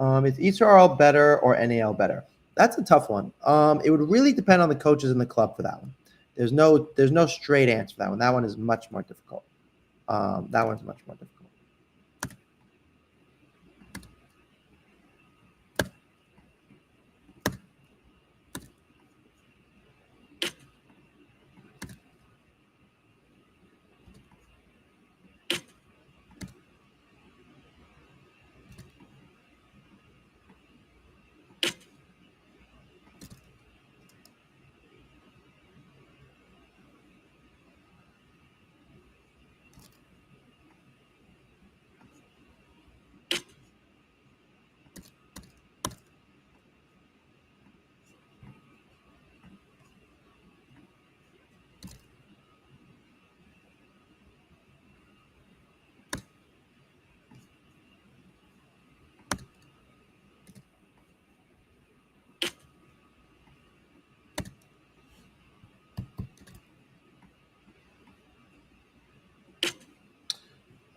Is ECRL better or NAL better? That's a tough one. It would really depend on the coaches in the club for that one. There's no straight answer for that one. That one is much more difficult. That one's much more difficult.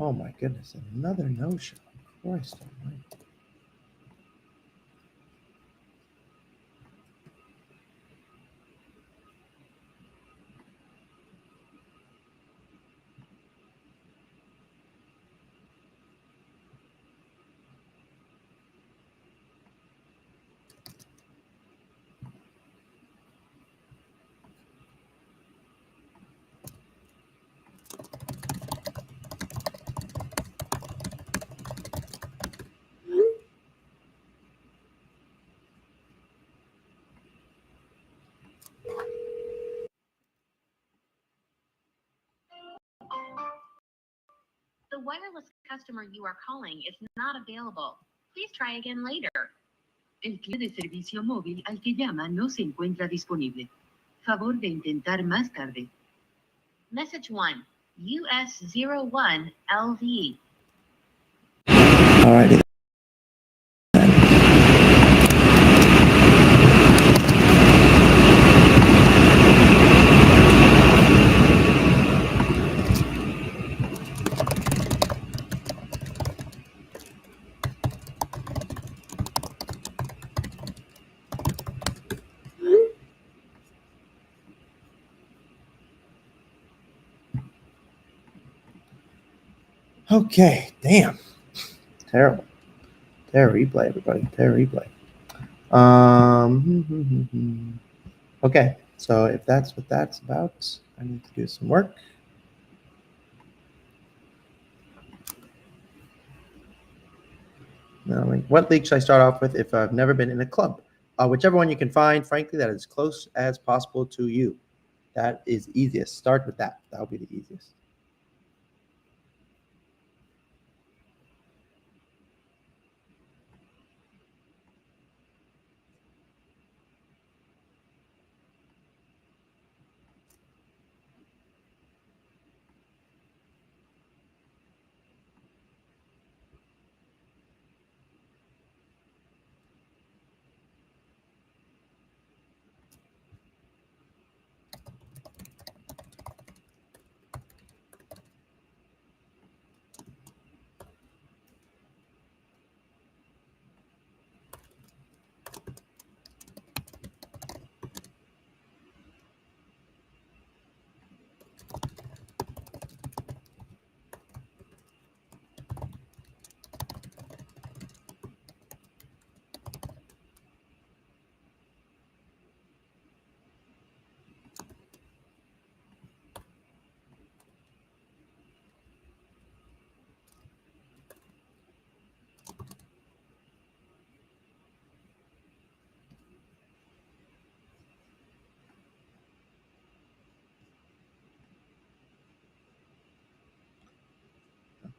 Oh my goodness, another no-show. Christ almighty. The wireless customer you are calling is not available. Please try again later. El cliente de servicio móvil al que llama no se encuentra disponible. Favor de intentar más tarde. Message 1, US01LV. Alrighty. Okay, damn. Terrible. Terrible replay, everybody. Terrible replay. Okay, so if that's what that's about, I need to do some work. Now, what league should I start off with if I've never been in a club? Whichever one you can find, frankly, that is as close as possible to you. That is easiest. Start with that. That'll be the easiest.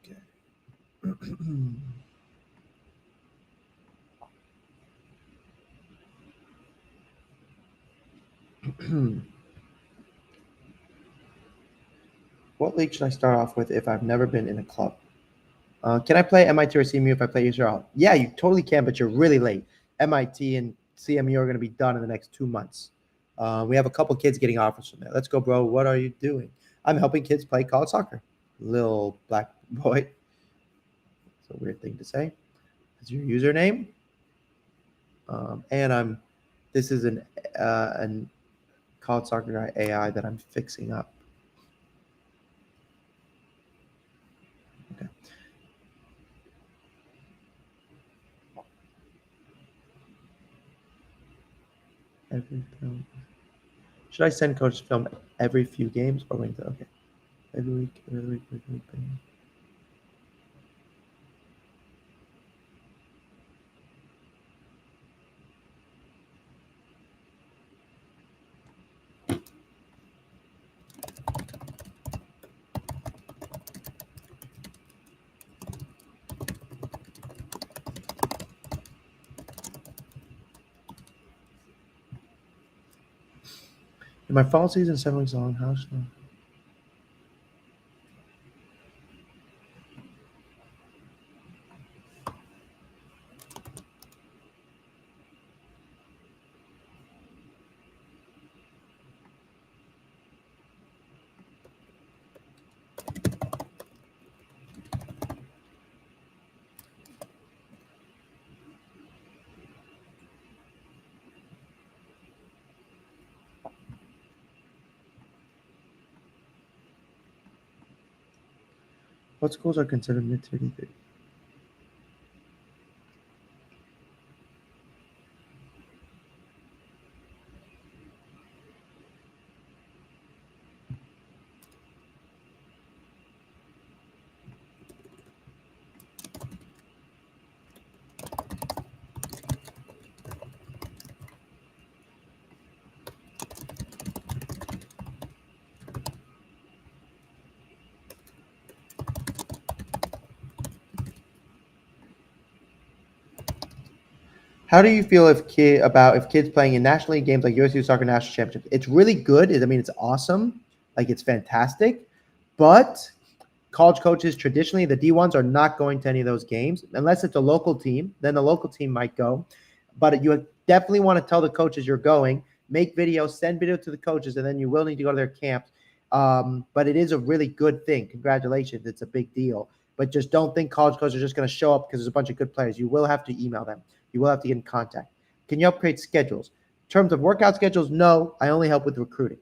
Okay. What league should I start off with if I've never been in a club? Can I play MIT or CMU if I play Israel? Yeah, you totally can, but you're really late. MIT and CMU are going to be done in the next 2 months. We have a couple kids getting offers from there. Let's go, bro. What are you doing? I'm helping kids play college soccer. Little black boy. It's a weird thing to say. Is your username? And this is an CollegeSoccerGuy AI that I'm fixing up. Okay. Every film. Should I send coach film every few games or wait? Okay. Every week, every week, every week. Every week. My fall season 7 weeks long. How should I? What schools are considered mid-tier D3? How do you feel if kids playing in national league games like USU Soccer National Championship? It's really good. I mean, it's awesome. Like it's fantastic, but college coaches traditionally the D1s are not going to any of those games unless it's a local team. Then the local team might go, but you definitely want to tell the coaches you're going. Make videos, send video to the coaches, and then you will need to go to their camps. But it is a really good thing. Congratulations, it's a big deal. But just don't think college coaches are just going to show up because there's a bunch of good players. You will have to email them. You will have to get in contact. Can you upgrade schedules? In terms of workout schedules, no. I only help with recruiting.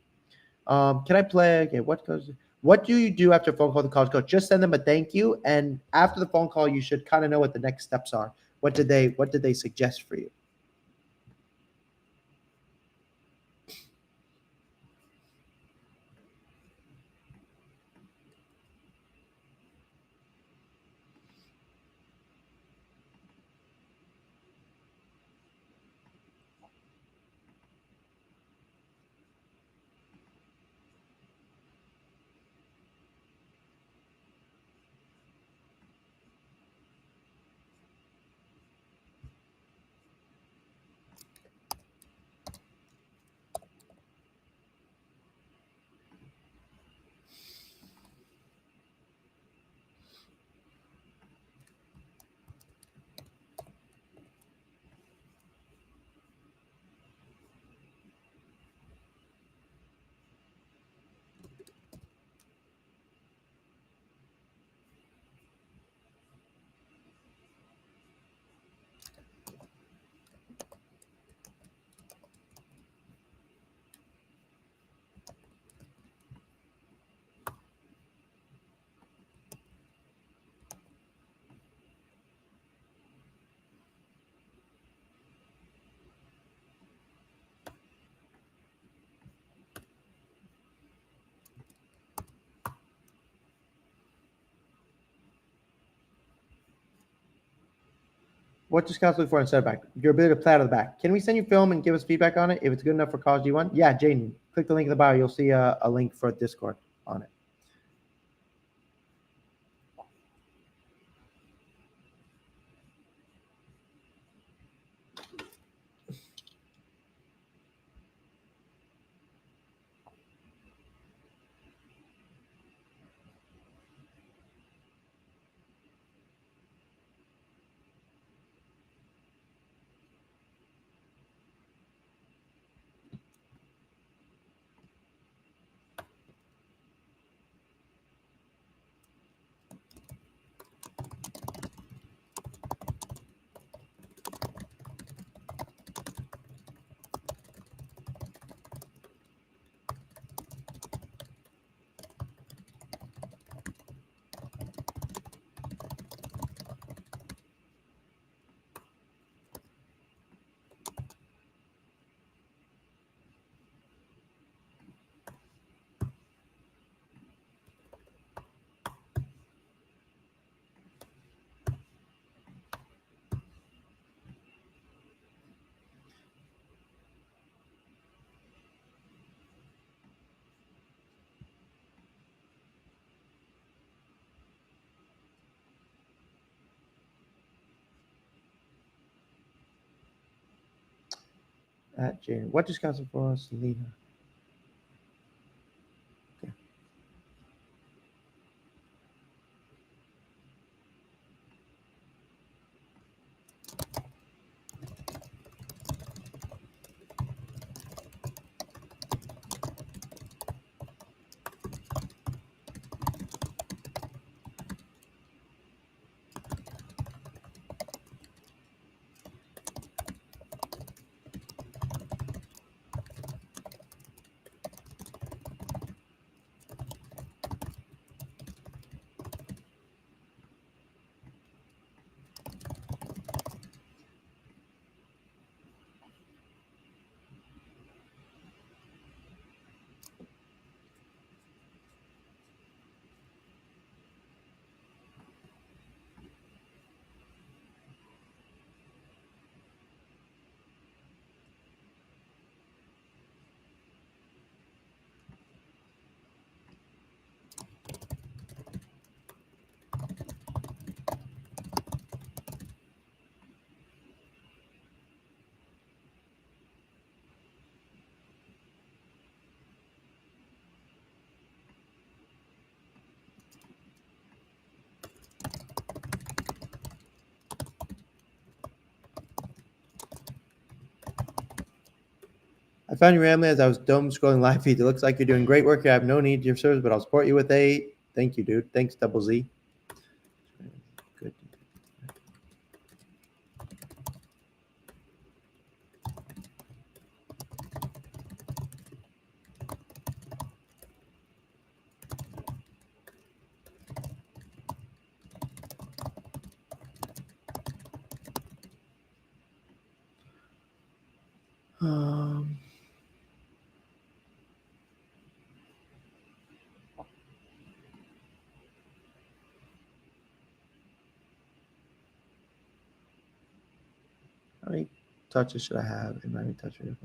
Can I play? Okay, what do you do after a phone call with the college coach? Just send them a thank you, and after the phone call, you should kind of know what the next steps are. What did they suggest for you? What does scouts look for in center back? Your ability to play out of the back. Can we send you film and give us feedback on it? If it's good enough for college D1? Yeah, Jaden, click the link in the bio. You'll see a link for Discord on it. at Jane. What just got for Selena? Okay. I found you randomly as I was dumb scrolling live feeds. It looks like you're doing great work here. I have no need to your service, but I'll support you with a thank you, dude. Thanks, Double Z. Good. Um, how many touches should I have in my touch rate?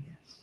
Yes.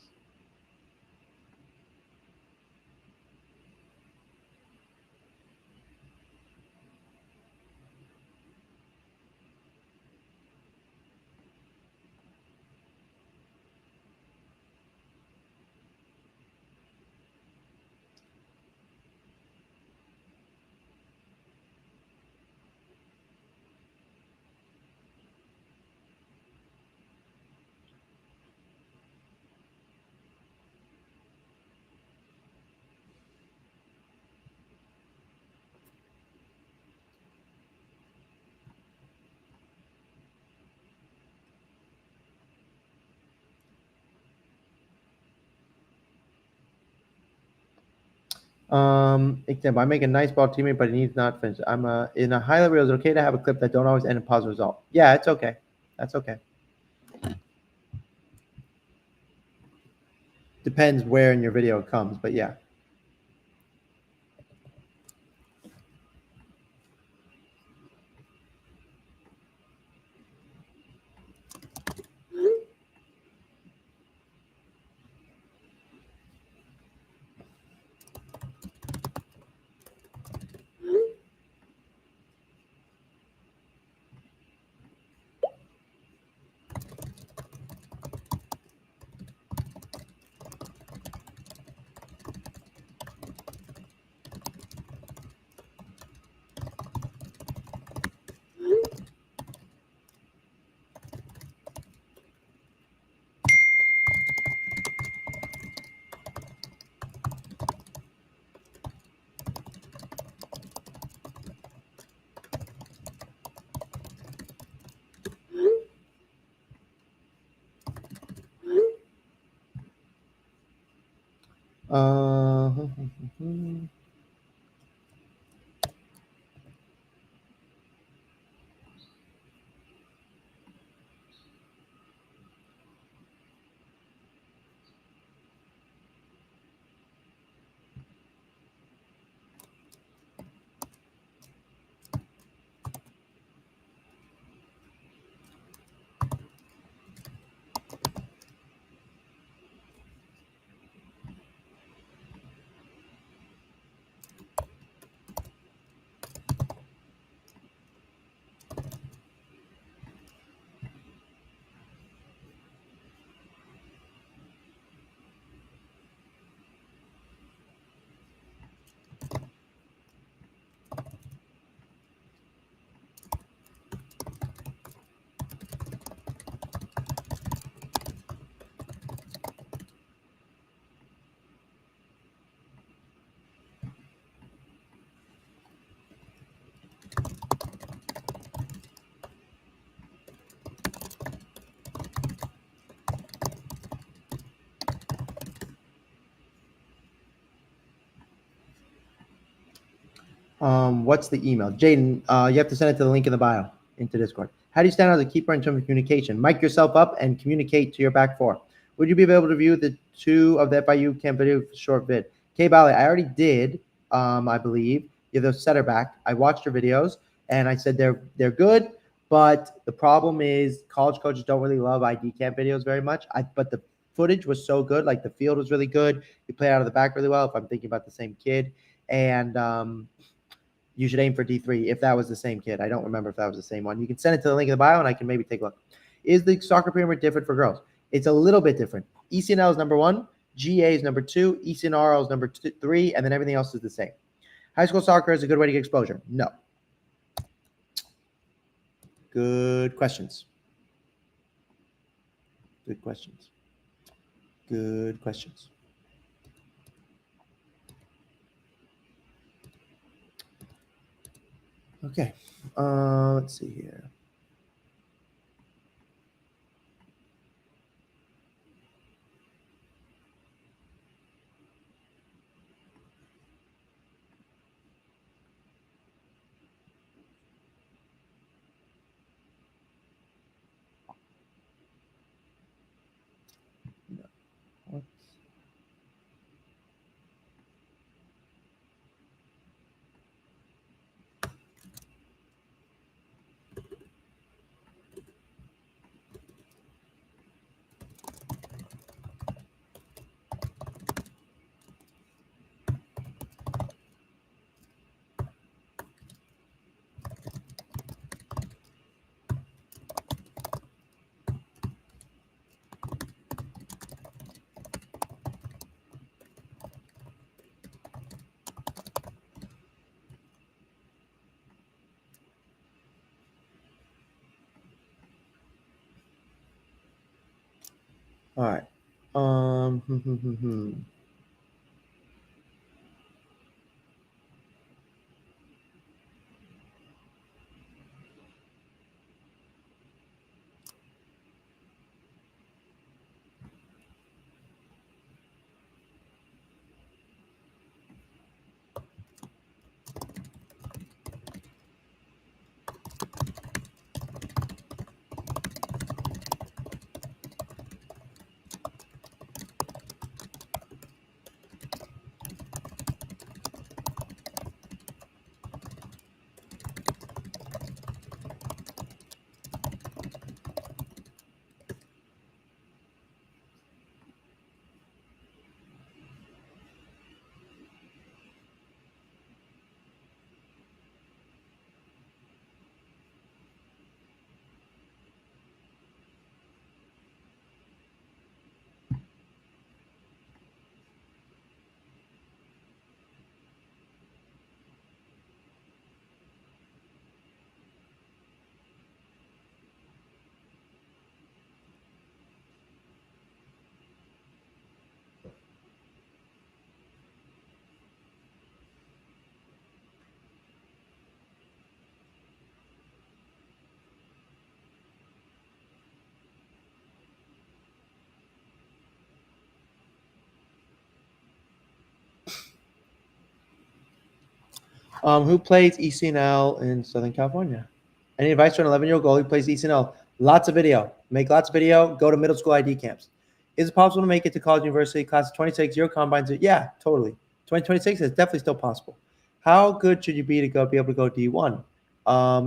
Example, I make a nice ball teammate, but it needs not finish. I'm in a high level. It's okay to have a clip that don't always end in positive result. Yeah, it's okay. That's okay. Depends where in your video it comes, but yeah. Uh, What's the email? Jaden, you have to send it to the link in the bio into Discord. How do you stand out as a keeper in terms of communication? Mic yourself up and communicate to your back four. Would you be able to view the 2 of the FIU camp video short vid? K Bally, I already did, I believe. You're the setter back. I watched your videos and I said they're good, but the problem is college coaches don't really love ID camp videos very much. But the footage was so good, like the field was really good. You play out of the back really well, if I'm thinking about the same kid. And you should aim for D3 if that was the same kid. I don't remember if that was the same one. You can send it to the link in the bio, and I can maybe take a look. Is the soccer pyramid different for girls? It's a little bit different. ECNL is number 1, GA is number 2, ECNRL is number 3, and then everything else is the same. High school soccer is a good way to get exposure? No. Good questions. Good questions. Good questions. Okay. Let's see here. No. All right. Who plays ECNL in Southern California? Any advice for an 11-year-old goalie who plays ECNL? Lots of video. Make lots of video. Go to middle school ID camps. Is it possible to make it to college university class of 26? Your combines? Yeah, totally. 2026 is definitely still possible. How good should you be to be able to go D1?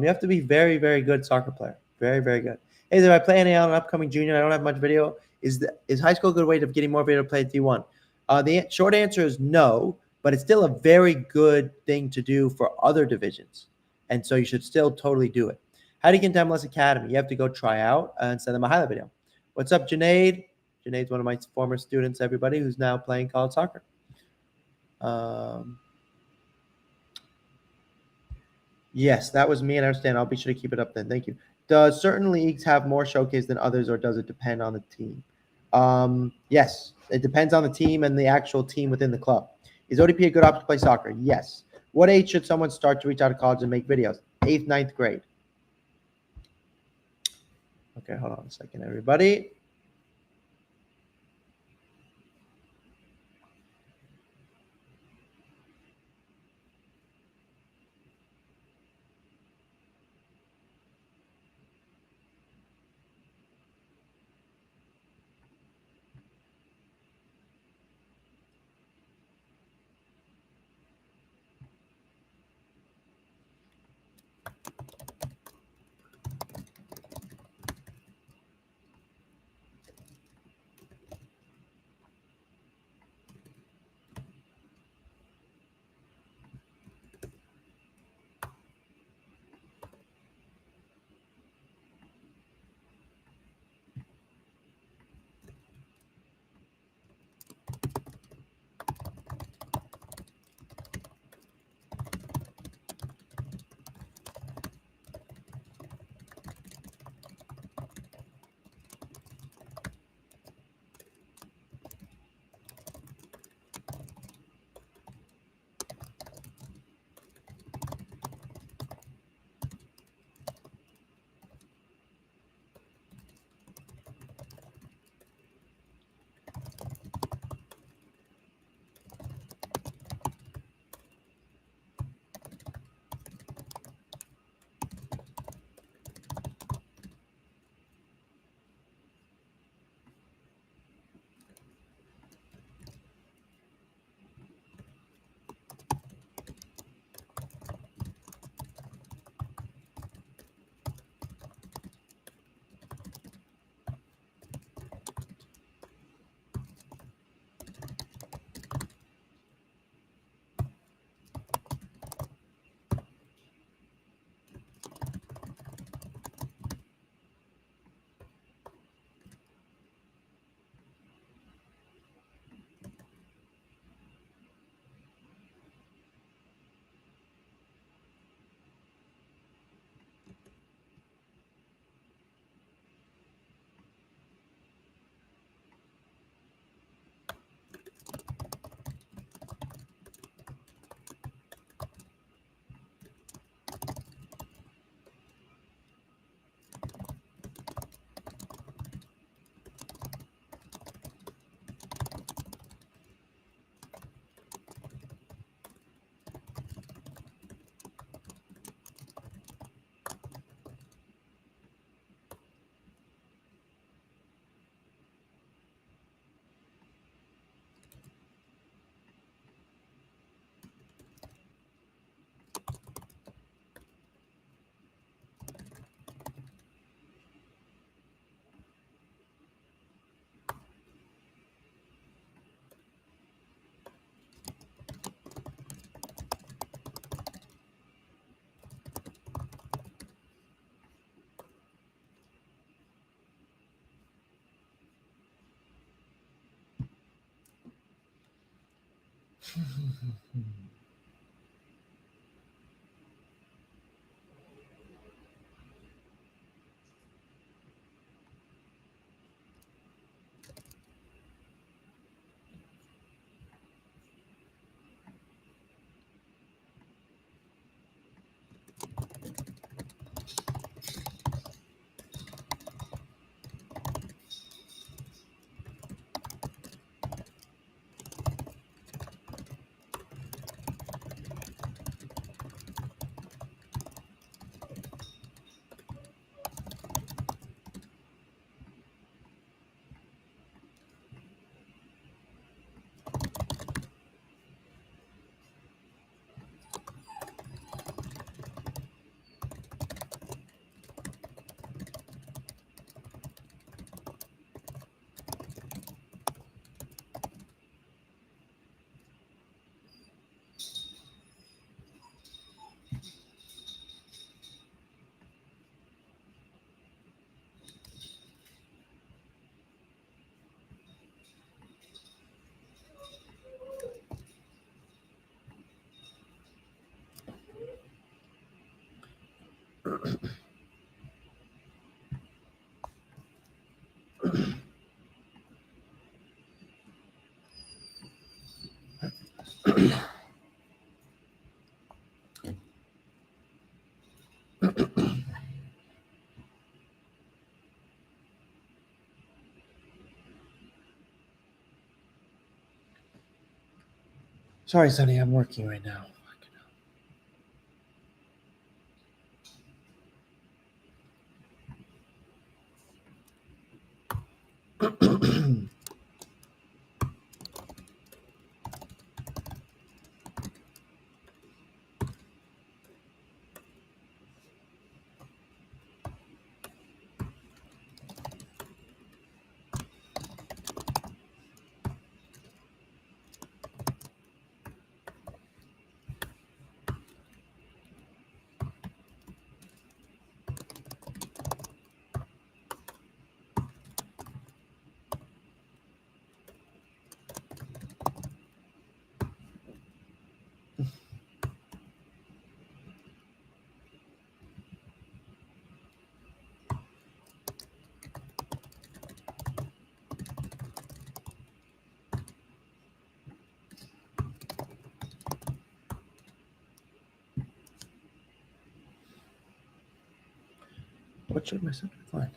You have to be very, very good soccer player. Very, very good. Hey, if I play NAL and upcoming junior, I don't have much video. Is high school a good way of getting more video to play D1? The short answer is no, but it's still a very good thing to do for other divisions. And so you should still totally do it. How do you get into MLS Academy? You have to go try out and send them a highlight video. What's up, Junaid? Junaid's one of my former students, everybody, who's now playing college soccer. Yes, that was me, and I understand. I'll be sure to keep it up then. Thank you. Does certain leagues have more showcase than others, or does it depend on the team? Yes, it depends on the team and the actual team within the club. Is ODP a good option to play soccer? Yes. What age should someone start to reach out to college and make videos? 8th, 9th grade. Okay, hold on a second, everybody. Sorry, Sonny, I'm working right now. What should my subject line?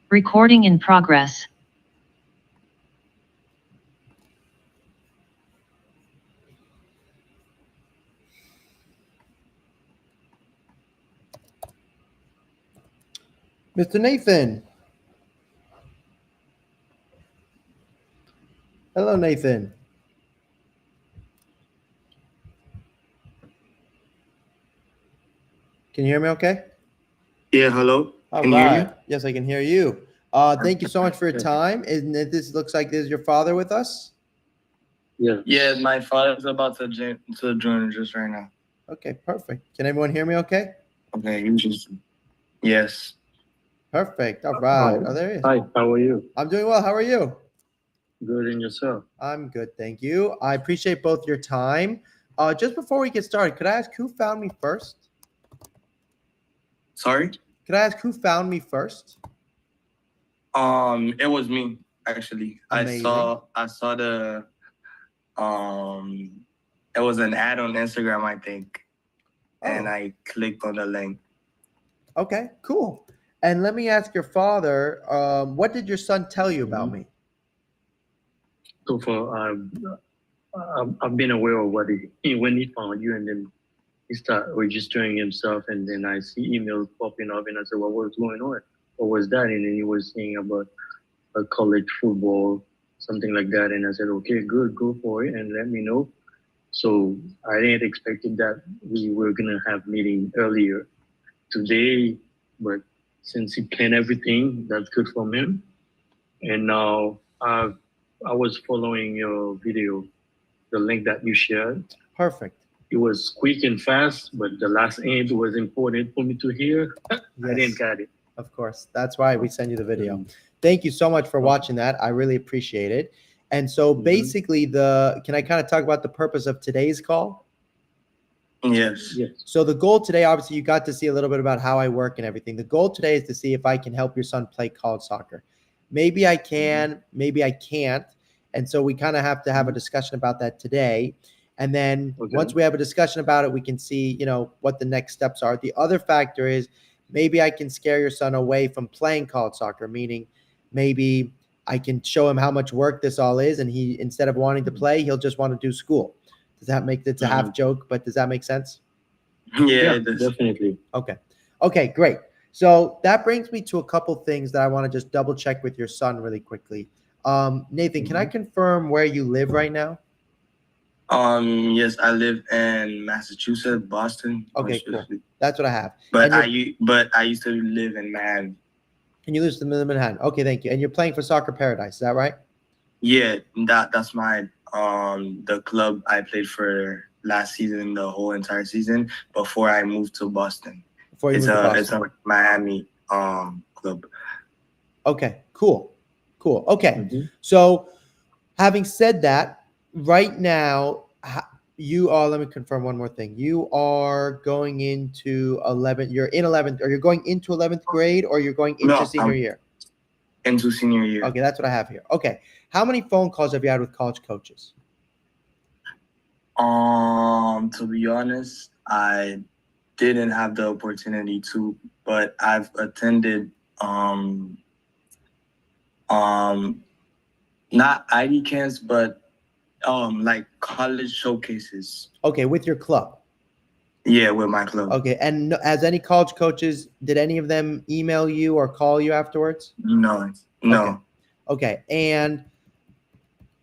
Recording in progress. Mr. Nathan. Hello, Nathan. Can you hear me okay? Yeah, hello. All Can you hear me? right. Yes, I can hear you. Thank you so much for your time. And this looks like this is your father with us? Yeah. Yeah, my father's about to join just right now. Okay, perfect. Can everyone hear me okay? Okay, you just yes. Perfect. All right. Oh, there he is. Hi, how are you? I'm doing well. How are you? Good, and yourself? I'm good, thank you. I appreciate both your time. Just before we get started, could I ask who found me first? Sorry? Could I ask who found me first? It was me actually. Amazing. I saw the it was an ad on Instagram, I think. And Oh. I clicked on the link. Okay, cool. And let me ask your father, what did your son tell you about me? So far, I've been aware of what when he found you, and then he started registering himself, and then I see emails popping up, and I said, "Well, what's going on? What was that?" And then he was saying about a college football, something like that, and I said, "Okay, good, go for it, and let me know." So I didn't expect that we were gonna have meeting earlier today, but since he planned everything, that's good for him. And now I was following your video, the link that you shared. Perfect. It was quick and fast, but the last end was important for me to hear. Yes. I didn't get it. Of course. That's why we send you the video. Thank you so much for watching that. I really appreciate it. And so basically can I kind of talk about the purpose of today's call? Yes. Yes. So the goal today, obviously you got to see a little bit about how I work and everything. The goal today is to see if I can help your son play college soccer. Maybe I can, maybe I can't. And so we kind of have to have a discussion about that today. And then once we have a discussion about it, we can see, what the next steps are. The other factor is maybe I can scare your son away from playing college soccer, meaning maybe I can show him how much work this all is. And he, instead of wanting to play, he'll just want to do school. Does that make it's a half joke, but does that make sense? Yeah, definitely. Okay, great. So that brings me to a couple things that I want to just double check with your son really quickly. Nathan, can I confirm where you live right now? Yes, I live in Massachusetts, Boston. Okay, cool. That's what I have. But I used to live in Manhattan. And you live in Manhattan. Okay, thank you. And you're playing for Soccer Paradise, is that right? Yeah, that's my the club I played for last season, the whole entire season before I moved to Boston. It's a Miami club. Okay, cool. Okay. So having said that, right now you are, let me confirm one more thing. You are going into 11th, you're in 11th, or you're going into 11th grade, or you're going into senior year? Into senior year. Okay, that's what I have here. Okay. How many phone calls have you had with college coaches? To be honest, I didn't have the opportunity to, but I've attended not ID camps, but like college showcases. Okay, with your club. Yeah, with my club. Okay, and as any college coaches, did any of them email you or call you afterwards? No. Okay, and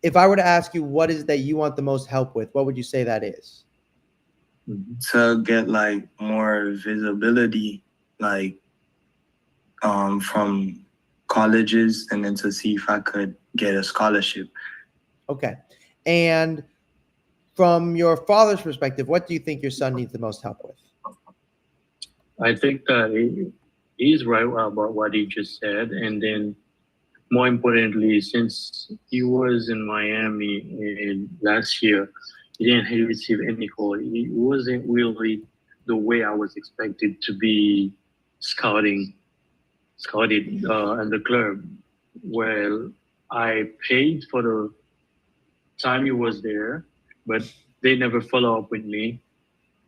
if I were to ask you what is that you want the most help with, what would you say that is? To get like more visibility, like from colleges, and then to see if I could get a scholarship. Okay, and from your father's perspective, what do you think your son needs the most help with? I think that he's right about what he just said. And then more importantly, since he was in Miami last year, he didn't receive any call. It wasn't really the way I was expected to be scouted in the club. Well, I paid for the time he was there, but they never follow up with me.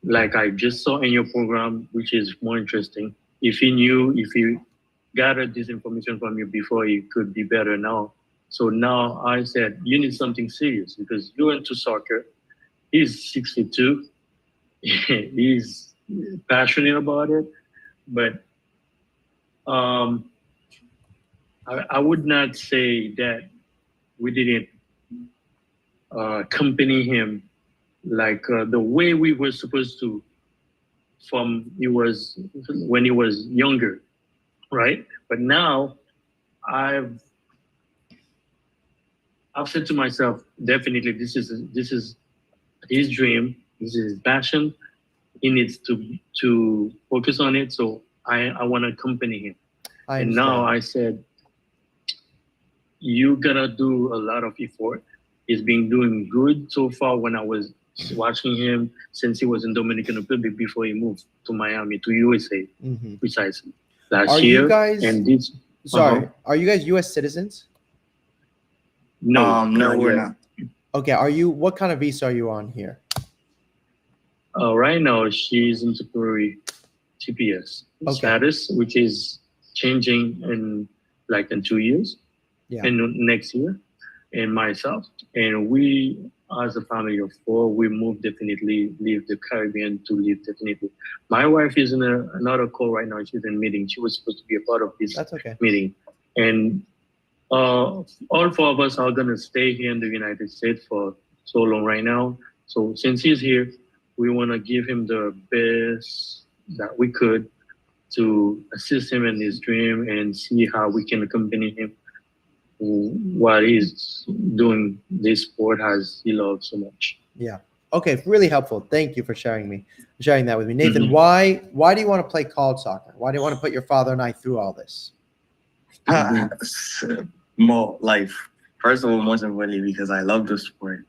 Like I just saw in your program, which is more interesting. If he gathered this information from you before it could be better now. So now I said, you need something serious because you're into soccer. He's 62. He's passionate about it. But I would not say that we didn't accompany him like the way we were supposed to when he was younger, right? But now I've said to myself, definitely this is his dream, this is his passion. He needs to focus on it. So I want to accompany him. And now I said, you gotta do a lot of effort. He's been doing good so far when I was watching him since he was in Dominican Republic before he moved to Miami, to USA, precisely. Last year. Are you guys U.S. citizens? No, no, we're not. Okay, what kind of visa are you on here? Right now, she's in temporary TPS status, which is changing in 2 years, and next year, and myself. And we, as a family of 4, we moved definitely, leave the Caribbean to live definitely. My wife is in another call right now. She's in a meeting. She was supposed to be a part of this meeting. And all 4 of us are going to stay here in the United States for so long right now. So since he's here, we want to give him the best that we could to assist him in his dream and see how we can accompany him while he's doing this sport as he loves so much. Yeah. Okay. Really helpful. Thank you for sharing that with me. Nathan, why do you want to play college soccer? Why do you want to put your father and I through all this? More first of all, most importantly, because I love the sport.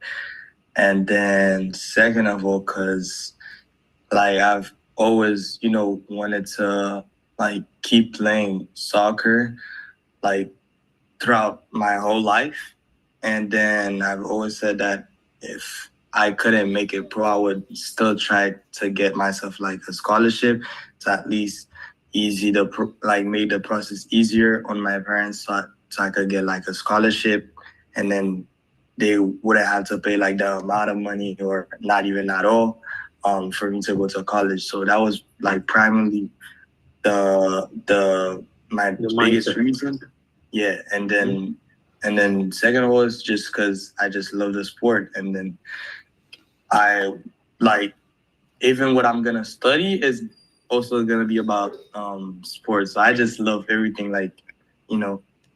And then second of all, because I've always, wanted to keep playing soccer throughout my whole life. And then I've always said that if I couldn't make it pro, I would still try to get myself a scholarship to at least make the process easier on my parents so I could get a scholarship, and then they wouldn't have to pay the amount of money or not even at all for me to go to college. So that was primarily my biggest reason. Yeah, and then second of all is just because I just love the sport, and then I even what I'm gonna study is also gonna be about sports. So I just love everything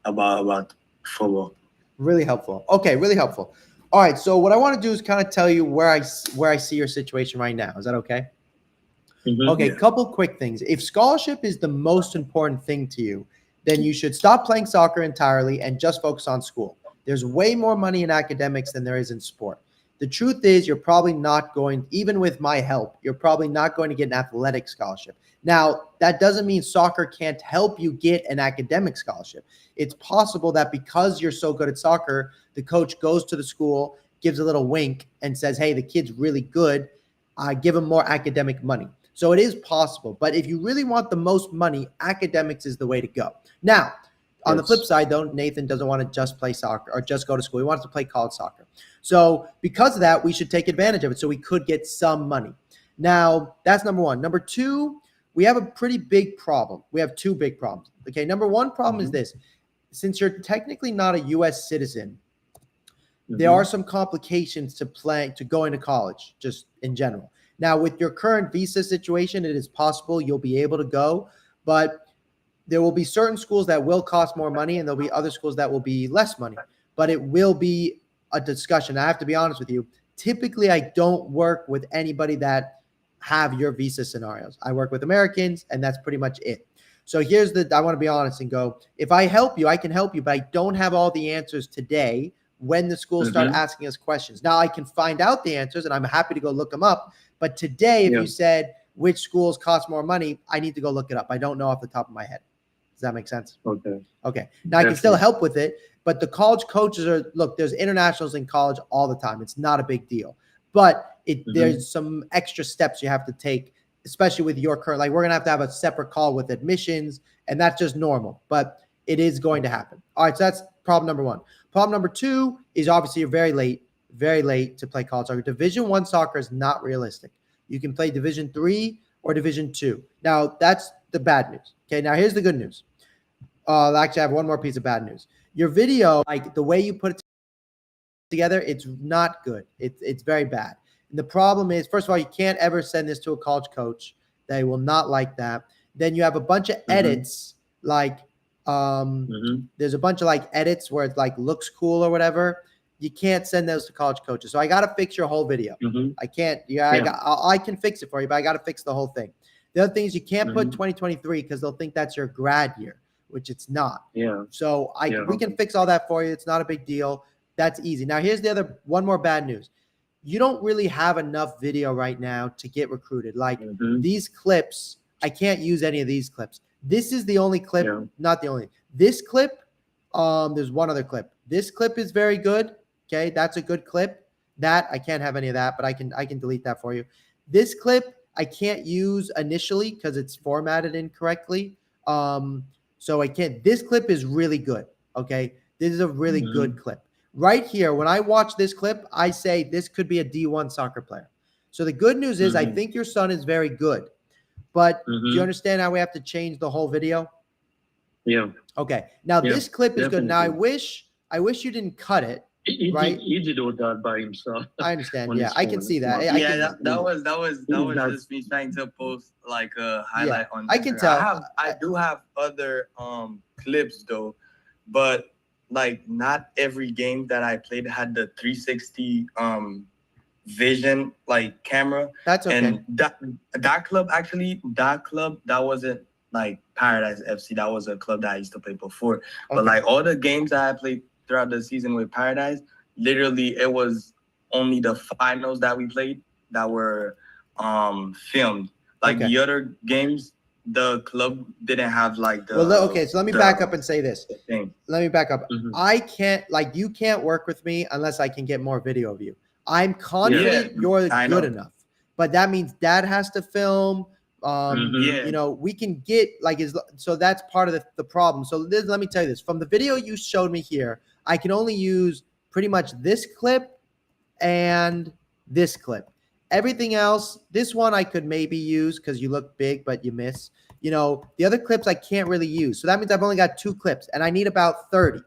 about football. Really helpful. Okay, really helpful. All right, so what I want to do is kind of tell you where I see your situation right now. Is that okay? Okay, couple quick things. If scholarship is the most important thing to you, then you should stop playing soccer entirely and just focus on school. There's way more money in academics than there is in sport. The truth is you're probably not going, even with my help, you're probably not going to get an athletic scholarship. Now, that doesn't mean soccer can't help you get an academic scholarship. It's possible that because you're so good at soccer, the coach goes to the school, gives a little wink, and says, hey, the kid's really good. Give him more academic money. So it is possible. But if you really want the most money, academics is the way to go. Now, on the flip side, though, Nathan doesn't want to just play soccer or just go to school. He wants to play college soccer. So because of that, we should take advantage of it so we could get some money. Now, that's number one. Number two, we have a pretty big problem. We have 2 big problems. Okay, number one problem is this. Since you're technically not a U.S. citizen, there are some complications to go into college, just in general. Now, with your current visa situation, it is possible you'll be able to go, but there will be certain schools that will cost more money and there'll be other schools that will be less money, but it will be a discussion. I have to be honest with you. Typically, I don't work with anybody that have your visa scenarios. I work with Americans, and that's pretty much it. So I want to be honest and go, if I help you, I can help you, but I don't have all the answers today when the schools start asking us questions. Now, I can find out the answers, and I'm happy to go look them up. But today, if you said which schools cost more money, I need to go look it up. I don't know off the top of my head. Does that make sense? Okay. Now, I can still help with it, but the college coaches there's internationals in college all the time. It's not a big deal. But there's some extra steps you have to take, especially with your current, we're going to have a separate call with admissions And that's just normal, but it is going to happen. All right, so that's problem number one. Problem number two is obviously you're very late to play college soccer. Division I soccer is not realistic. You can play Division III or Division II. Now, that's the bad news. Okay, now here's the good news. Actually, I have one more piece of bad news. Your video, like the way you put it together, it's not good. It's very bad. And the problem is, first of all, you can't ever send this to a college coach. They will not like that. Then you have a bunch of edits, like there's a bunch of like edits where it like looks cool or whatever. You can't send those to college coaches. So I got to fix your whole video. I can't. I can fix it for you, but I got to fix the whole thing. The other thing is you can't put 2023 because they'll think that's your grad year, which it's not. So we can fix all that for you. It's not a big deal. That's easy. Now here's the one more bad news. You don't really have enough video right now to get recruited. Like these clips, I can't use any of these clips. This is the only clip, not the only. This clip, there's one other clip. This clip is very good. Okay, that's a good clip. That I can't have any of that, but I can delete that for you. This clip I can't use initially because it's formatted incorrectly. So I can't. This clip is really good. Okay, this is a really good clip. Right here, when I watch this clip, I say this could be a D1 soccer player. So the good news is I think your son is very good. But do you understand how we have to change the whole video? Yeah. Okay. Now this clip is good. Now I wish you didn't cut it. Right? He did all that by himself. I understand. Yeah, I can see that. That was just me trying to post like a highlight on. I can tell. I do have other clips though, but like not every game that I played had the 360 vision like camera. That's okay. And that club that wasn't like Paradise FC. That was a club that I used to play before. Okay. But like all the games that I played throughout the season with Paradise, literally it was only the finals that we played that were filmed. Like the other games, the club didn't have like the. Well, okay, so let me back up and say this. Let me back up. I can't, like, you can't work with me unless I can get more video of you. I'm confident you're good enough, but that means Dad has to film. You know, we can get like so that's part of the problem. So let me tell you this: from the video you showed me here, I can only use pretty much this clip and this clip. Everything else, this one I could maybe use because you look big, but you miss. You know, the other clips I can't really use. So that means I've only got 2 clips, and I need about 30.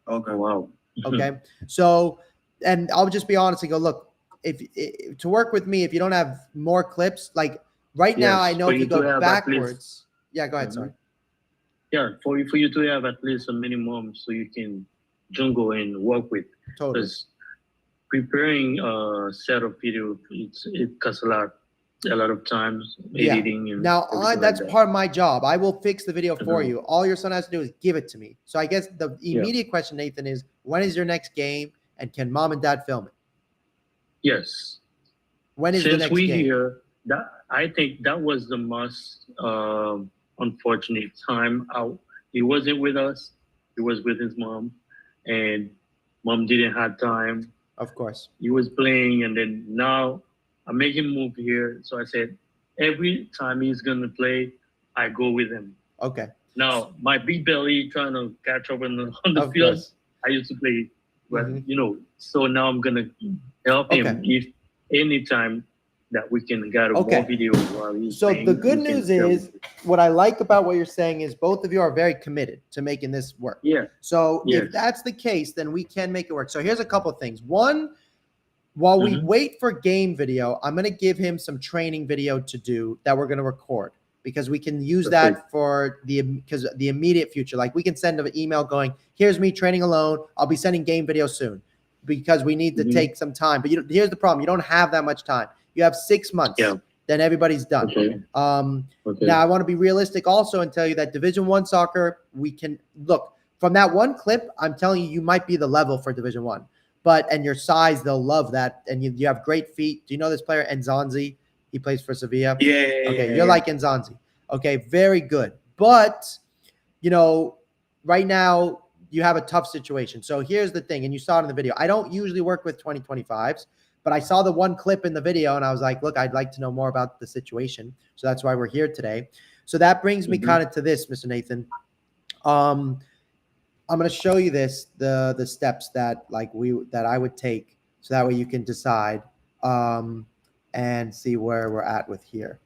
Okay, wow. Okay, so, and I'll just be honest and go, look, if to work with me, if you don't have more clips, like right now, I know if you go backwards. Yeah, go ahead. Sorry. Yeah, for you to have at least a minimum so you can jungle and work with. Totally. Because preparing a set of video, it costs a lot of times editing. And now that's part of my job. I will fix the video for you. All your son has to do is give it to me. So I guess the immediate question, Nathan, is when is your next game, and can Mom and Dad film it? Yes. When is the next game? Hear that, I think that was the most unfortunate time out. He wasn't with us. He was with his mom, and Mom didn't have time. Of course. He was playing, and then now I make him move here. So I said, every time he's going to play, I go with him. Okay. Now, my big belly trying to catch up on the field, course. I used to play, but you know, so now I'm going to help him if anytime that we can get a more video while he's playing. So the good news is, what I like about what you're saying is both of you are very committed to making this work. Yeah. So if that's the case, then we can make it work. So here's a couple of things. One, while we wait for game video, I'm going to give him some training video to do that we're going to record, because we can use that for the immediate future. Like we can send an email going, here's me training alone. I'll be sending game video soon, because we need to take some time. But here's the problem. You don't have that much time. You have 6 months. Yeah. Then everybody's done. Now I want to be realistic also and tell you that Division I soccer, we can look from that one clip. I'm telling you, you might be the level for Division I, and your size, they'll love that. And you have great feet. Do you know this player, Nzonzi? He plays for Sevilla. Yeah. You're like Nzonzi. Okay. Very good. But, you know, right now you have a tough situation. So here's the thing, and you saw it in the video. I don't usually work with 2025s, but I saw the one clip in the video and I was like, look, I'd like to know more about the situation. So that's why we're here today. So that brings me kind of to this, Mr. Nathan. I'm going to show you this, the steps that I would take, so that way you can decide and see where we're at with here.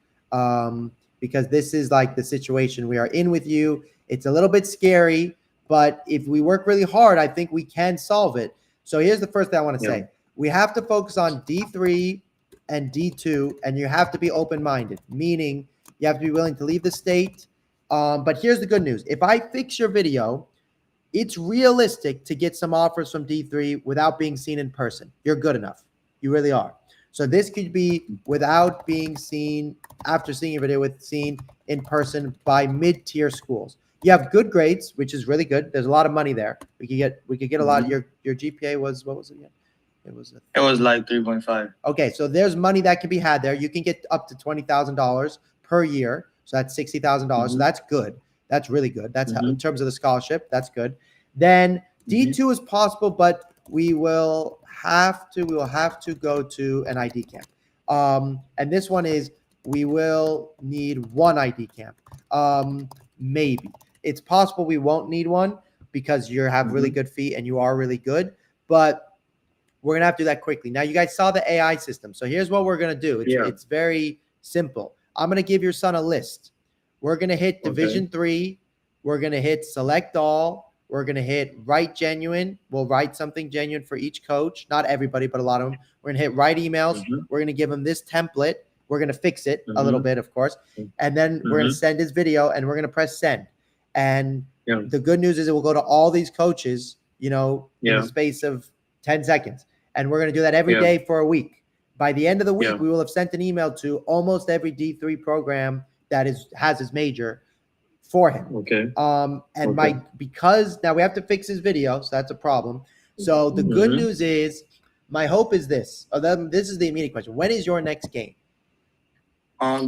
Because this is like the situation we are in with you. It's a little bit scary, but if we work really hard, I think we can solve it. So here's the first thing I want to say. We have to focus on D3 and D2, and you have to be open-minded, meaning you have to be willing to leave the state. But here's the good news. If I fix your video, it's realistic to get some offers from D3 without being seen in person. You're good enough. You really are. So this could be without being seen, after seeing your video, with seen in person by mid-tier schools. You have good grades, which is really good. There's a lot of money there. We could get a lot. Your GPA was, what was it again? It was like 3.5. Okay, so there's money that can be had there. You can get up to $20,000 per year. So that's $60,000. So that's good. That's really good. That's in terms of the scholarship. That's good. Then D2 is possible, but we will have to go to an ID camp. And this one is, we will need one ID camp. Maybe. It's possible we won't need one because you have really good feet and you are really good, but we're going to have to do that quickly. Now, you guys saw the AI system. So here's what we're going to do. It's very simple. I'm going to give your son a list. We're going to hit Division 3. We're going to hit Select All. We're going to hit Write Genuine. We'll write something genuine for each coach. Not everybody, but a lot of them. We're going to hit Write Emails. We're going to give him this template. We're going to fix it a little bit, of course. And then we're going to send his video, and we're going to press send. And the good news is it will go to all these coaches, in the space of 10 seconds. And we're going to do that every day for a week. By the end of the week, we will have sent an email to almost every D3 program that has his major for him. Because now we have to fix his video, so that's a problem. So the good news is, my hope is this. This is the immediate question. When is your next game?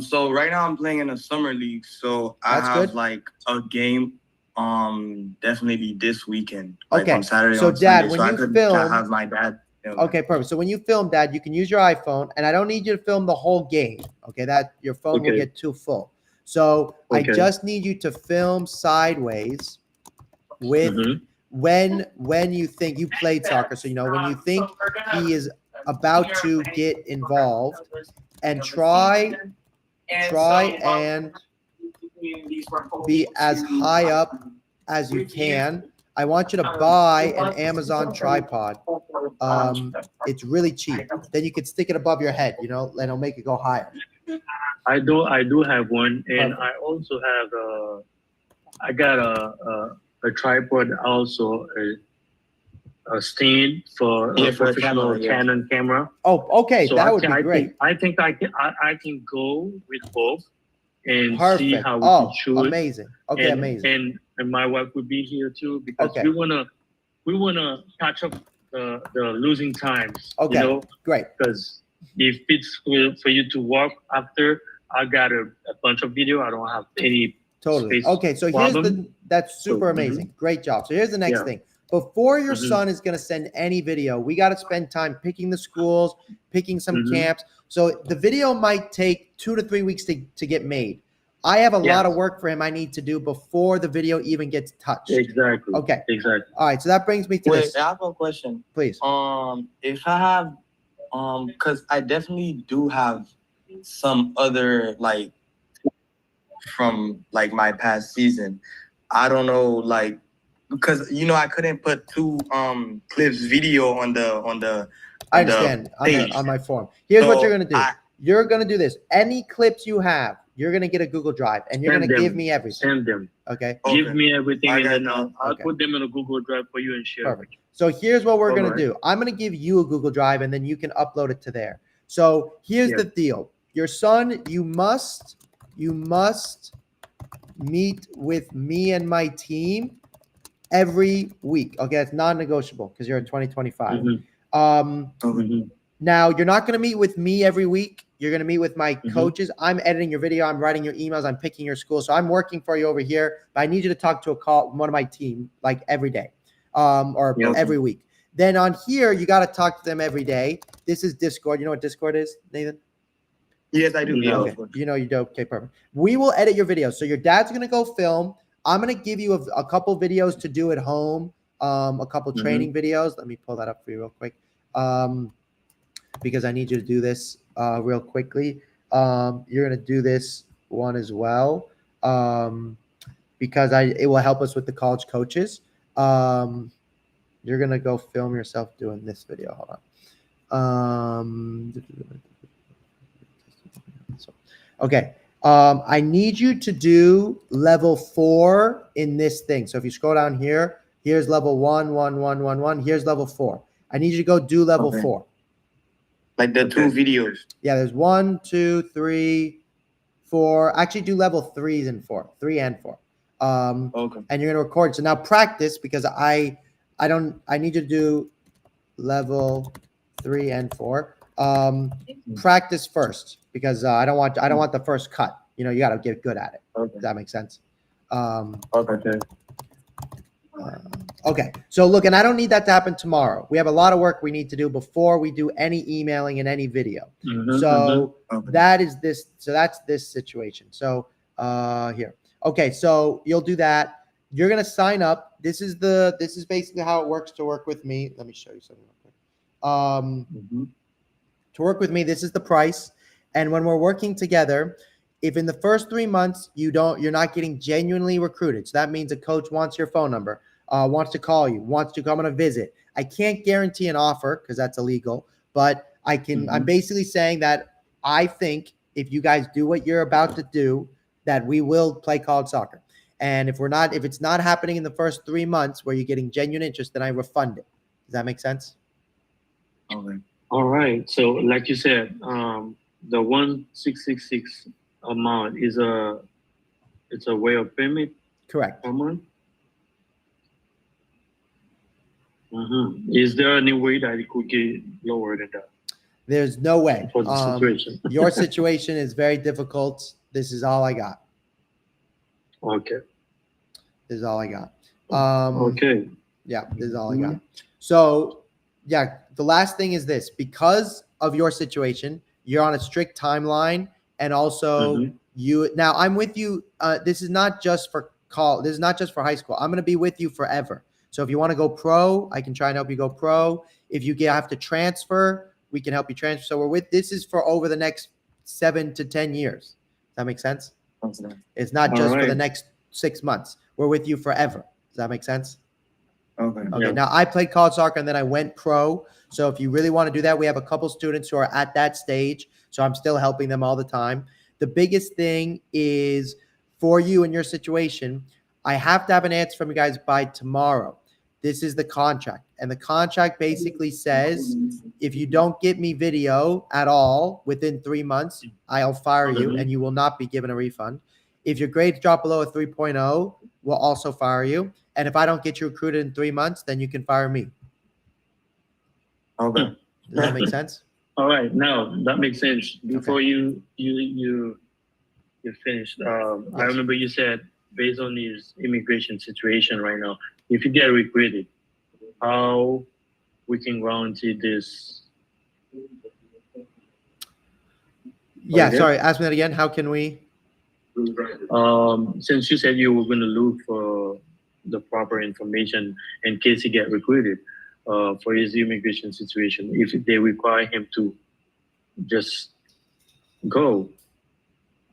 So right now I'm playing in a summer league. So I have like a game definitely this weekend. Like on Saturday. So Dad, when you film, I have my dad. Okay, perfect. So when you film, Dad, you can use your iPhone, and I don't need you to film the whole game. Okay, that your phone will get too full. So I just need you to film sideways with when you think you played soccer. So when you think he is about to get involved, and try and be as high up as you can. I want you to buy an Amazon tripod. It's really cheap. Then you can stick it above your head, and it'll make it go higher. I do have one, and I also have I got a tripod, also a stand for a professional Canon camera. Oh, okay, so that would be great. I think I can go with both and see how we can shoot. Amazing. Okay, amazing. And my wife would be here too, because we wanna catch up the losing times. Okay, great. Because if it's for you to walk after, I got a bunch of video. I don't have any space. Okay, so that's super amazing. Great job. So here's the next thing. Before your son is going to send any video, we got to spend time picking the schools, picking some camps. So the video might take 2 to 3 weeks to get made. I have a lot of work for him I need to do before the video even gets touched. Exactly. Okay. Exactly. All right. So that brings me to this. I have a question. Please. If I have, because I definitely do have some other, like, from, like, my past season. I don't know, like, because, I couldn't put 2 clips video on the I understand, on my form. Here's what you're going to do. You're going to do this. Any clips you have, you're going to get a Google Drive, and you're going to give me everything. Send them. Okay. Give me everything, and then I'll put them in a Google Drive for you and share. Perfect. So here's what we're going to do. I'm going to give you a Google Drive, and then you can upload it to there. So here's the deal. Your son, you must meet with me and my team every week. Okay, that's non-negotiable because you're in 2025. Now, you're not going to meet with me every week. You're going to meet with my coaches. I'm editing your video. I'm writing your emails. I'm picking your school. So I'm working for you over here. But I need you to talk to one of my team like every day. or every week. Then on here, you got to talk to them every day. This is Discord. You know what Discord is, Nathan? Yes, I do. Yeah. Okay. You know you do. Okay, perfect. We will edit your videos. So your dad's going to go film. I'm going to give you a couple videos to do at home, a couple training videos. Let me pull that up for you real quick, because I need you to do this real quickly. You're going to do this one as well, because it will help us with the college coaches. You're going to go film yourself doing this video. Hold on. Okay. I need you to do level 4 in this thing. So if you scroll down here, here's level 1, 1, 1, 1, 1. Here's level 4. I need you to go do level 4. Like the 2 videos. Yeah, there's 1, 2, 3, 4. Actually, do level 3s and 4, 3 and 4. Okay. And you're gonna record. So now practice, because I need you to do level 3 and 4. Practice first, because I don't want the first cut. You know, you got to get good at it. Okay. Does that make sense? Okay. Okay. So look, and I don't need that to happen tomorrow. We have a lot of work we need to do before we do any emailing and any video. That is this. So that's this situation. So here. Okay. So you'll do that. You're gonna sign up. This is basically how it works to work with me. Let me show you something real quick. To work with me, this is the price. And when we're working together, if in the first 3 months you're not getting genuinely recruited, so that means a coach wants your phone number, wants to call you, wants to come on a visit. I can't guarantee an offer because that's illegal, but I can. I'm basically saying that I think if you guys do what you're about to do, that we will play college soccer. And if it's not happening in the first 3 months where you're getting genuine interest, then I refund it. Does that make sense? Okay. All right. So, like you said, the 1,666 amount it's a way of payment. Correct. Per month. Is there any way that it could get lower than that? There's no way. For the situation. Your situation is very difficult. This is all I got. Okay. This is all I got. Okay. Yeah, this is all I got. So, yeah, the last thing is this. Because of your situation, you're on a strict timeline, and also now I'm with you. This is not just for This is not just for high school. I'm going to be with you forever. So if you want to go pro, I can try and help you go pro. If you have to transfer, we can help you transfer. So this is for over the next 7 to 10 years. Does that make sense? It's not just for the next 6 months. We're with you forever. Does that make sense? Okay. Okay. Now I played college soccer and then I went pro. So if you really want to do that, we have a couple students who are at that stage. So I'm still helping them all the time. The biggest thing is for you in your situation, I have to have an answer from you guys by tomorrow. This is the contract. And the contract basically says, if you don't get me video at all within 3 months, I'll fire you and you will not be given a refund. If your grades drop below a 3.0, we'll also fire you. And if I don't get you recruited in 3 months, then you can fire me. Okay. Does that make sense? All right. Now that makes sense. Before you finished, I remember you said, based on his immigration situation right now, if you get recruited, how we can guarantee this? Yeah, sorry. Ask me that again. How can we? Since you said you were going to look for the proper information in case he get recruited for his immigration situation, if they require him to just go,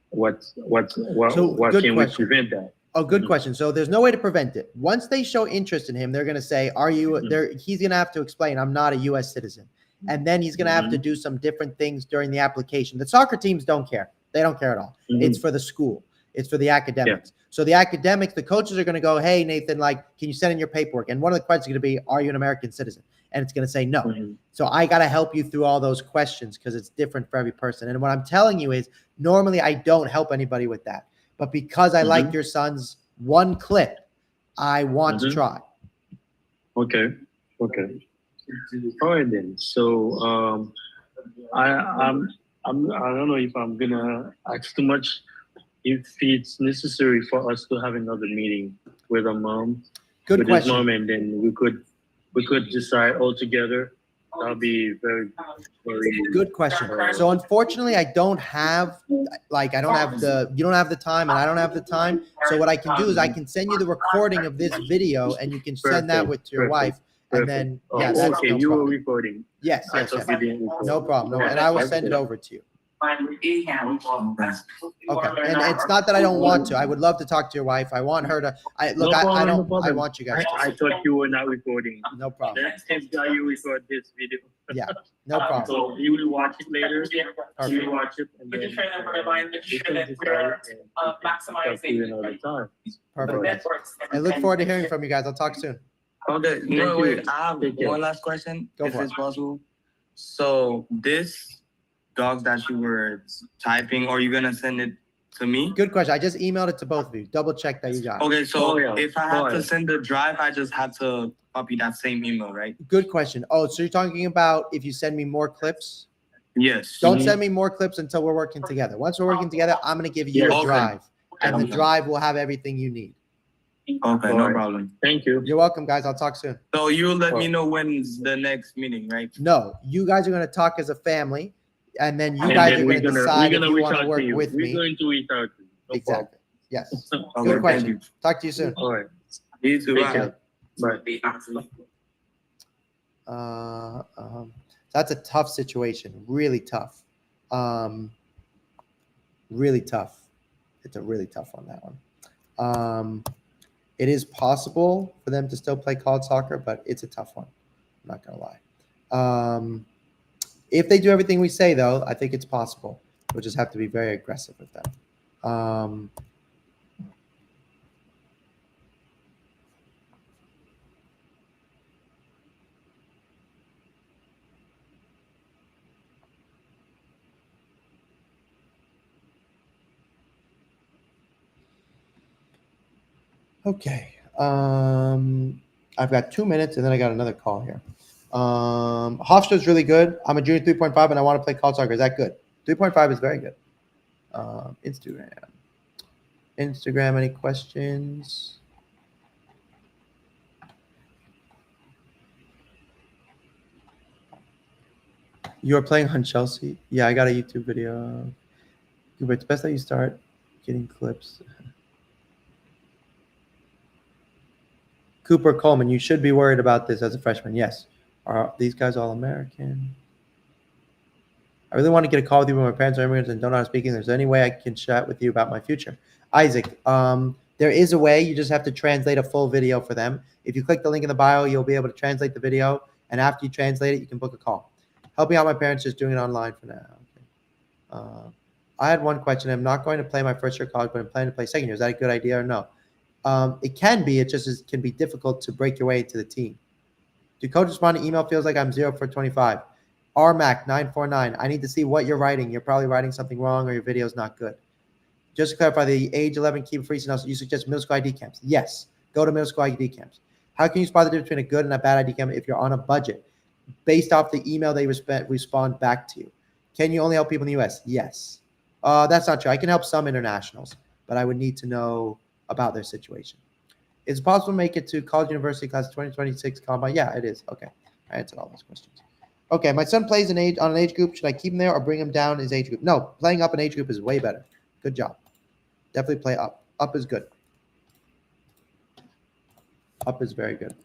what can we prevent that? Oh, good question. So there's no way to prevent it. Once they show interest in him, they're going to say, "Are you there?" He's going to have to explain, "I'm not a U.S. citizen," and then he's going to have to do some different things during the application. The soccer teams don't care. They don't care at all. It's for the school. It's for the academics. So the academics, the coaches are going to go, "Hey, Nathan, can you send in your paperwork?" And one of the questions is going to be, "Are you an American citizen?" And it's going to say no. So I got to help you through all those questions because it's different for every person. And what I'm telling you is, normally I don't help anybody with that. But because I like your son's one clip, I want to try. Okay. All right then. So I don't know if I'm gonna ask too much. If it's necessary for us to have another meeting with a mom. Good with question. his mom, and then we could decide all together. That'll be very, very good question. So unfortunately, I don't have you don't have the time, and I don't have the time. So what I can do is I can send you the recording of this video, and you can send that with your wife, and then that's okay. no You were problem. Recording. Yes, I yes, thought yes. you didn't record. No problem. No, and I will send it over to you. Okay. And it's not that I don't want to. I would love to talk to your wife. I want her to. I want you guys to. I thought you were not recording. No problem. Next time you record this video. Yeah, no problem. So you will watch it later. Perfect. You watch it and then we can decide and talk to you another time. Perfect. I look forward to hearing from you guys. I'll talk soon. Okay, no, wait. I have one last question, if it's possible. So this docs that you were typing, are you gonna send it to me? Good question. I just emailed it to both of you. Double check that you got it. Okay, so if I have to send the drive, I just have to copy that same email, right? Good question. Oh, so you're talking about if you send me more clips? Yes. Don't send me more clips until we're working together. Once we're working together, I'm going to give you a drive, and the drive will have everything you need. Okay, no problem. Thank you. You're welcome, guys. I'll talk soon. So you'll let me know when's the next meeting, right? No, you guys are going to talk as a family, and then you guys are going to decide if you want to work with me. We're going to reach out to you. No Exactly. Yes. Okay, Good question. Talk to you soon. All right. You too. Bye. That's a tough situation. Really tough. Really tough. It's a really tough one, that one. It is possible for them to still play college soccer, but it's a tough one. I'm not going to lie. If they do everything we say, though, I think it's possible. We'll just have to be very aggressive with them. Okay. I've got 2 minutes, and then I got another call here. Hofstra's really good. I'm a junior 3.5, and I want to play college soccer. Is that good? 3.5 is very good. Instagram, any questions? You are playing on Chelsea? Yeah, I got a YouTube video. But it's best that you start getting clips. Cooper Coleman, you should be worried about this as a freshman. Yes. Are these guys all American? I really want to get a call with you when my parents are immigrants and don't know how to speak English. Is there any way I can chat with you about my future? Isaac, there is a way. You just have to translate a full video for them. If you click the link in the bio, you'll be able to translate the video. And after you translate it, you can book a call. Helping out my parents, just doing it online for now. Okay. I had one question. I'm not going to play my first year of college, but I'm planning to play second year. Is that a good idea or no? It can be. It just can be difficult to break your way into the team. Do coach respond to email? Feels like I'm 0 for 25. RMAC 949. I need to see what you're writing. You're probably writing something wrong, or your video is not good. Just to clarify, the age 11 keep free. So you suggest middle school ID camps? Yes. Go to middle school ID camps. How can you spot the difference between a good and a bad ID camp if you're on a budget? Based off the email they respond back to you. Can you only help people in the U.S.? Yes. That's not true. I can help some internationals, but I would need to know about their situation. Is it possible to make it to college university class 2026 combine? Yeah, it is. Okay. I answered all those questions. Okay, my son plays on an age group. Should I keep him there or bring him down his age group? No, playing up an age group is way better. Good job. Definitely play up. Up is good. Up is very good.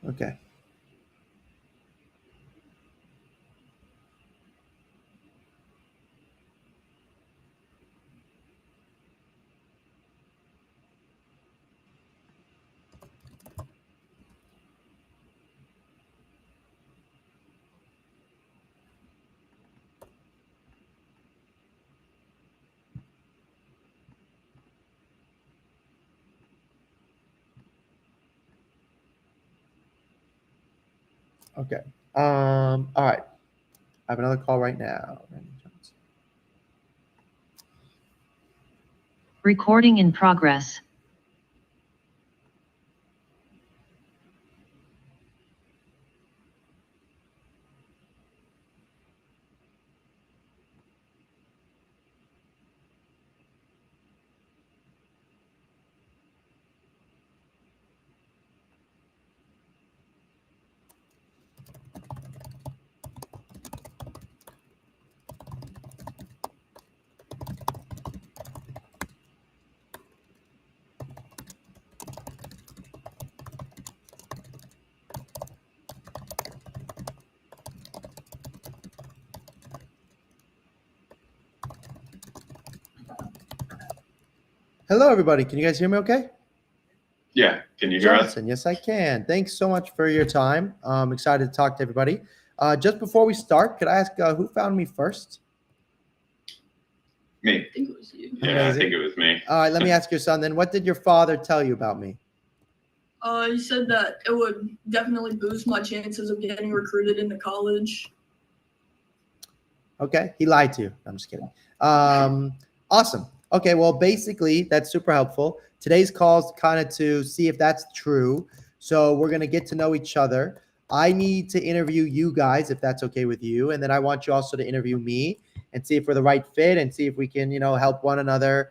Okay. Okay. All right. I have another call right now. Recording in progress. Hello, everybody. Can you guys hear me okay? Yeah. Can you hear us? Johnson, yes, I can. Thanks so much for your time. I'm excited to talk to everybody. Just before we start, could I ask who found me first? Me. I think it was you. Yeah, Amazing. I think it was me. All right, let me ask your son then. What did your father tell you about me? He said that it would definitely boost my chances of getting recruited into college. Okay, he lied to you. I'm just kidding. Awesome. Okay, well, basically, that's super helpful. Today's call is kind of to see if that's true. So we're going to get to know each other. I need to interview you guys, if that's okay with you. And then I want you also to interview me and see if we're the right fit and see if we can, help one another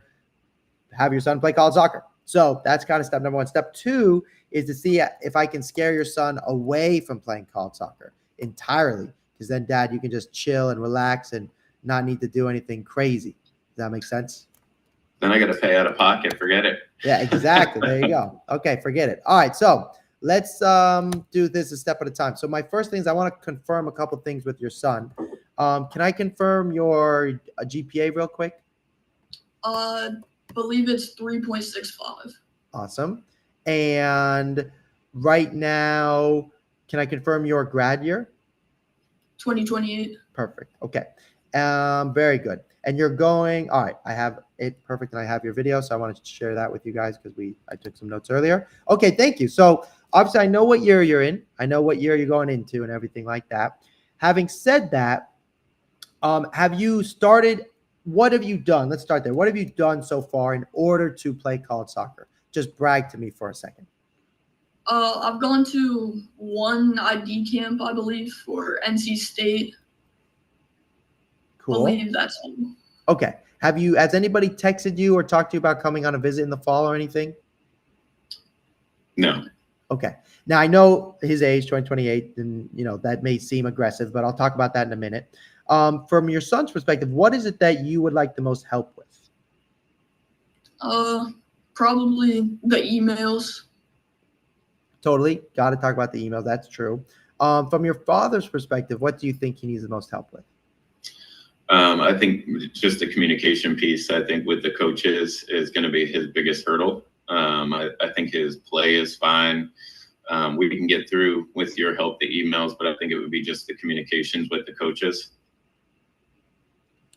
have your son play college soccer. So that's kind of step number one. Step two is to see if I can scare your son away from playing college soccer entirely. Because then, Dad, you can just chill and relax and not need to do anything crazy. Does that make sense? Then I got to pay out of pocket. Forget it. Yeah, exactly. There you go. Okay, forget it. All right, so let's do this a step at a time. So my first thing is I want to confirm a couple things with your son. Can I confirm your GPA real quick? Believe it's 3.65. Awesome. And right now, can I confirm your grad year? 2028. Perfect. Okay. Very good. And you're going, all right, I have it perfect. And I have your video. So I wanted to share that with you guys because I took some notes earlier. Okay. Thank you. So obviously I know what year you're in. I know what year you're going into and everything like that. Having said that, have you started, what have you done? Let's start there. What have you done so far in order to play college soccer? Just brag to me for a second. I've gone to one ID camp, I believe, for NC State. Cool. I believe that's all. Okay. Has anybody texted you or talked to you about coming on a visit in the fall or anything? No. Okay. Now I know his age, 2028, and that may seem aggressive, but I'll talk about that in a minute. From your son's perspective, what is it that you would like the most help with? Probably the emails. Totally. Got to talk about the emails. That's true. From your father's perspective, what do you think he needs the most help with? I think just the communication piece, I think with the coaches is going to be his biggest hurdle. I think his play is fine. We can get through with your help, the emails, but I think it would be just the communications with the coaches.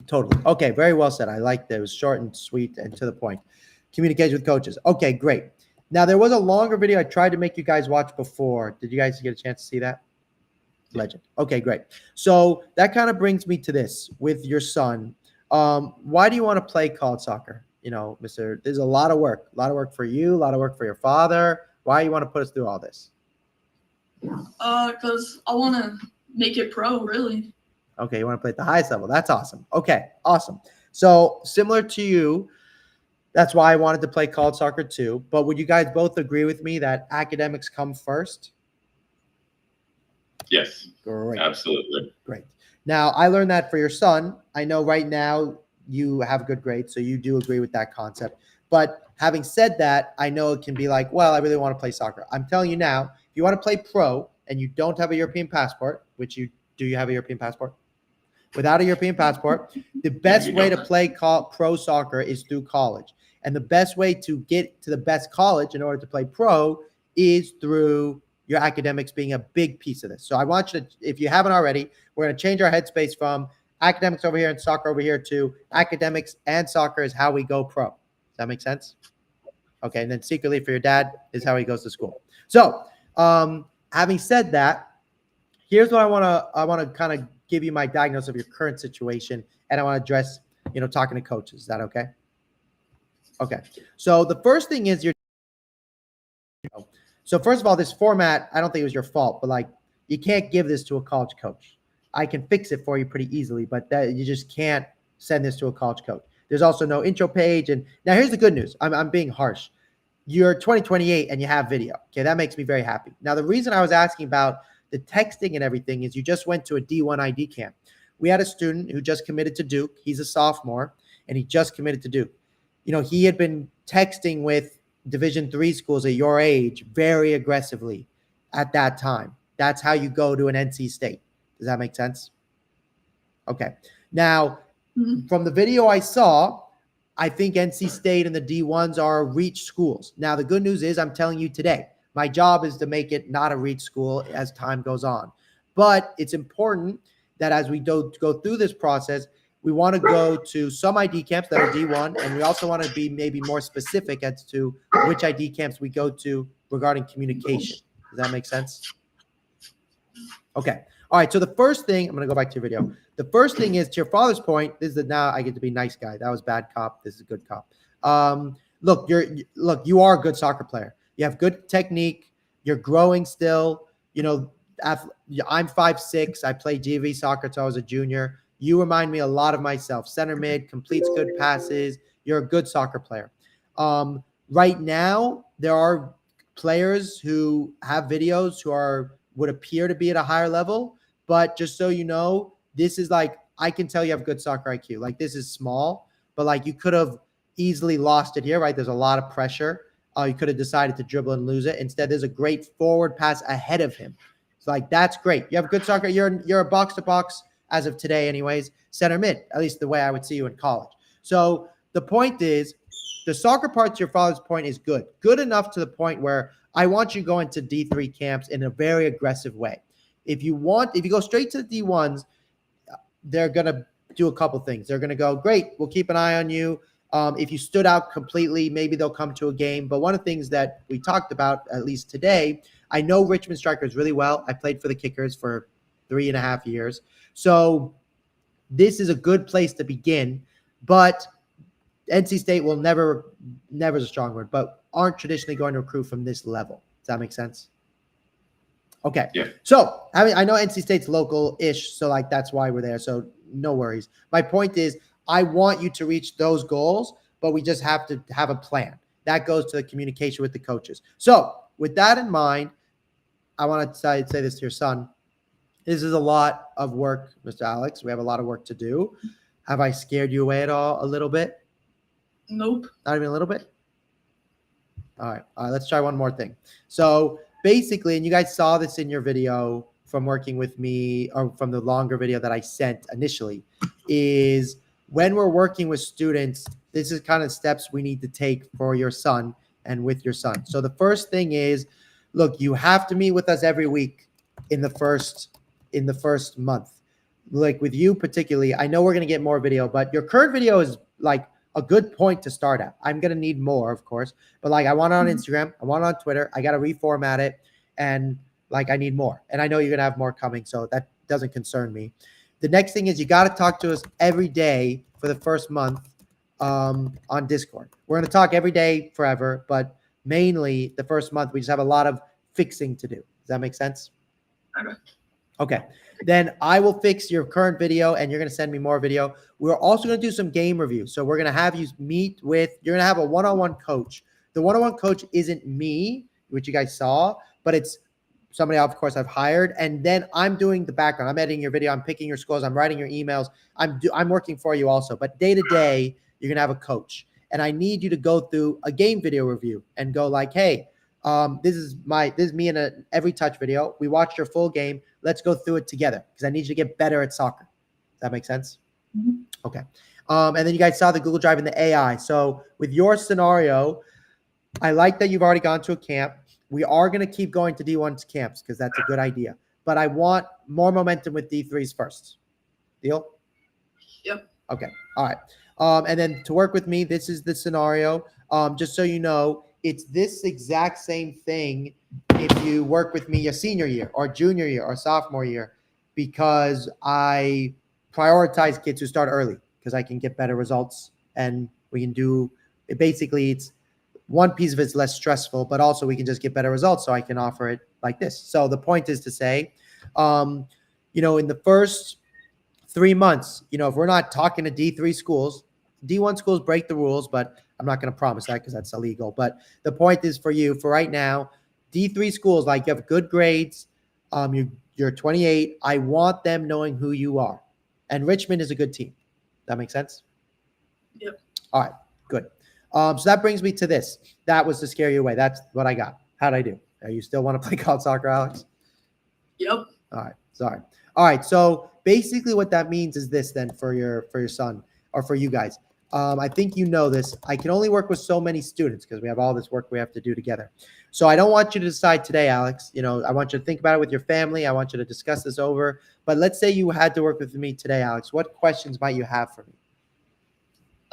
Totally. Okay. Very well said. I like that. It was short and sweet and to the point. Communication with coaches. Okay, great. Now there was a longer video I tried to make you guys watch before. Did you guys get a chance to see that? Legend. Okay, great. So that kind of brings me to this with your son. Why do you want to play college soccer? There's a lot of work for you, a lot of work for your father. Why do you want to put us through all this? Because I want to make it pro, really. Okay, you want to play at the highest level. That's awesome. Okay, awesome. So similar to you, that's why I wanted to play college soccer too. But would you guys both agree with me that academics come first? Yes. Great. Absolutely. Great. Now, I learned that for your son. I know right now you have good grades, so you do agree with that concept. But having said that, I know it can be like, well, I really want to play soccer. I'm telling you now, if you want to play pro and you don't have a European passport, which you have a European passport? Without a European passport, the best way to play pro soccer is through college. And the best way to get to the best college in order to play pro is through your academics being a big piece of this. So I want you to, if you haven't already, we're going to change our headspace from academics over here and soccer over here to academics and soccer is how we go pro. Does that make sense? Okay. And then secretly for your dad is how he goes to school. So having said that, here's what I want to kind of give you my diagnosis of your current situation, and I want to address, talking to coaches. Is that okay? Okay. So the first thing is so first of all, this format, I don't think it was your fault, but like, you can't give this to a college coach. I can fix it for you pretty easily, but that you just can't send this to a college coach. There's also no intro page. And now here's the good news. I'm being harsh. You're 2028 and you have video. Okay, that makes me very happy. Now, the reason I was asking about the texting and everything is you just went to a D1 ID camp. We had a student who just committed to Duke. He's a sophomore, and he just committed to Duke. He had been texting with Division III schools at your age very aggressively at that time. That's how you go to an NC State. Does that make sense? Okay. Now, from the video I saw, I think NC State and the D1s are reach schools. Now, the good news is I'm telling you today, my job is to make it not a reach school as time goes on. But it's important that as we go through this process, we want to go to some ID camps that are D1, and we also want to be maybe more specific as to which ID camps we go to regarding communication. Does that make sense? Okay. All right. So the first thing, I'm going to go back to your video. The first thing is, to your father's point, this is now I get to be nice guy. That was bad cop. This is a good cop. Look, you are a good soccer player. You have good technique. You're growing still. I'm 5'6". I played GV soccer until I was a junior. You remind me a lot of myself. Center mid, completes good passes. You're a good soccer player. Right now, there are players who have videos who would appear to be at a higher level, but just so you know, this is like, I can tell you have good soccer IQ. Like, this is small, but like, you could have easily lost it here, right? There's a lot of pressure. You could have decided to dribble and lose it. Instead, there's a great forward pass ahead of him. It's like, that's great. You have good soccer. You're a box-to-box, as of today anyways, center mid, at least the way I would see you in college. So the point is, the soccer part, to your father's point, is good. Good enough to the point where I want you going to D3 camps in a very aggressive way. If you go straight to the D1s, they're going to do a couple things. They're going to go, great, we'll keep an eye on you. If you stood out completely, maybe they'll come to a game. But one of the things that we talked about, at least today, I know Richmond strikers really well. I played for the Kickers for 3.5 years. So this is a good place to begin. But NC State will never is a strong word, but aren't traditionally going to recruit from this level. Does that make sense? Okay. Yeah. So, I know NC State's local-ish, so like that's why we're there. So no worries. My point is, I want you to reach those goals, but we just have to have a plan. That goes to the communication with the coaches. So with that in mind, I want to say this to your son. This is a lot of work, Mr. Alex. We have a lot of work to do. Have I scared you away at all a little bit? Nope. Not even a little bit? All right. Let's try one more thing. So basically, and you guys saw this in your video from working with me, or from the longer video that I sent initially, is when we're working with students, this is kind of steps we need to take for your son and with your son. So the first thing is, look, you have to meet with us every week in the first month. Like with you particularly, I know we're going to get more video, but your current video is like a good point to start at. I'm going to need more, of course, but like I want it on Instagram, I want it on Twitter. I got to reformat it, and like I need more. And I know you're going to have more coming, so that doesn't concern me. The next thing is you got to talk to us every day for the first month on Discord. We're going to talk every day forever, but mainly the first month, we just have a lot of fixing to do. Does that make sense? Okay. Then I will fix your current video, and you're going to send me more video. We're also going to do some game reviews. So we're going to have you you're going to have a one-on-one coach. The one-on-one coach isn't me, which you guys saw, but it's somebody, of course, I've hired. And then I'm doing the background. I'm editing your video. I'm picking your scores. I'm writing your emails. I'm working for you also. But day to day, you're going to have a coach. And I need you to go through a game video review and go like, hey, this is me in every touch video. We watched your full game. Let's go through it together because I need you to get better at soccer. Does that make sense? Mm-hmm. Okay. And then you guys saw the Google Drive and the AI. So with your scenario, I like that you've already gone to a camp. We are going to keep going to D1's camps because that's a good idea. But I want more momentum with D3s first. Deal? Yep. Okay. All right. And then to work with me, this is the scenario. Just so you know, it's this exact same thing if you work with me your senior year or junior year or sophomore year, because I prioritize kids who start early because I can get better results and we can do it. Basically, it's one piece of it's less stressful, but also we can just get better results. So I can offer it like this. So the point is to say, in the first 3 months, if we're not talking to D3 schools, D1 schools break the rules, but I'm not going to promise that because that's illegal. But the point is for right now, D3 schools, like you have good grades, you're 28. I want them knowing who you are. And Richmond is a good team. That makes sense? Yep. All right, good. So that brings me to this. That was to scare you away. That's what I got. How'd I do? You still want to play college soccer, Alex? Yep. All right, sorry. All right, so basically what that means is this then for your son or for you guys. I think you know this. I can only work with so many students because we have all this work we have to do together. So I don't want you to decide today, Alex. I want you to think about it with your family. I want you to discuss this over. But let's say you had to work with me today, Alex. What questions might you have for me?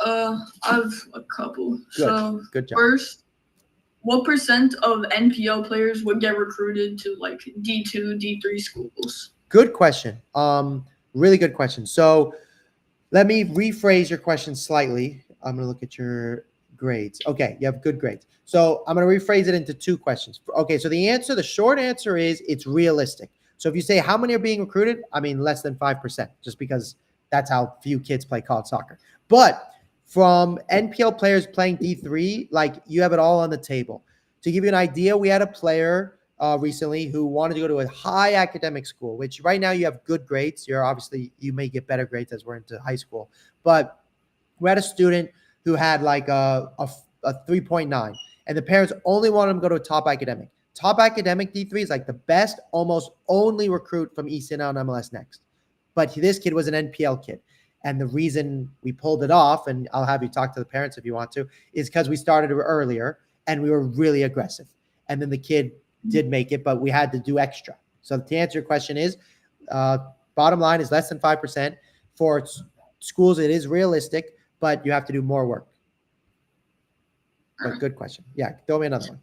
I have a couple. Good. So Good job. First, what percent of NPL players would get recruited to like D2, D3 schools? Good question. Really good question. So let me rephrase your question slightly. I'm going to look at your grades. Okay, you have good grades. So I'm going to rephrase it into two questions. Okay, so the short answer is it's realistic. So if you say how many are being recruited, I mean less than 5%, just because that's how few kids play college soccer. But from NPL players playing D3, like you have it all on the table. To give you an idea, we had a player recently who wanted to go to a high academic school, which right now you have good grades. You may get better grades as we're into high school. But we had a student who had like a 3.9, and the parents only wanted him to go to a top academic. Top academic D3 is like the best, almost only recruit from ECNL and MLS Next. But this kid was an NPL kid. And the reason we pulled it off, and I'll have you talk to the parents if you want to, is because we started earlier and we were really aggressive. And then the kid did make it, but we had to do extra. So to answer your question is, bottom line is less than 5%. For schools, it is realistic, but you have to do more work. But good question. Yeah, throw me another one.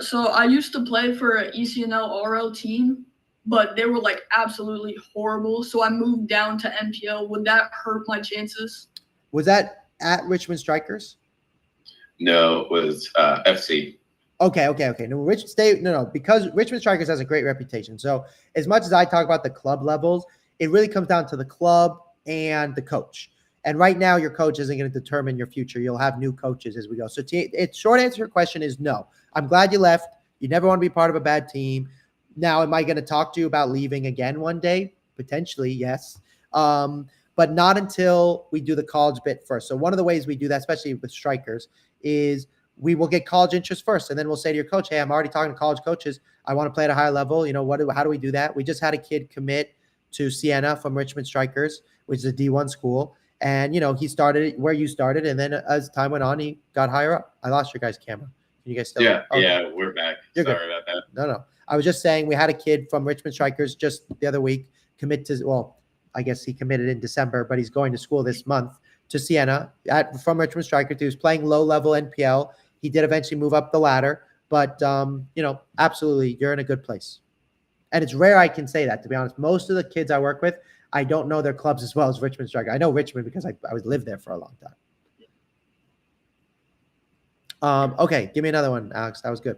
So I used to play for an ECNL RL team, but they were like absolutely horrible. So I moved down to NPL. Would that hurt my chances? Was that at Richmond Strikers? No, it was FC. Okay. No, because Richmond Strikers has a great reputation. So as much as I talk about the club levels, it really comes down to the club and the coach. And right now, your coach isn't going to determine your future. You'll have new coaches as we go. So short answer to your question is no. I'm glad you left. You never want to be part of a bad team. Now, am I going to talk to you about leaving again one day? Potentially, yes. But not until we do the college bit first. So one of the ways we do that, especially with strikers, is we will get college interest first. And then we'll say to your coach, hey, I'm already talking to college coaches. I want to play at a high level. How do we do that? We just had a kid commit to Siena from Richmond Strikers, which is a D1 school. And, he started where you started. And then as time went on, he got higher up. I lost your guys' camera. Can you guys still? Yeah, okay. Yeah, we're back. You're Sorry good. about that. No. I was just saying we had a kid from Richmond Strikers just the other week commit to, well, I guess he committed in December, but he's going to school this month to Siena from Richmond Strikers. He was playing low-level NPL. He did eventually move up the ladder, but, absolutely, you're in a good place. And it's rare I can say that, to be honest. Most of the kids I work with, I don't know their clubs as well as Richmond Strikers. I know Richmond because I lived there for a long time. Okay, give me another one, Alex. That was good.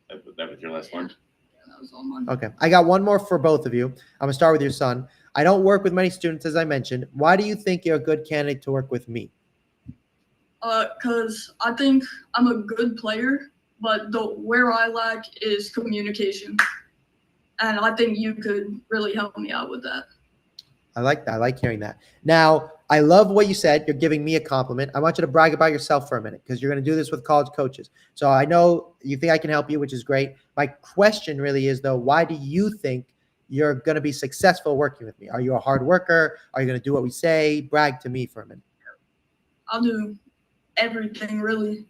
That was your last one? Yeah, that was all mine. Okay, I got one more for both of you. I'm going to start with your son. I don't work with many students, as I mentioned. Why do you think you're a good candidate to work with me? Because I think I'm a good player, but where I lack is communication. And I think you could really help me out with that. I like that. I like hearing that. Now, I love what you said. You're giving me a compliment. I want you to brag about yourself for a minute because you're going to do this with college coaches. So I know you think I can help you, which is great. My question really is, though, why do you think you're going to be successful working with me? Are you a hard worker? Are you going to do what we say? Brag to me for a minute. I'll do everything, really.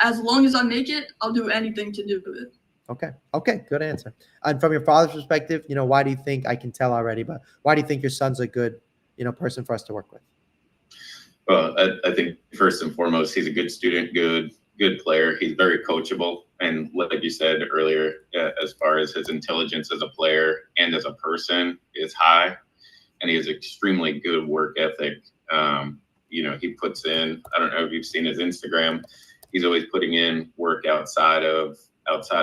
As long as I make it, I'll do anything to do it. Okay. Good answer. And from your father's perspective, why do you think, I can tell already, but why do you think your son's a good, person for us to work with? Well, I think first and foremost, he's a good student, good player. He's very coachable, and like you said earlier, as far as his intelligence as a player and as a person is high, and he has extremely good work ethic. He puts in. I don't know if you've seen his Instagram. He's always putting in work outside of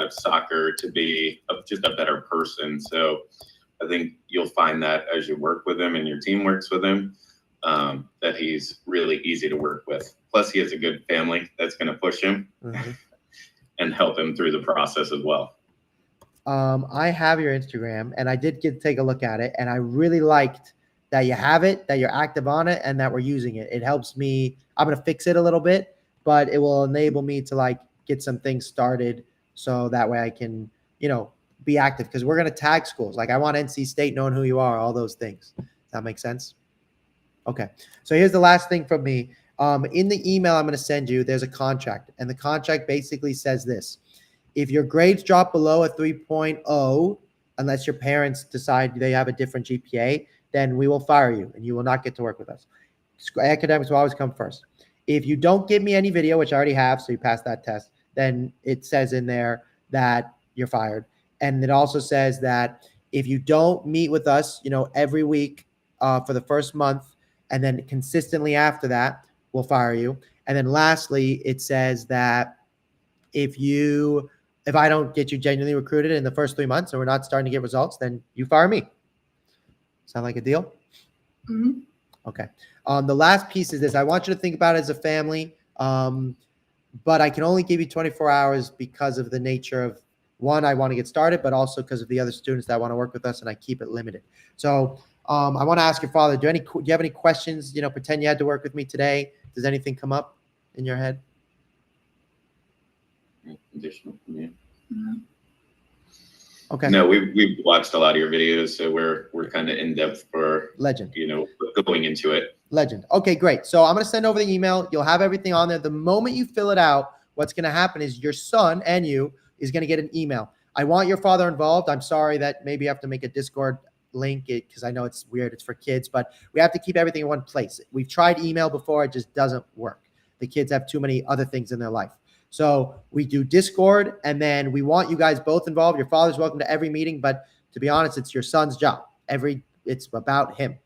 soccer to be just a better person. So I think you'll find that as you work with him and your team works with him, that he's really easy to work with. Plus, he has a good family that's going to push him and help him through the process as well. I have your Instagram, and I did take a look at it, and I really liked that you have it, that you're active on it, and that we're using it. It helps me. I'm going to fix it a little bit, but it will enable me to get some things started so that way I can, be active, because we're going to tag schools. I want NC State knowing who you are, all those things. Does that make sense? Okay. So here's the last thing from me. In the email I'm going to send you, there's a contract, and the contract basically says this. If your grades drop below a 3.0, unless your parents decide they have a different GPA, then we will fire you and you will not get to work with us. Academics will always come first. If you don't give me any video, which I already have, so you passed that test, then it says in there that you're fired. And it also says that if you don't meet with us, every week for the first month, and then consistently after that, we'll fire you. And then lastly, it says that if I don't get you genuinely recruited in the first 3 months and we're not starting to get results, then you fire me. Sound like a deal? Mm-hmm. Okay. The last piece is this. I want you to think about it as a family, but I can only give you 24 hours because of the nature of, one, I want to get started, but also because of the other students that want to work with us, and I keep it limited. So I want to ask your father, do you have any questions? Pretend you had to work with me today. Does anything come up in your head? Additional from you. Mm-hmm. Okay. No, we've watched a lot of your videos, so we're kind of in depth for Legend. Going into it. Legend. Okay, great. So I'm going to send over the email. You'll have everything on there. The moment you fill it out, what's going to happen is your son and you is going to get an email. I want your father involved. I'm sorry that maybe you have to make a Discord link because I know it's weird. It's for kids, but we have to keep everything in one place. We've tried email before. It just doesn't work. The kids have too many other things in their life. So we do Discord, and then we want you guys both involved. Your father's welcome to every meeting, but to be honest, it's your son's job. It's about him,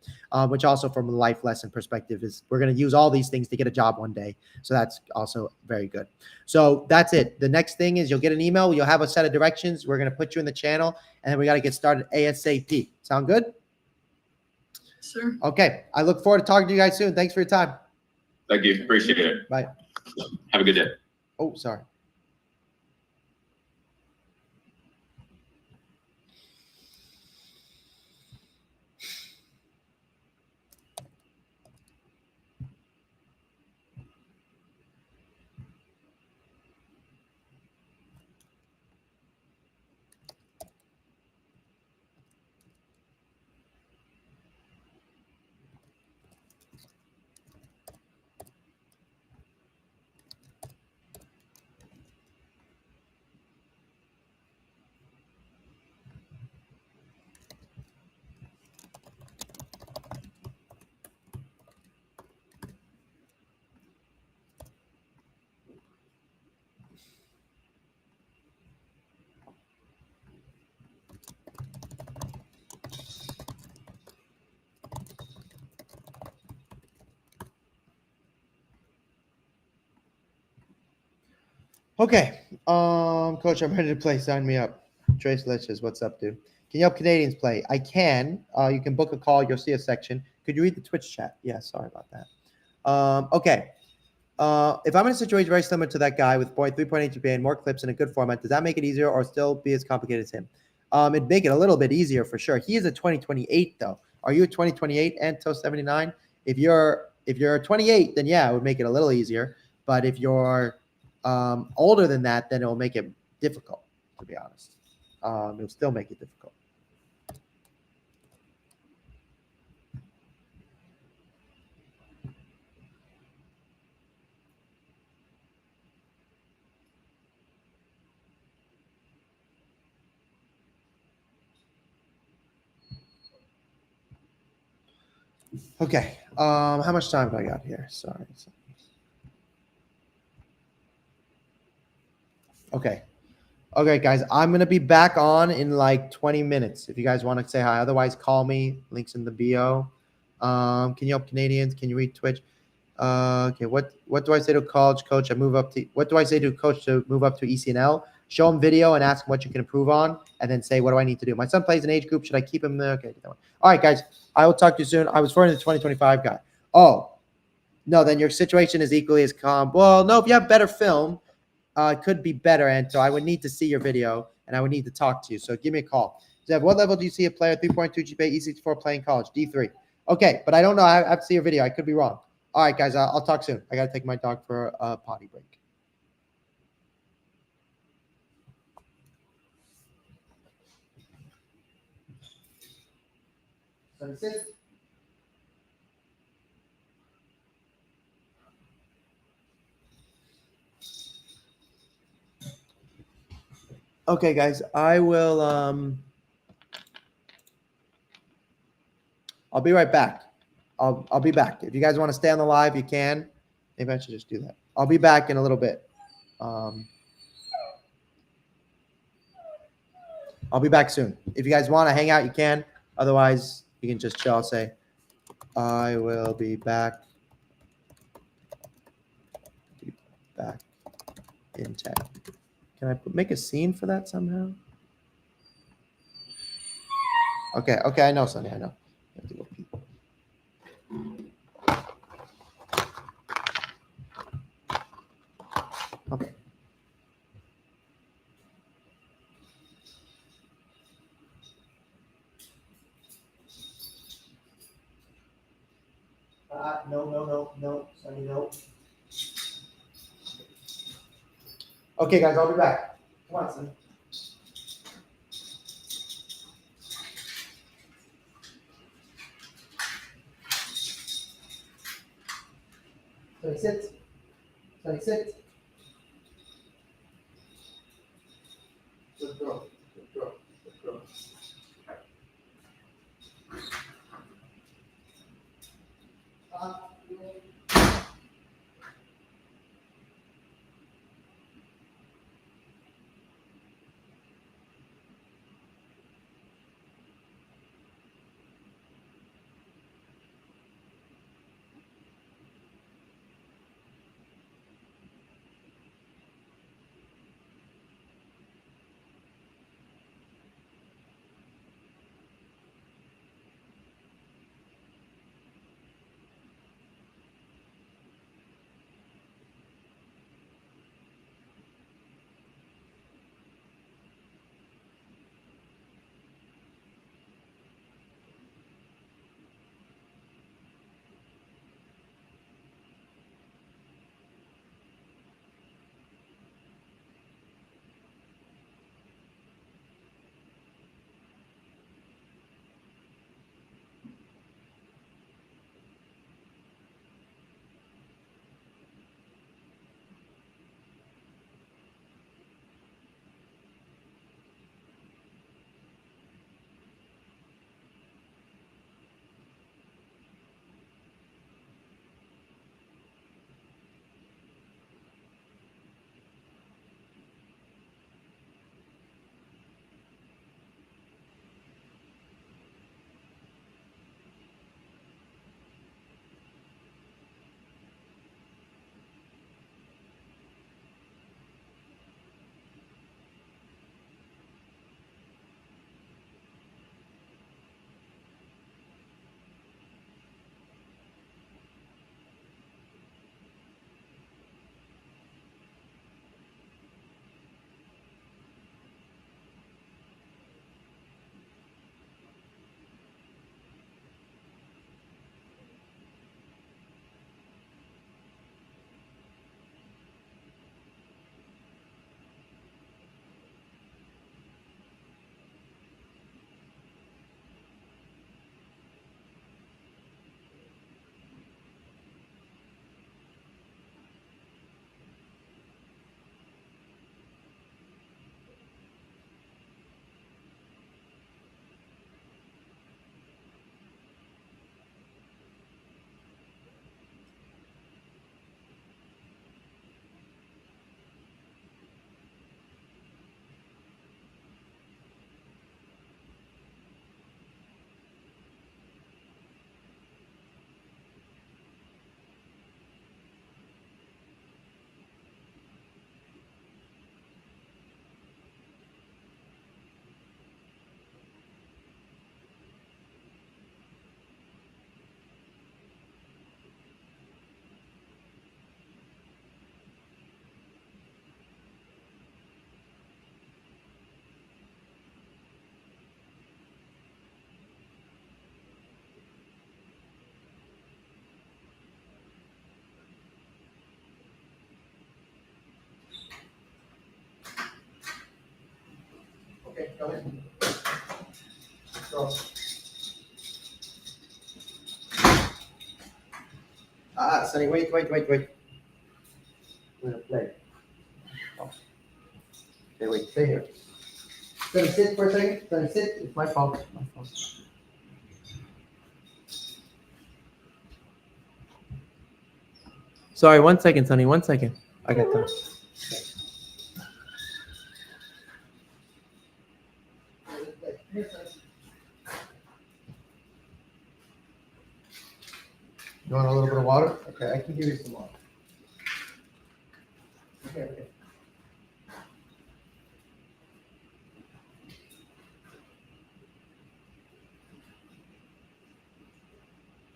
which also from a life lesson perspective is we're going to use all these things to get a job one day. So that's also very good. So that's it. The next thing is you'll get an email. You'll have a set of directions. We're going to put you in the channel, and then we got to get started ASAP. Sound good? Sure. Okay. I look forward to talking to you guys soon. Thanks for your time. Thank you. Appreciate it. Bye. Have a good day. Oh, sorry. Okay. Coach, I'm ready to play. Sign me up. Trace Leches, what's up, dude? Can you help Canadians play? I can. You can book a call. You'll see a section. Could you read the Twitch chat? Yeah, sorry about that. Okay. If I'm in a situation very similar to that guy with 3.8 GPA and more clips in a good format, does that make it easier or still be as complicated as him? It'd make it a little bit easier for sure. He is a 2028 though. Are you a 2028 and Toast 79? If you're 28, then yeah, it would make it a little easier. But if you're older than that, then it will make it difficult, to be honest. It'll still make it difficult. Okay. How much time do I got here? Sorry. Okay. Okay, guys, I'm going to be back on in like 20 minutes if you guys want to say hi. Otherwise, call me. Links in the bio. Can you help Canadians? Can you read Twitch? Okay, what do I say to college coach? What do I say to coach to move up to ECNL? Show him video and ask him what you can improve on, and then say, what do I need to do? My son plays an age group. Should I keep him there? Okay, that one. All right, guys, I will talk to you soon. I was referring to the 2025 guy. Oh, no, then your situation is equally as calm. Well, no, if you have better film, it could be better. And so I would need to see your video, and I would need to talk to you. So give me a call. Zev, what level do you see a player 3.2 GPA, E64 playing college? D3. Okay, but I don't know. I have to see your video. I could be wrong. All right, guys, I'll talk soon. I got to take my dog for a potty break. Okay, guys, I will I'll be right back. I'll be back. If you guys want to stay on the live, you can. Maybe I should just do that. I'll be back in a little bit. I'll be back soon. If you guys want to hang out, you can. Otherwise, you can just chill. I'll say, I will be back. Be back in 10. Can I make a scene for that somehow? Okay, I know, Sonny, I know. I have to go pee. Okay. No, Sonny, no. Okay, guys, I'll be back. Come on, Sonny. Sonny, sit. Sonny, sit. Good girl. Good girl. Good girl. Go in. Go. Sonny, wait. We're gonna play. Oh. Okay, wait, stay here. Sonny, sit for a second. Sonny, sit. It's my fault. Sorry, 1 second, Sonny. 1 second. I got time. You want a little bit of water? Okay, I can give you some water. Okay.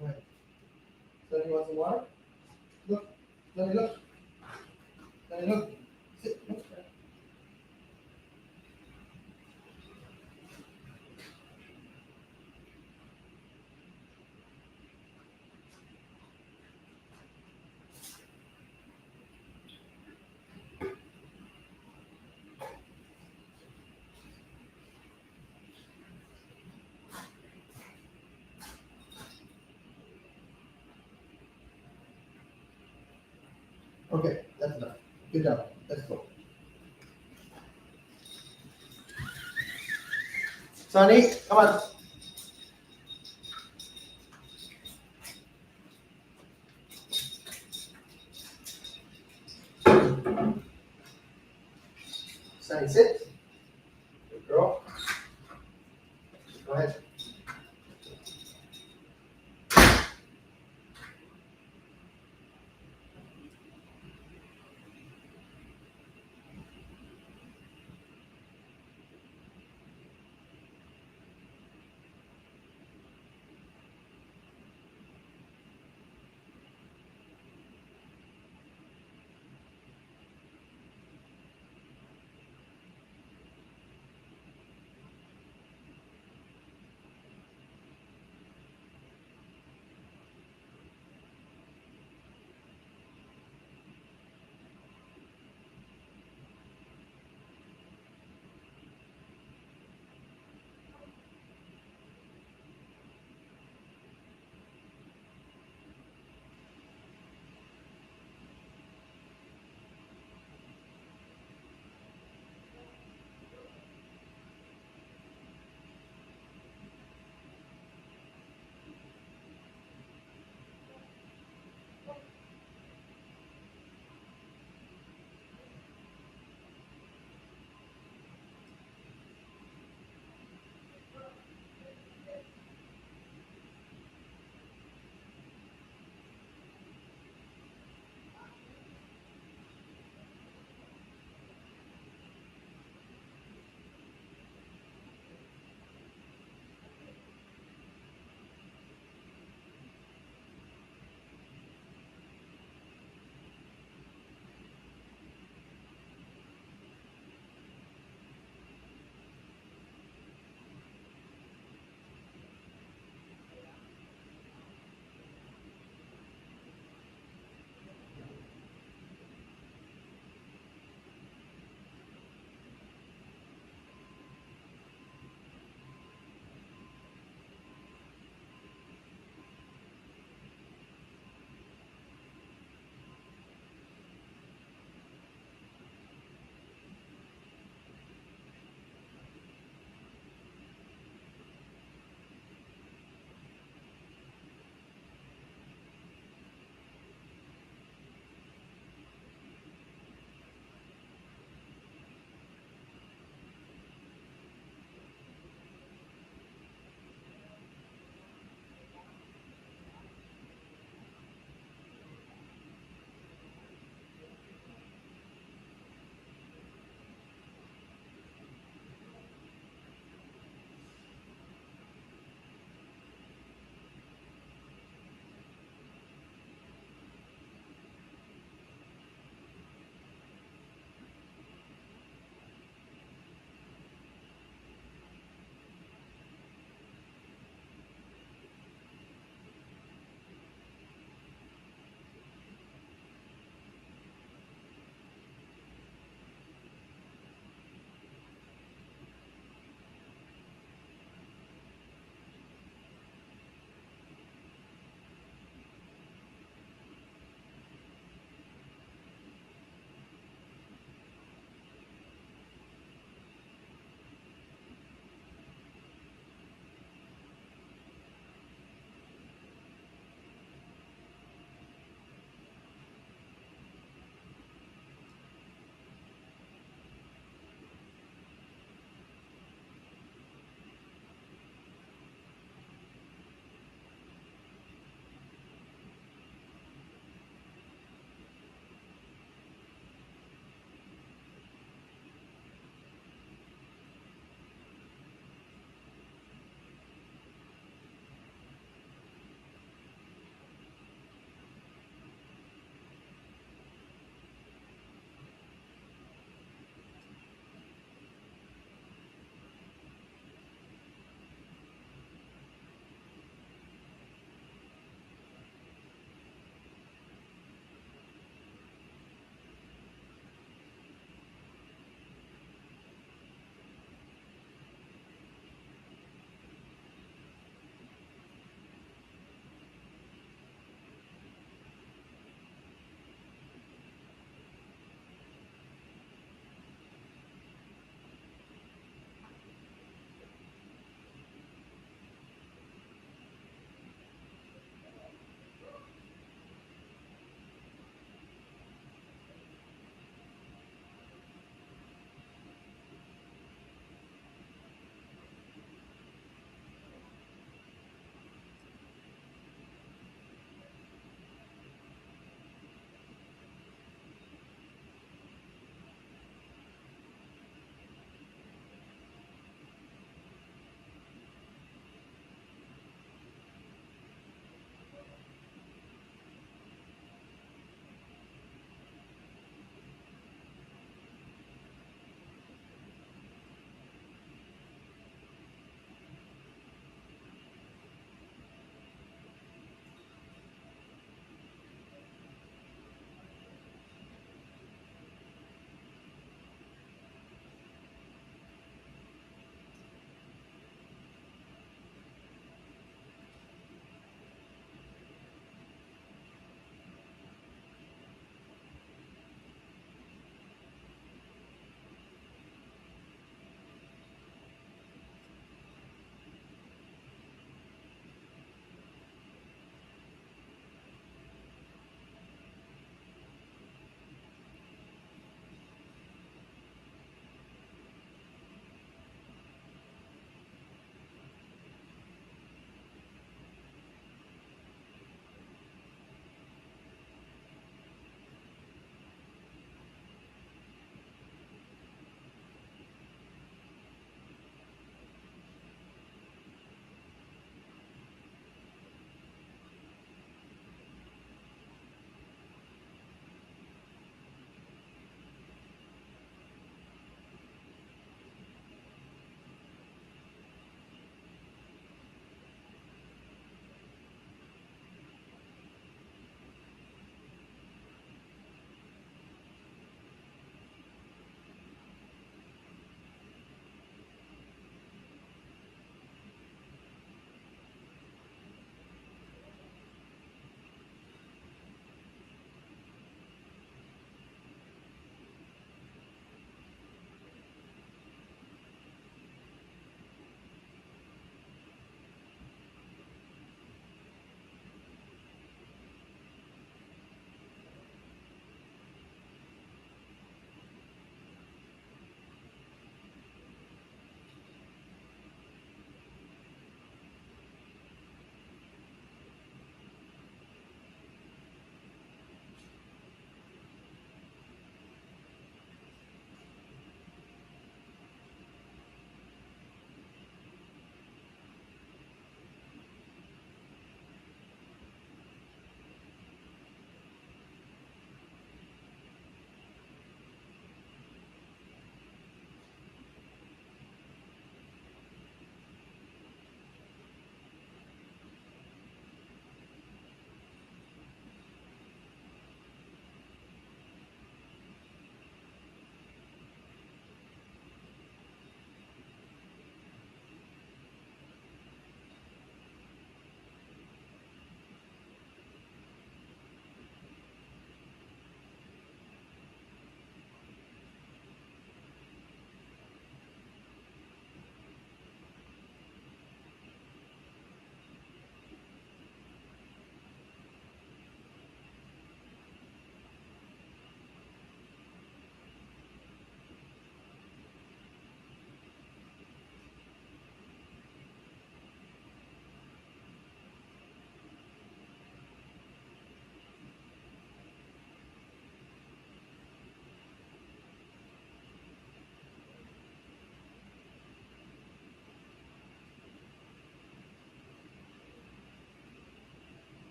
Right. Sonny, you want some water? Look. Sonny, look. Sonny, look. Sit. Look. Okay, that's enough. Good job. Let's go. Sonny, come on. Sonny, sit. Good girl. Go ahead.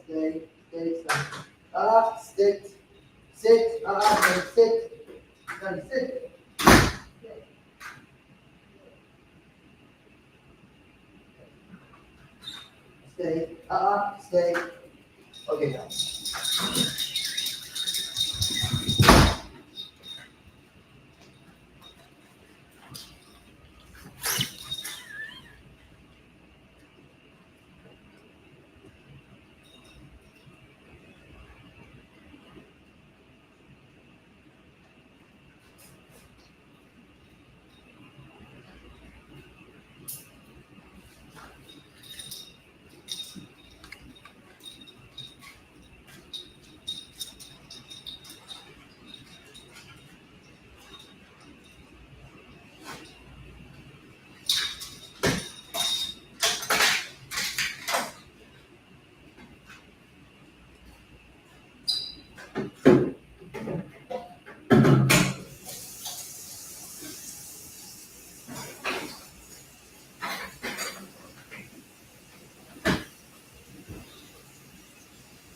Stay. Sit. Sit. Sit. Sonny, sit. Stay. Stay. Okay, now.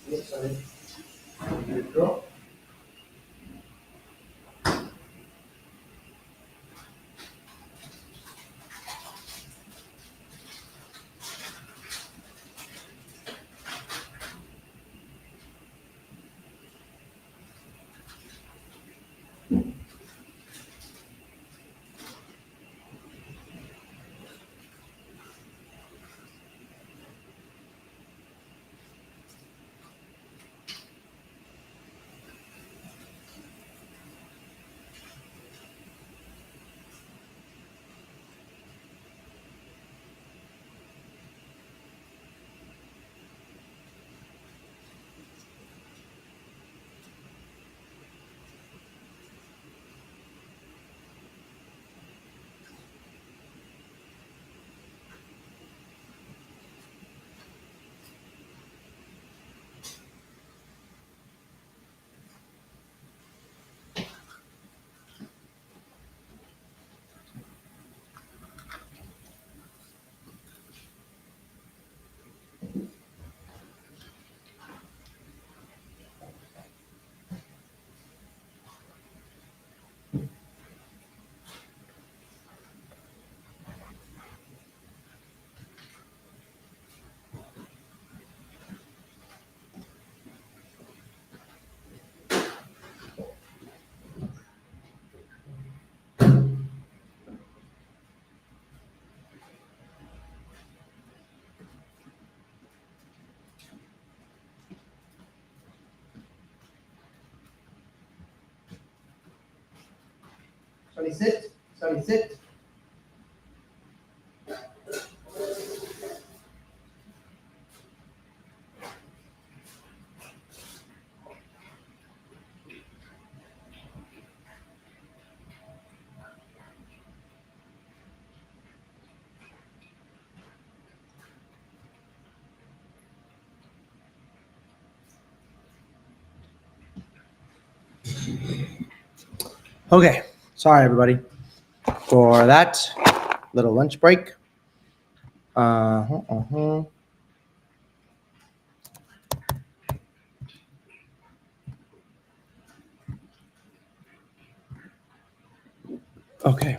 Yes, sorry. Good girl. Sonny, sit. Sonny, sit. Okay, sorry everybody for that little lunch break. Okay.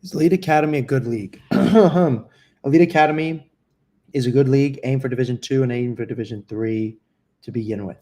Is Elite Academy a good league? Elite Academy is a good league. Aim for Division 2 and aim for Division 3 to begin with.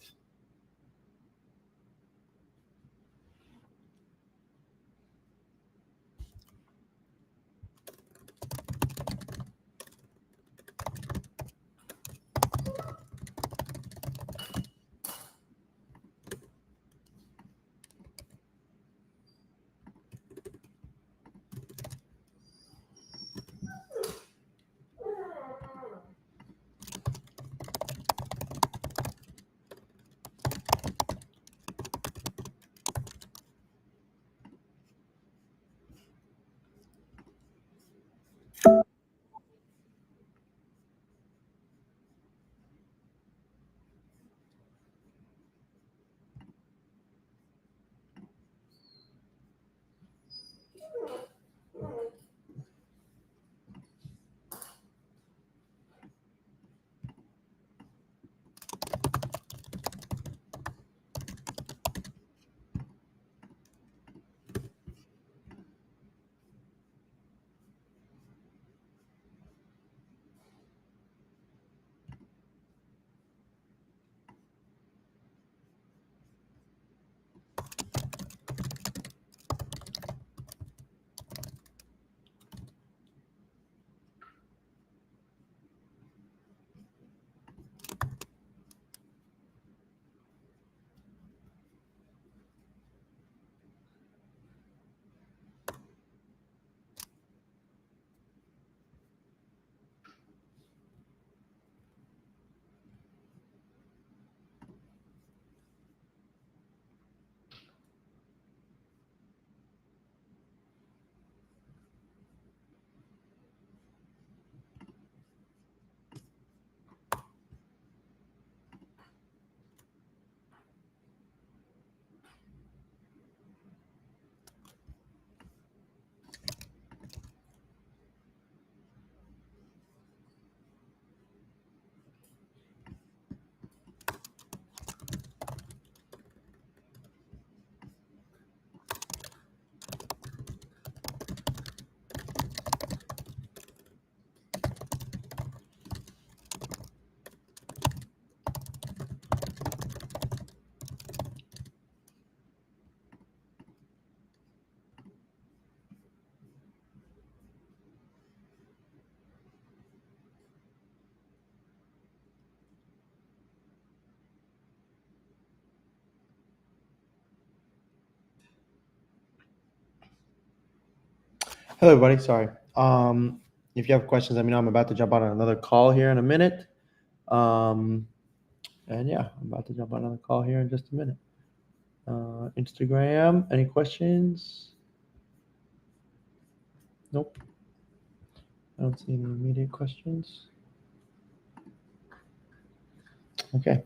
Hello, everybody. Sorry. If you have questions, let me know. I'm about to jump on another call here in a minute. And yeah, I'm about to jump on another call here in just a minute. Instagram, any questions? Nope. I don't see any immediate questions. Okay.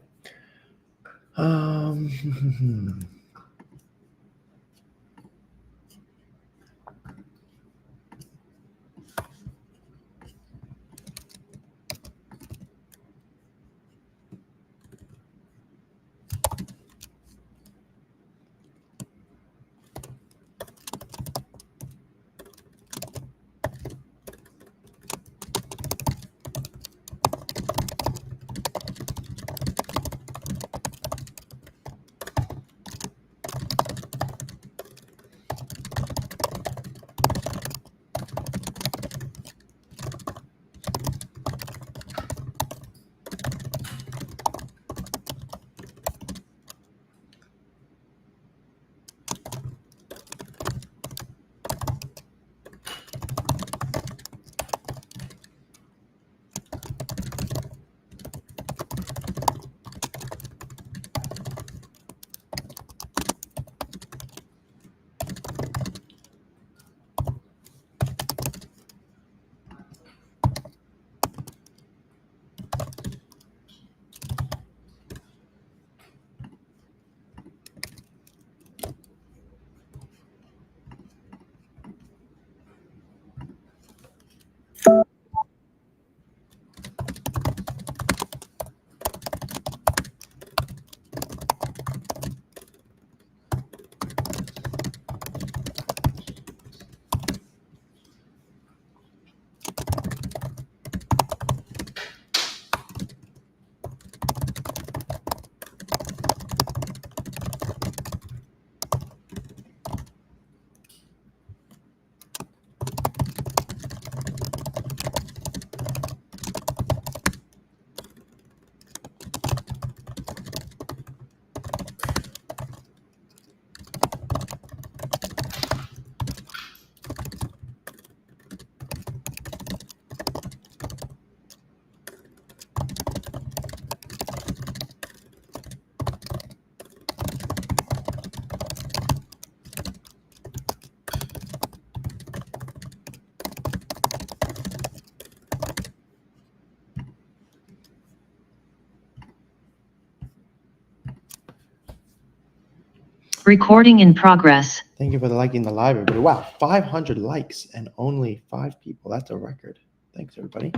Recording in progress. Thank you for the liking the live, everybody. Wow, 500 likes and only 5 people. That's a record. Thanks, everybody.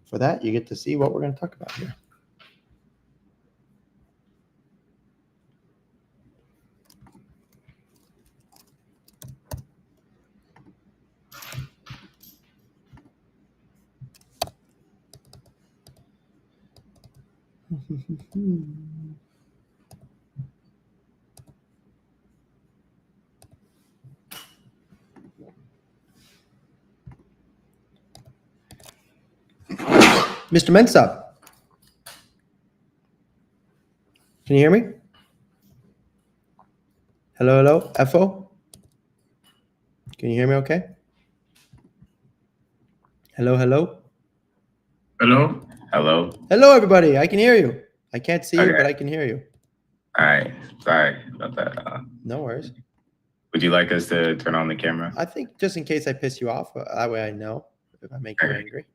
For that, you get to see what we're going to talk about here. Mr. Mensah, can you hear me? Hello, hello, FO? Can you hear me okay? Hello, hello? Hello? Hello? Hello, everybody. I can hear you. I can't see you, Okay. but I can hear you. All right. Sorry about that. No worries. Would you like us to turn on the camera? I think just in case I piss you off, that way I know if I make you Okay. angry.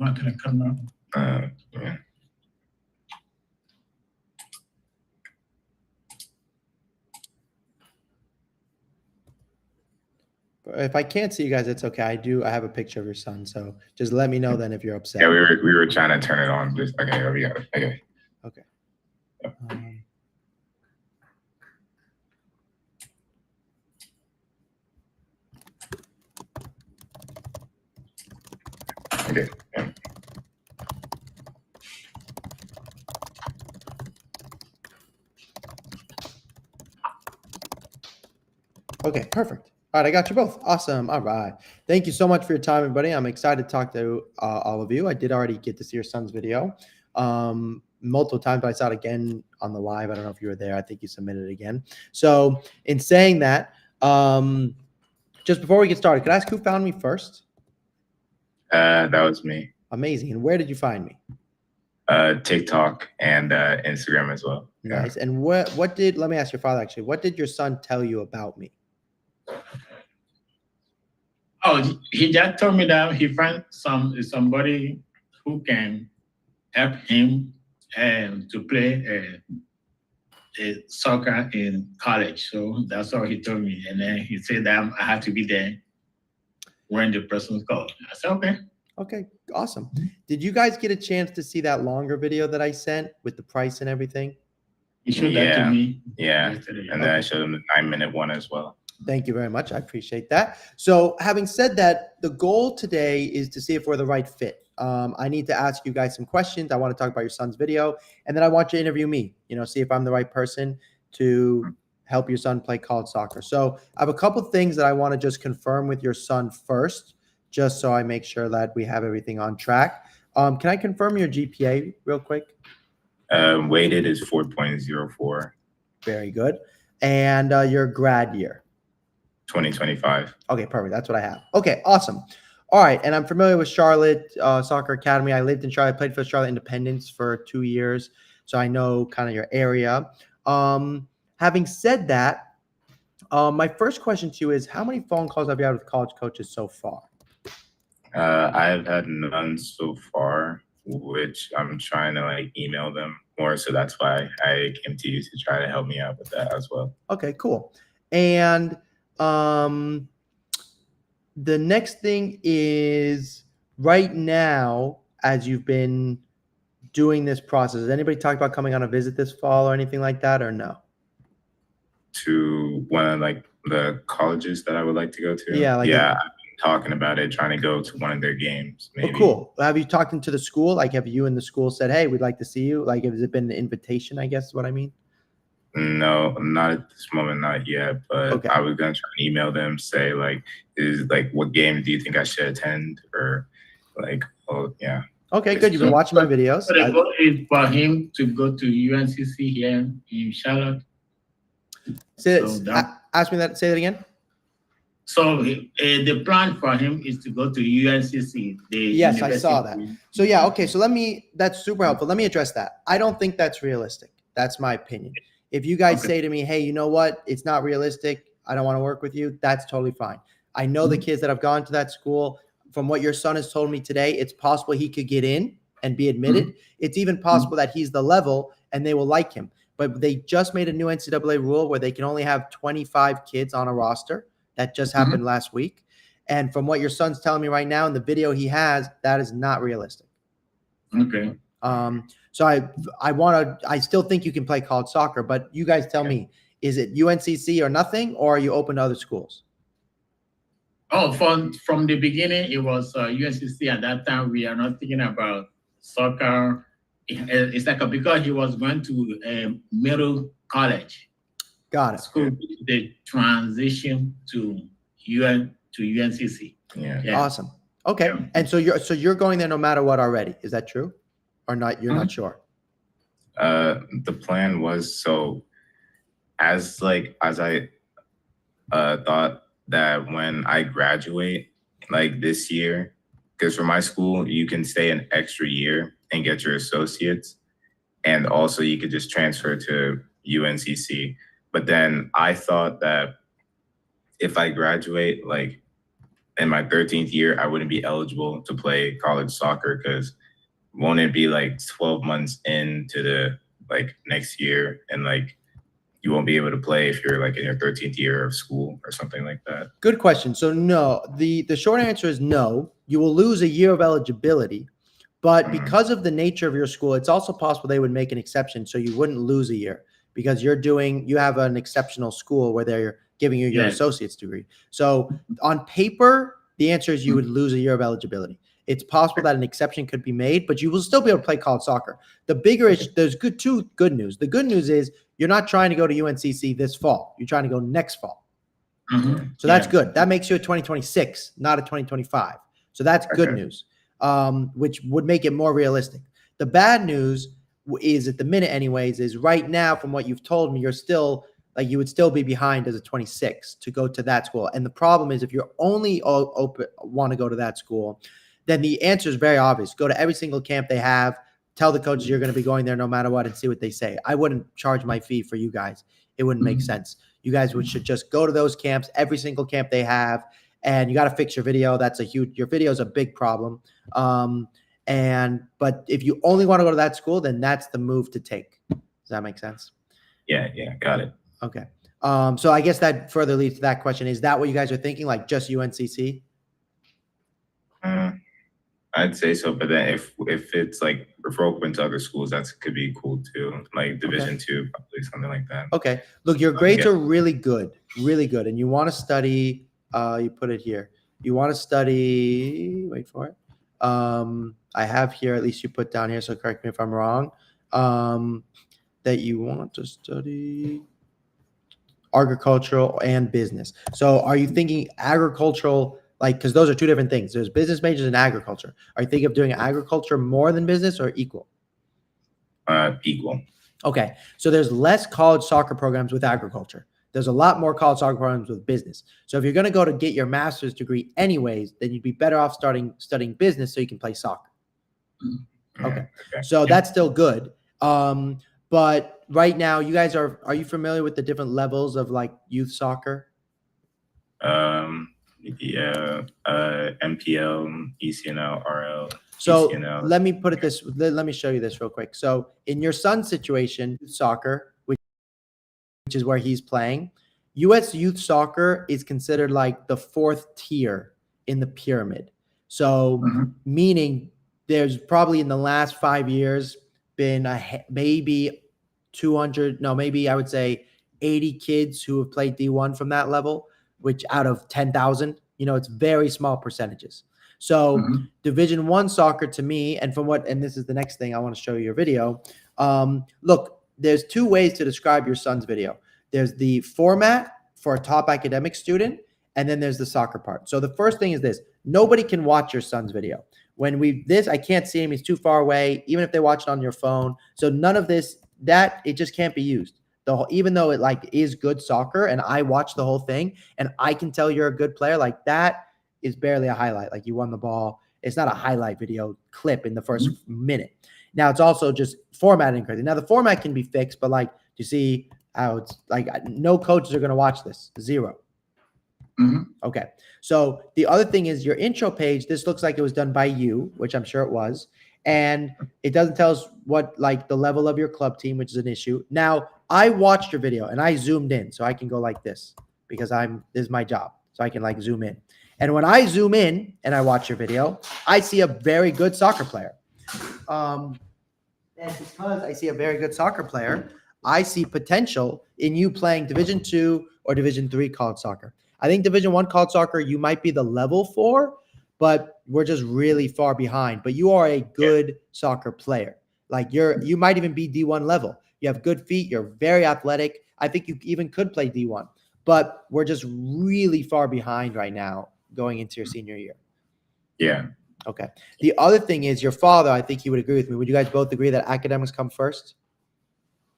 Not gonna come up. Yeah. If I can't see you guys, it's okay. I have a picture of your son, so just let me know then if you're upset. Yeah, we were trying to turn it on. Just okay, we got it. Okay. Okay. Okay. Yeah. Okay, perfect. All right, I got you both. Awesome. All right. Thank you so much for your time, everybody. I'm excited to talk to all of you. I did already get to see your son's video multiple times, but I saw it again on the live. I don't know if you were there. I think you submitted it again. So in saying that, just before we get started, could I ask who found me first? That was me. Amazing. And where did you find me? TikTok and Instagram as well. Nice. Yeah. And what did, let me ask your father actually, what did your son tell you about me? Oh, he just told me that he found somebody who can help him to play soccer in college. So that's all he told me. And then he said that I have to be there when the person called. I said, okay. Okay, awesome. Did you guys get a chance to see that longer video that I sent with the price and everything? He showed that to me. Yeah. Yesterday. And then I showed him the 9-minute one as well. Thank you very much. I appreciate that. So having said that, the goal today is to see if we're the right fit. I need to ask you guys some questions. I want to talk about your son's video, and then I want you to interview me, see if I'm the right person to help your son play college soccer. So I have a couple things that I want to just confirm with your son first, just so I make sure that we have everything on track. Can I confirm your GPA real quick? Weighted is 4.04. Very good. And your grad year? 2025. Okay, perfect. That's what I have. Okay, awesome. All right, and I'm familiar with Charlotte Soccer Academy. I lived in Charlotte, played for Charlotte Independence for 2 years, so I know kind of your area. Having said that, my first question to you is, how many phone calls have you had with college coaches so far? I've had none so far, which I'm trying to email them more, so that's why I came to you to try to help me out with that as well. Okay, cool. And the next thing is, right now, as you've been doing this process, has anybody talked about coming on a visit this fall or anything like that, or no? To one of the colleges that I would like to go to? Yeah. I've been talking about it, trying to go to one of their games, maybe. Oh, cool. Have you talked to the school? Have you and the school said, hey, we'd like to see you? Has it been an invitation, I guess is what I mean? No, not at this moment, not yet. But okay. I was gonna try and email them, say what game do you think I should attend, or yeah. Okay, good. You've been watching my videos. So the goal is for him to go to UNCC here in Charlotte. Ask me that. Say that again. So the plan for him is to go to UNCC. Yes, I saw that. So yeah, okay. So that's super helpful. Let me address that. I don't think that's realistic. That's my opinion. If you guys say to me, hey, you know what? It's not realistic. I don't want to work with you. That's totally fine. I know the kids that have gone to that school. From what your son has told me today, it's possible he could get in and be admitted. It's even possible that he's the level and they will like him. But they just made a new NCAA rule where they can only have 25 kids on a roster. That just happened last week. And from what your son's telling me right now in the video he has, that is not realistic. Okay. So I still think you can play college soccer, but you guys tell me, is it UNCC or nothing, or are you open to other schools? Oh, from the beginning, it was UNCC. At that time, we are not thinking about soccer. It's like because he was going to a middle college. Got it. School, the transition to UNCC. Yeah. Awesome. Okay. Yeah. And so you're going there no matter what already. Is that true? Or not? You're not sure? The plan was as I thought that when I graduate this year, because for my school, you can stay an extra year and get your associates. And also you could just transfer to UNCC. But then I thought that if I graduate, in my 13th year, I wouldn't be eligible to play college soccer because won't it be 12 months into the next year and you won't be able to play if you're in your 13th year of school or something like that? Good question. So no, the short answer is no. You will lose a year of eligibility, but because of the nature of your school, it's also possible they would make an exception so you wouldn't lose a year because you have an exceptional school where they're giving you your associate's degree. So on paper, the answer is you would lose a year of eligibility. It's possible that an exception could be made, but you will still be able to play college soccer. The bigger issue, there's two good news. The good news is you're not trying to go to UNCC this fall. You're trying to go next fall. So that's good. That makes you a 2026, not a 2025. So that's good news, which would make it more realistic. The bad news is at the minute anyways, is right now from what you've told me, you're still you would still be behind as a 26 to go to that school. And the problem is if you're only want to go to that school, then the answer is very obvious. Go to every single camp they have, tell the coaches you're going to be going there no matter what and see what they say. I wouldn't charge my fee for you guys. It wouldn't make sense. You guys should just go to those camps, every single camp they have, and you got to fix your video. Your video is a big problem. But if you only want to go to that school, then that's the move to take. Does that make sense? Yeah, got it. Okay. So I guess that further leads to that question. Is that what you guys are thinking? Just UNCC? I'd say so, but then if it's if we're open to other schools, that could be cool too. Division II, probably something like that. Okay. Look, your grades are really good, and you want to study. You put it here. You want to study. Wait for it. I have here. At least you put down here. So correct me if I'm wrong. That you want to study agricultural and business. So are you thinking agricultural? Because those are two different things. There's business majors and agriculture. Are you thinking of doing agriculture more than business or equal? Equal. Okay. So there's less college soccer programs with agriculture. There's a lot more college soccer programs with business. So if you're going to go to get your master's degree anyways, then you'd be better off studying business so you can play soccer. Okay. So that's still good. But right now, you guys are you familiar with the different levels of youth soccer? MPL, ECNL, RL. So ECNL. let me put it this. Let me show you this real quick. So in your son's situation, soccer, which is where he's playing, U.S. youth soccer is considered the fourth tier in the pyramid. So meaning there's probably in the last 5 years been maybe 200, no, maybe I would say 80 kids who have played D1 from that level, which out of 10,000, it's very small percentages. So Division I soccer to me, and this is the next thing I want to show you your video. Look, there's two ways to describe your son's video. There's the format for a top academic student, and then there's the soccer part. So the first thing is this: nobody can watch your son's video. I can't see him, he's too far away, even if they watch it on your phone. So none of this, it just can't be used. Even though it like is good soccer and I watch the whole thing and I can tell you're a good player, like that is barely a highlight. Like you won the ball. It's not a highlight video clip in the first minute. Now it's also just formatting crazy. Now the format can be fixed, but like, you see how it's like no coaches are going to watch this. 0. Okay. So the other thing is your intro page. This looks like it was done by you, which I'm sure it was. And it doesn't tell us what like the level of your club team, which is an issue. Now I watched your video and I zoomed in so I can go like this because this is my job. So I can like zoom in. And when I zoom in and I watch your video, I see a very good soccer player. And because I see a very good soccer player, I see potential in you playing Division 2 or Division 3 college soccer. I think Division 1 college soccer, you might be the level for, but we're just really far behind. But you are a good soccer player. Like you might even be D1 level. You have good feet. You're very athletic. I think you even could play D1. But we're just really far behind right now going into your senior year. Yeah. Okay. The other thing is your father, I think he would agree with me. Would you guys both agree that academics come first?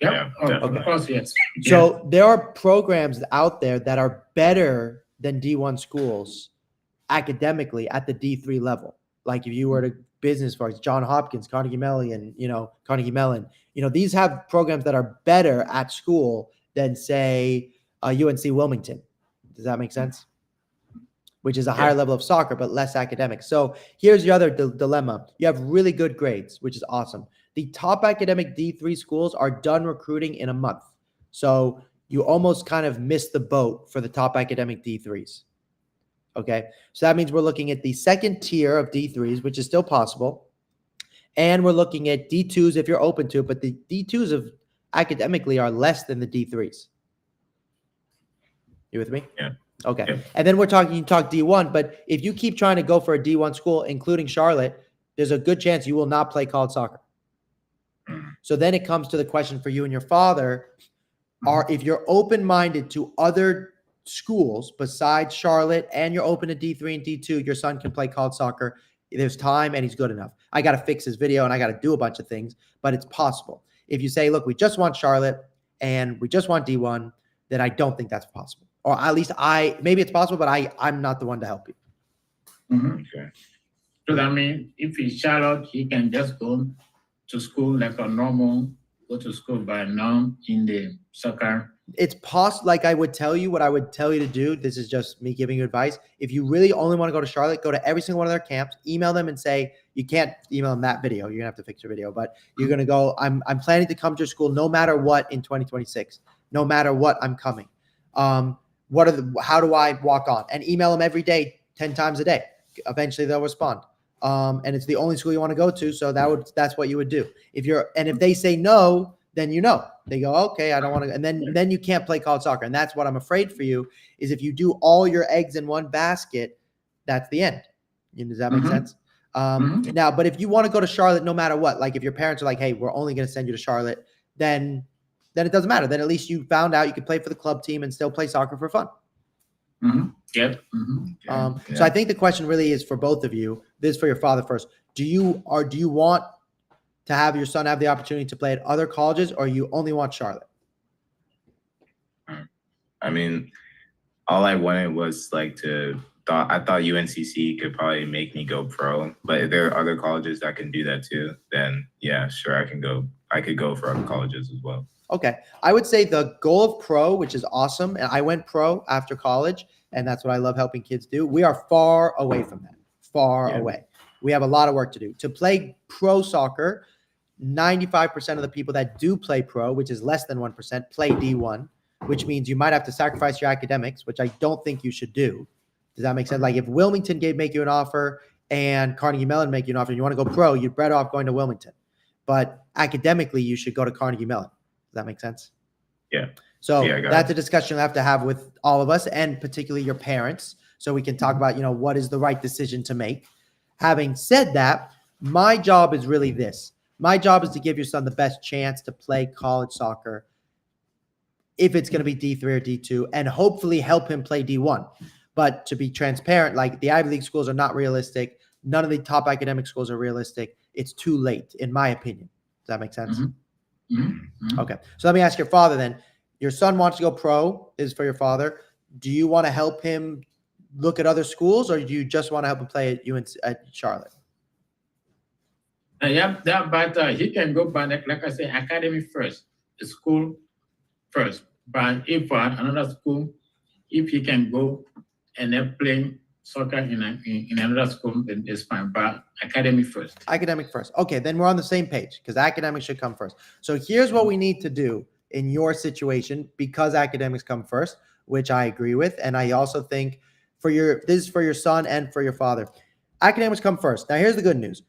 Yeah. Of course, yes. So there are programs out there that are better than D1 schools academically at the D3 level. Like if you were to business for John Hopkins, Carnegie Mellon, these have programs that are better at school than say UNC Wilmington. Does that make sense? Which is a higher level of soccer, but less academic. So here's your other dilemma. You have really good grades, which is awesome. The top academic D3 schools are done recruiting in a month. So you almost kind of missed the boat for the top academic D3s. Okay. So that means we're looking at the second tier of D3s, which is still possible. And we're looking at D2s if you're open to it, but the D2s of academically are less than the D3s. You with me? Yeah. Okay. Yeah. And then you talk D1, but if you keep trying to go for a D1 school, including Charlotte, there's a good chance you will not play college soccer. So then it comes to the question for you and your father, if you're open-minded to other schools besides Charlotte and you're open to D3 and D2, your son can play college soccer. There's time and he's good enough. I got to fix his video and I got to do a bunch of things, but it's possible. If you say, look, we just want Charlotte and we just want D1, then I don't think that's possible. Or at least maybe it's possible, but I'm not the one to help you. Okay. So that means if he's Charlotte, he can just go to school like a normal, go to school by now in the soccer. It's possible. Like I would tell you what I would tell you to do. This is just me giving you advice. If you really only want to go to Charlotte, go to every single one of their camps, email them and say, you can't email them that video. You're gonna have to fix your video, but you're going to go, I'm planning to come to your school no matter what in 2026, no matter what I'm coming. How do I walk on? And email them every day, 10 times a day. Eventually they'll respond. And it's the only school you want to go to. So that's what you would do. If they say no, then they go, okay, I don't want to. And then you can't play college soccer. And that's what I'm afraid for you is if you do all your eggs in one basket, that's the end. Does that make sense? Now, but if you want to go to Charlotte, no matter what, like if your parents are like, hey, we're only going to send you to Charlotte, then it doesn't matter. Then at least you found out you could play for the club team and still play soccer for fun. Yep. So I think the question really is for both of you. This is for your father first. Do you want to have your son have the opportunity to play at other colleges, or you only want Charlotte? I mean, all I wanted was like I thought UNCC could probably make me go pro, but if there are other colleges that can do that too, then yeah, sure, I can go. I could go for other colleges as well. Okay. I would say the goal of pro, which is awesome, and I went pro after college, and that's what I love helping kids do. We are far away from that. Far away. We have a lot of work to do. To play pro soccer, 95% of the people that do play pro, which is less than 1%, play D1, which means you might have to sacrifice your academics, which I don't think you should do. Does that make sense? Like if Wilmington make you an offer and Carnegie Mellon make you an offer and you want to go pro, you're better off going to Wilmington. But academically, you should go to Carnegie Mellon. Does that make sense? Yeah. So that's a discussion you'll have to have with all of us and particularly your parents. So we can talk about, what is the right decision to make. Having said that, my job is really this. My job is to give your son the best chance to play college soccer if it's going to be D3 or D2 and hopefully help him play D1. But to be transparent, like the Ivy League schools are not realistic. None of the top academic schools are realistic. It's too late, in my opinion. Does that make sense? Okay. So let me ask your father then. your son wants to go pro, is for your father. Do you want to help him look at other schools, or do you just want to help him play at UNC at Charlotte? Yeah, but he can go by, like I say, academy first, the school first. But if another school, if he can go and then play soccer in another school, then it's fine. But academy first. Academic first. Okay, then we're on the same page because academics should come first. So here's what we need to do in your situation because academics come first, which I agree with. And I also think this is for your son and for your father. Academics come first. Now, here's the good news.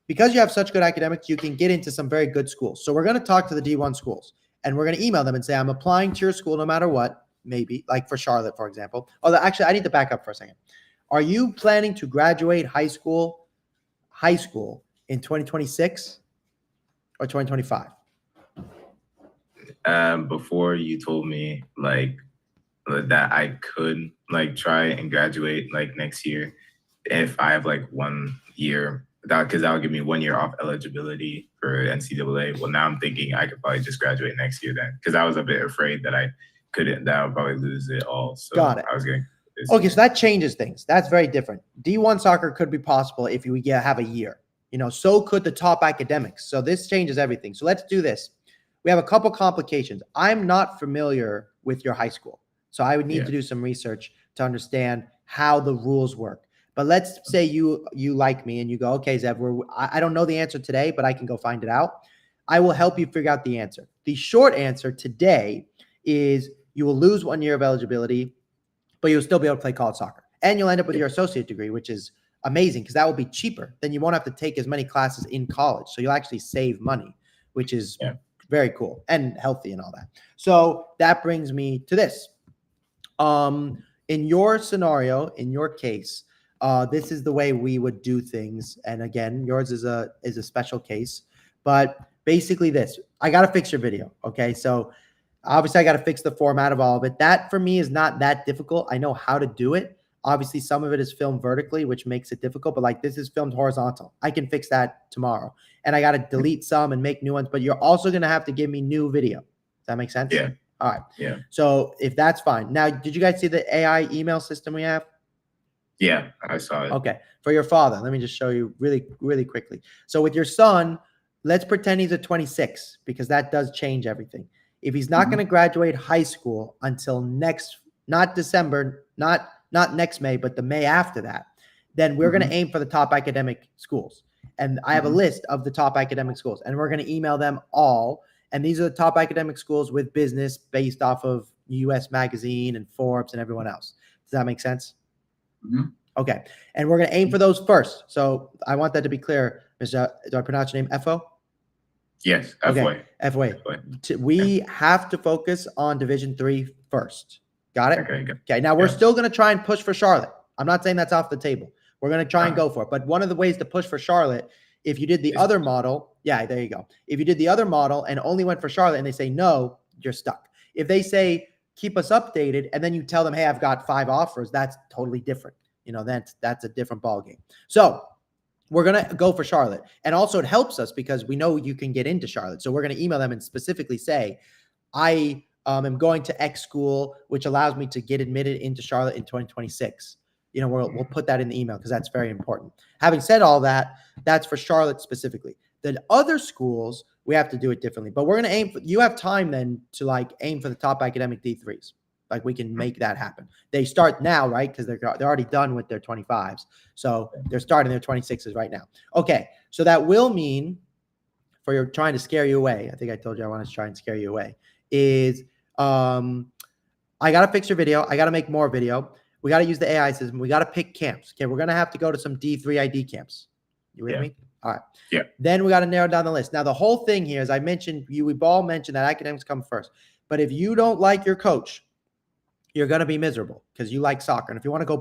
Because you have such good academics, you can get into some very good schools. So we're going to talk to the D1 schools and we're going to email them and say, I'm applying to your school no matter what, maybe like for Charlotte, for example. Although actually, I need to back up for a second. Are you planning to graduate high school in 2026 or 2025? Before you told me like that I could like try and graduate like next year if I have like 1 year, because that would give me 1 year off eligibility for NCAA. Well, now I'm thinking I could probably just graduate next year then, because I was a bit afraid that I would probably lose it all. So Got it. I was getting Okay, so that changes things. That's very different. D1 soccer could be possible if we have a year. So could the top academics. So this changes everything. So let's do this. We have a couple complications. I'm not familiar with your high school, so I would need to do some research to understand how the rules work. But let's say you like me and you go, okay, Zev, I don't know the answer today, but I can go find it out. I will help you figure out the answer. The short answer today is you will lose 1 year of eligibility, but you'll still be able to play college soccer. And you'll end up with your associate degree, which is amazing because that will be cheaper. Then you won't have to take as many classes in college. So you'll actually save money, which is very cool and healthy and all that. So that brings me to this. In your scenario, in your case, this is the way we would do things. And again, yours is a special case. But basically this, I got to fix your video. Okay, so obviously, I got to fix the format of all of it. That for me is not that difficult. I know how to do it. Obviously, some of it is filmed vertically, which makes it difficult. But like this is filmed horizontal. I can fix that tomorrow. And I got to delete some and make new ones. But you're also going to have to give me new video. Does that make sense? Yeah. All right. Yeah. So if that's fine. Now, did you guys see the AI email system we have? Yeah, I saw it. Okay. For your father, let me just show you really, really quickly. So with your son, let's pretend he's a 26 because that does change everything. If he's not going to graduate high school until not December, not next May, but the May after that, then we're going to aim for the top academic schools. And I have a list of the top academic schools, and we're going to email them all. And these are the top academic schools with business based off of US Magazine and Forbes and everyone else. Does that make sense? Okay. And we're going to aim for those first. So I want that to be clear. Mr. Do I pronounce your name FO? Yes. Okay. FOA. We have to focus on Division III first. Got it? Okay. Now we're still going to try and push for Charlotte. I'm not saying that's off the table. We're going to try and go for it. But one of the ways to push for Charlotte, if you did the other model, there you go. If you did the other model and only went for Charlotte and they say no, you're stuck. If they say keep us updated and then you tell them, hey, I've got 5 offers, that's totally different. That's a different ballgame. So we're going to go for Charlotte. And also it helps us because we know you can get into Charlotte. So we're going to email them and specifically say, I am going to X school, which allows me to get admitted into Charlotte in 2026. We'll put that in the email because that's very important. Having said all that, that's for Charlotte specifically. The other schools, we have to do it differently. But we're going to aim for, you have time then to aim for the top academic D3s. We can make that happen. They start now, right? Because they're already done with their 25s. So they're starting their 26s right now. Okay. So that will mean, for your trying to scare you away, I think I told you I wanted to try and scare you away, is I got to fix your video. I got to make more video. We got to use the AI system. We got to pick camps. Okay. We're going to have to go to some D3 ID camps. You with me? All right. Yeah. Then we got to narrow down the list. Now, the whole thing here, as I mentioned, we've all mentioned that academics come first. But if you don't like your coach, you're going to be miserable because you like soccer. And if you want to go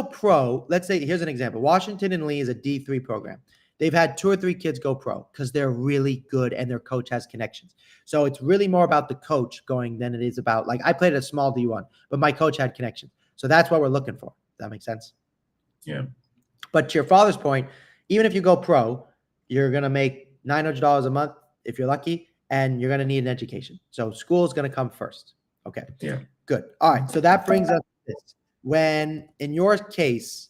pro, let's say, here's an example. Washington and Lee is a D3 program. They've had 2 or 3 kids go pro because they're really good and their coach has connections. So it's really more about the coach going than it is about, I played at a small D1, but my coach had connections. So that's what we're looking for. Does that make sense? Yeah. But to your father's point, even if you go pro, you're going to make $900 a month if you're lucky. and you're going to need an education. So school is going to come first. Okay. Yeah. Good. All right. So that brings us to this. When in your case,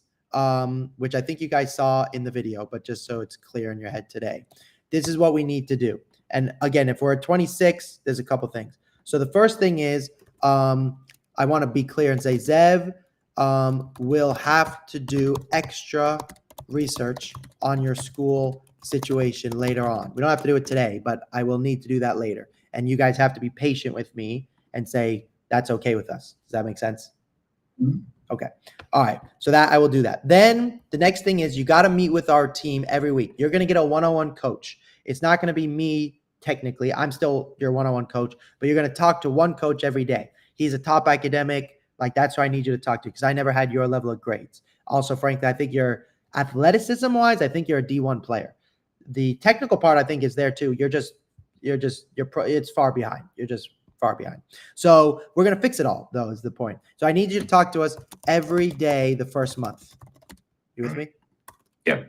which I think you guys saw in the video, but just so it's clear in your head today, this is what we need to do. And again, if we're at 26, there's a couple things. So the first thing is, I want to be clear and say, Zev will have to do extra research on your school situation later on. We don't have to do it today, but I will need to do that later. And you guys have to be patient with me and say, that's okay with us. Does that make sense? Mhm. Okay. All right. So that I will do that. Then the next thing is you got to meet with our team every week. You're going to get a one-on-one coach. It's not going to be me technically. I'm still your one-on-one coach, but you're going to talk to one coach every day. He's a top academic. Like that's who I need you to talk to because I never had your level of grades. Also, frankly, I think you're athleticism-wise, I think you're a D1 player. The technical part, I think, is there too. It's far behind. You're just far behind. So we're going to fix it all, though, is the point. So I need you to talk to us every day the first month. You with me? Yeah.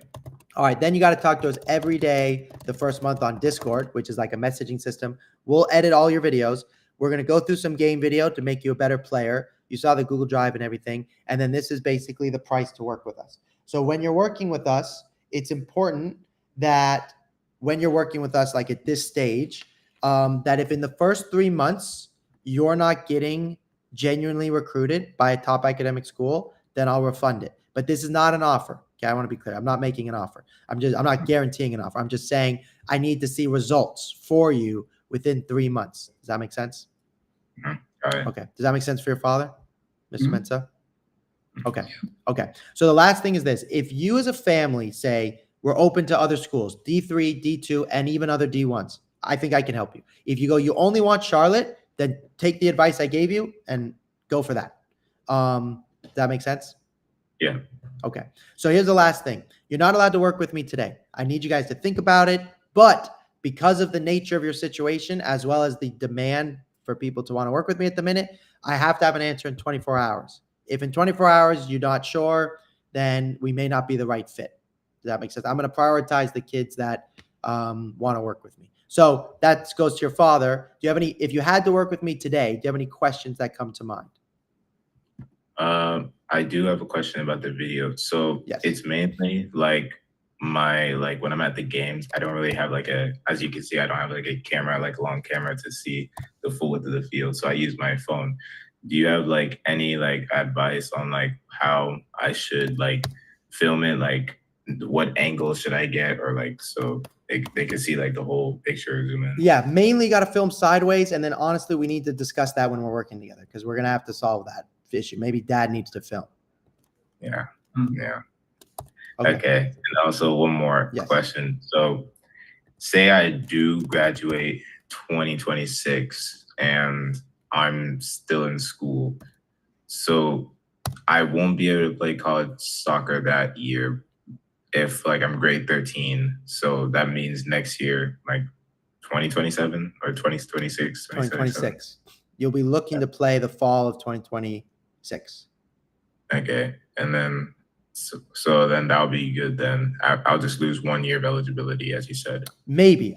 All right. Then you got to talk to us every day the first month on Discord, which is like a messaging system. We'll edit all your videos. We're going to go through some game video to make you a better player. You saw the Google Drive and everything. And then this is basically the price to work with us. So when you're working with us, it's important that when you're working with us, like at this stage, that if in the first 3 months you're not getting genuinely recruited by a top academic school, then I'll refund it. But this is not an offer. Okay, I want to be clear. I'm not making an offer. I'm not guaranteeing an offer. I'm just saying I need to see results for you within 3 months. Does that make sense? Got it. Okay. Does that make sense for your father, Mr. Mhm. Mensa? Okay. Okay. So the last thing is this. If you as a family say we're open to other schools, D3, D2, and even other D1s, I think I can help you. If you go, you only want Charlotte, then take the advice I gave you and go for that. Does that make sense? Yeah. Okay. So here's the last thing. You're not allowed to work with me today. I need you guys to think about it. But because of the nature of your situation, as well as the demand for people to want to work with me at the minute, I have to have an answer in 24 hours. If in 24 hours you're not sure, then we may not be the right fit. Does that make sense? I'm going to prioritize the kids that want to work with me. So that goes to your father. Do you have any, if you had to work with me today, do you have any questions that come to mind? I do have a question about the video. So Yes. It's mainly like when I'm at the games, I don't really have as you can see, I don't have like a camera, like a long camera to see the full width of the field. So I use my phone. Do you have like any like advice on like how I should like film it? Like what angle should I get, or like so they can see like the whole picture zoom in? Yeah, mainly got to film sideways. And then honestly, we need to discuss that when we're working together because we're going to have to solve that issue. Maybe dad needs to film. Yeah. Mhm. Yeah. Okay. Okay. And also one more Yes. question. So say I do graduate 2026 and I'm still in school. So I won't be able to play college soccer that year if like I'm grade 13. So that means next year, like 2027 or 2026? 2026. You'll be looking to play the fall of 2026. Okay. And then, so then that'll be good then. I'll just lose 1 year of eligibility, as you said. Maybe.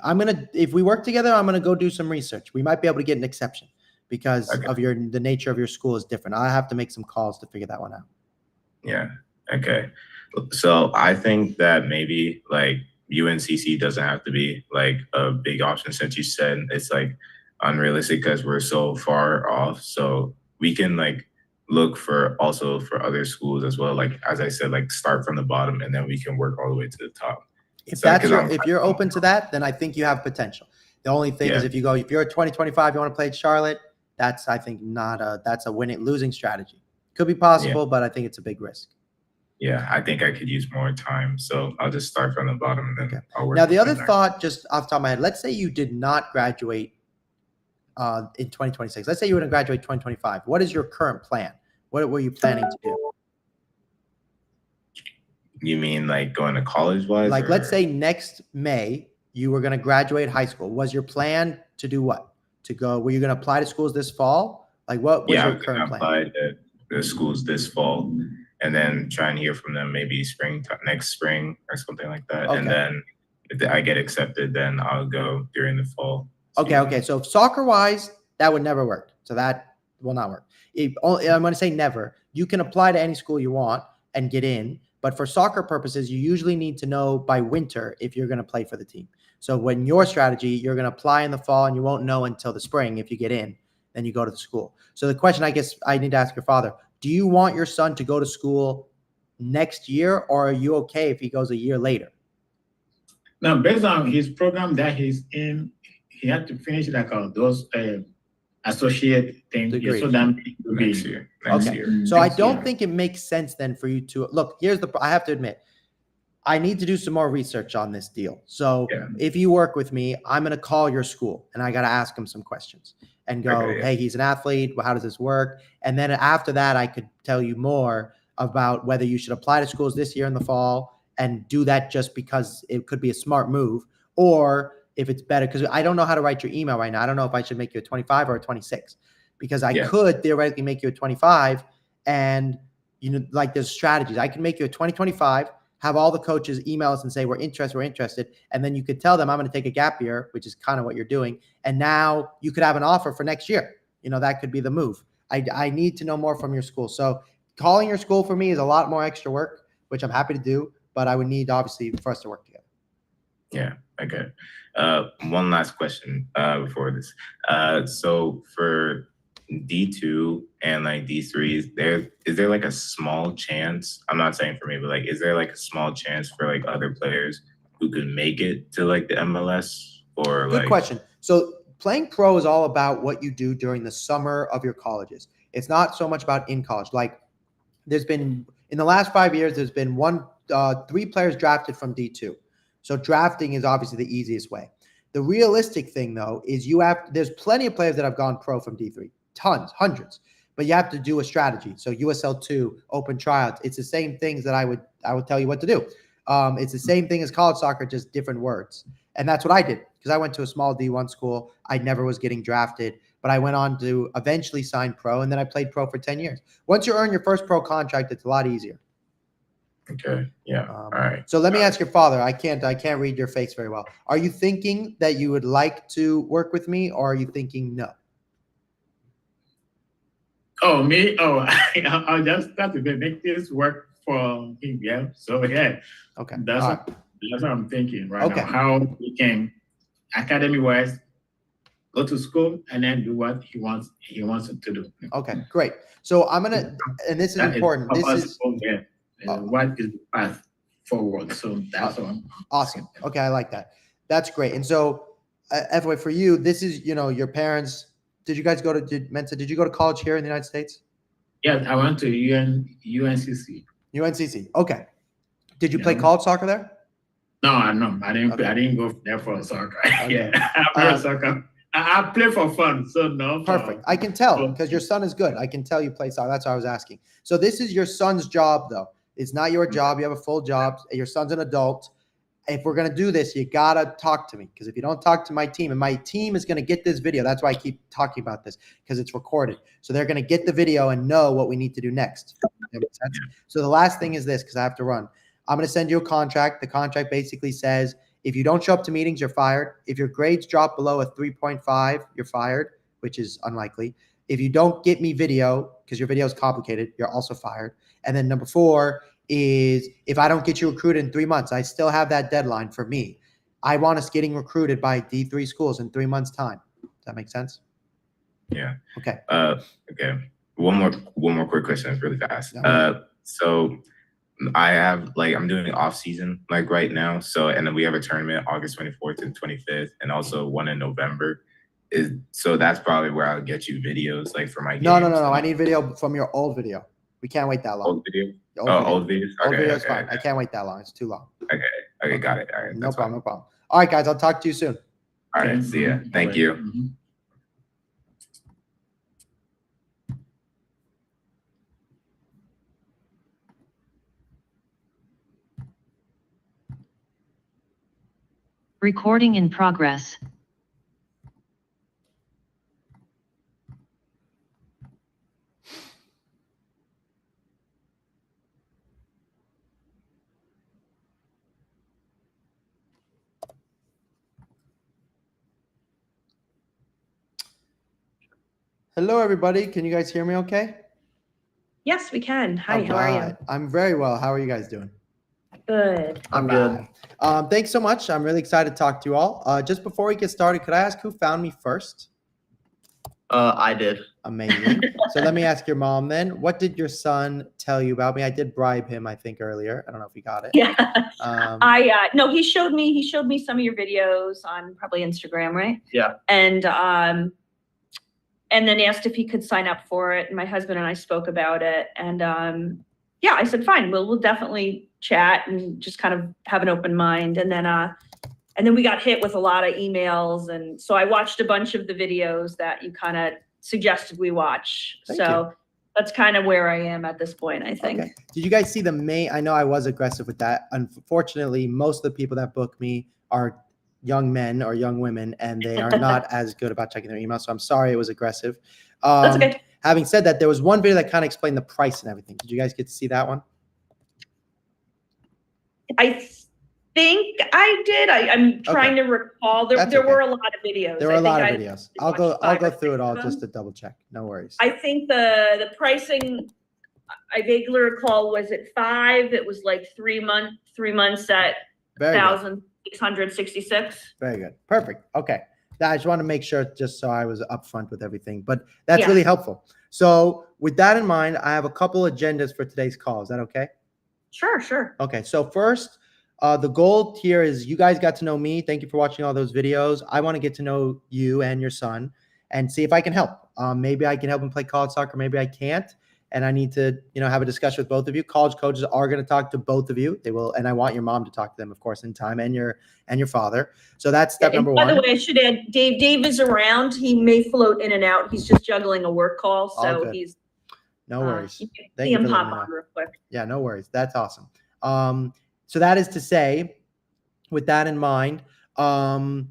If we work together, I'm going to go do some research. We might be able to get an exception because Okay. of the nature of your school is different. I have to make some calls to figure that one out. Yeah. Okay. So I think that maybe like UNCC doesn't have to be like a big option, since you said it's like unrealistic because we're so far off. So we can like look for other schools as well. Like, as I said, like start from the bottom and then we can work all the way to the top. If you're open to that, then I think you have potential. The only thing is if you're at 2025, you want to play Charlotte, that's, I think, that's a losing strategy. Could be possible, but I think it's a big risk. Yeah, I think I could use more time. So I'll just start from the bottom and then I'll work. Now, the other thought, just off the top of my head, let's say you did not graduate in 2026. Let's say you were going to graduate 2025. What is your current plan? What were you planning to do? You mean like going to college wise? Like, let's say next May, you were going to graduate high school. Was your plan to do what? Were you going to apply to schools this fall? Like, what was your current plan? Apply to the schools this fall and then try and hear from them maybe next spring or something like that. Okay. And then if I get accepted, then I'll go during the fall. Okay. So soccer-wise, that would never work. So that will not work. I'm going to say never. You can apply to any school you want and get in. But for soccer purposes, you usually need to know by winter if you're going to play for the team. So when your strategy, you're going to apply in the fall and you won't know until the spring if you get in, then you go to the school. So the question I guess I need to ask your father, do you want your son to go to school next year, or are you okay if he goes a year later? Now, based on his program that he's in, he had to finish like those associate things. Degree. So that Next year. So I don't think it makes sense then for you to look. I have to admit, I need to do some more research on this deal. So if you work with me, I'm going to call your school and I got to ask him some questions and go, hey, he's an athlete. How does this work? And then after that, I could tell you more about whether you should apply to schools this year in the fall and do that just because it could be a smart move, or if it's better, because I don't know how to write your email right now. I don't know if I should make you a 25 or a 26, because I could theoretically make you a 25 and, like there's strategies. I can make you a 2025, have all the coaches email us and say, we're interested. And then you could tell them I'm going to take a gap year, which is kind of what you're doing. And now you could have an offer for next year. That could be the move. I need to know more from your school. So calling your school for me is a lot more extra work, which I'm happy to do, but I would need obviously for us to work together. Yeah. Okay. One last question before this. So for D2 and like D3s, is there like a small chance? I'm not saying for me, but like, is there like a small chance for like other players who could make it to like the MLS or Good question. So playing pro is all about what you do during the summer of your colleges. It's not so much about in college. Like there's been in the last 5 years, there's been 3 players drafted from D2. So drafting is obviously the easiest way. The realistic thing, though, is there's plenty of players that have gone pro from D3, tons, hundreds, but you have to do a strategy. So USL2, open tryouts, it's the same things that I would tell you what to do. It's the same thing as college soccer, just different words. And that's what I did, because I went to a small D1 school. I never was getting drafted, but I went on to eventually sign pro, and then I played pro for 10 years. Once you earn your first pro contract, it's a lot easier. Okay. Yeah. All right. So let me ask your father. I can't read your face very well. Are you thinking that you would like to work with me, or are you thinking no? Oh, me? Oh, I'll just start to make this work for him. Yeah. So yeah. Okay. That's what I'm thinking right now. How we can academy-wise go to school and then do what he wants to do. Okay, great. So I'm gonna, and this is important. This is what is the path forward. So that's all. Awesome. Okay, I like that. That's great. And so, FY, for you, this is your parents. Did you guys go to Mensa? Did you go to college here in the United States? Yeah, I went to UNCC. UNCC. Okay. Did you play college soccer there? No, I didn't. Okay. I didn't go there for soccer. Okay. Yeah, I play soccer. I play for fun, so no. Perfect. I can tell because your son is good. I can tell you play soccer. That's what I was asking. So this is your son's job, though. It's not your job. You have a full job. Your son's an adult. If we're going to do this, you got to talk to me, because if you don't talk to my team, and my team is going to get this video. That's why I keep talking about this, because it's recorded. So they're going to get the video and know what we need to do next. That makes sense? So the last thing is this, because I have to run. I'm going to send you a contract. The contract basically says if you don't show up to meetings, you're fired. If your grades drop below a 3.5, you're fired, which is unlikely. If you don't get me video, because your video is complicated, you're also fired. And then number 4 is if I don't get you recruited in 3 months, I still have that deadline for me. I want us getting recruited by D3 schools in 3 months' time. Does that make sense? Yeah. Okay. Okay. One more quick question really fast. Yeah. So I have I'm doing off season right now. So, and then we have a tournament August 24th and 25th, and also one in November. So that's probably where I'll get you videos for my games. No. I need video from your old video. We can't wait that long. Old video? Old videos? Old video is fine. I can't wait that long. It's too long. Okay, got it. All right. No problem. All right, guys, I'll talk to you soon. All right, see ya. Thank you. Mm-hmm. Recording in progress. Hello, everybody. Can you guys hear me okay? Yes, we can. Hi, how are you? I'm very well. How are you guys doing? Good. I'm good. Thanks so much. I'm really excited to talk to you all. Just before we get started, could I ask who found me first? I did. Amazing. So let me ask your mom then. What did your son tell you about me? I did bribe him, I think, earlier. I don't know if he got it. Yeah. No, he showed me some of your videos on probably Instagram, right? Yeah. And then asked if he could sign up for it. And my husband and I spoke about it. And yeah, I said, fine, we'll definitely chat and just kind of have an open mind. And then we got hit with a lot of emails. And so I watched a bunch of the videos that you kind of suggested we watch. Thank you. That's kind of where I am at this point, I think. Okay. Did you guys see I know I was aggressive with that. Unfortunately, most of the people that book me are young men or young women, and they are not as good about checking their email. So I'm sorry it was aggressive. That's okay. Having said that, there was one video that kind of explained the price and everything. Did you guys get to see that one? I think I did. I'm trying to recall. There were a lot of videos. There were a lot of videos. I'll go through it all just to double check. No worries. I think the pricing, I vaguely recall, was at $5. It was like 3 months at $1,666. Very good. Perfect. Okay. I just want to make sure, just so I was upfront with everything, but that's really helpful. So with that in mind, I have a couple agendas for today's call. Is that okay? Sure. Okay. So first, the goal here is you guys got to know me. Thank you for watching all those videos. I want to get to know you and your son and see if I can help. Maybe I can help him play college soccer. Maybe I can't. And I need to, have a discussion with both of you. College coaches are going to talk to both of you. They will, and I want your mom to talk to them, of course, in time, and your father. So that's step number one. By the way, I should add, Dave is around. He may float in and out. He's just juggling a work call, so he's no worries. See him pop on real quick. Yeah, no worries. That's awesome. So that is to say, with that in mind, the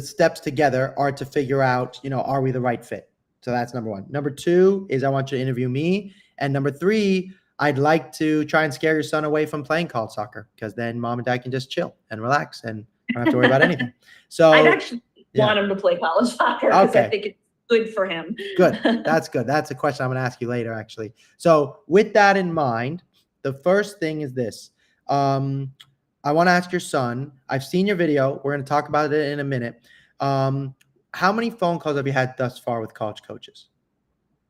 steps together are to figure out, are we the right fit? So that's number one. Number two is I want you to interview me. And number three, I'd like to try and scare your son away from playing college soccer, because then mom and dad can just chill and relax and don't have to worry about anything. So I'd actually want him to play college soccer because I think it's good for him. Good. That's good. That's a question I'm going to ask you later, actually. So with that in mind, the first thing is this. I want to ask your son, I've seen your video. We're going to talk about it in a minute. How many phone calls have you had thus far with college coaches?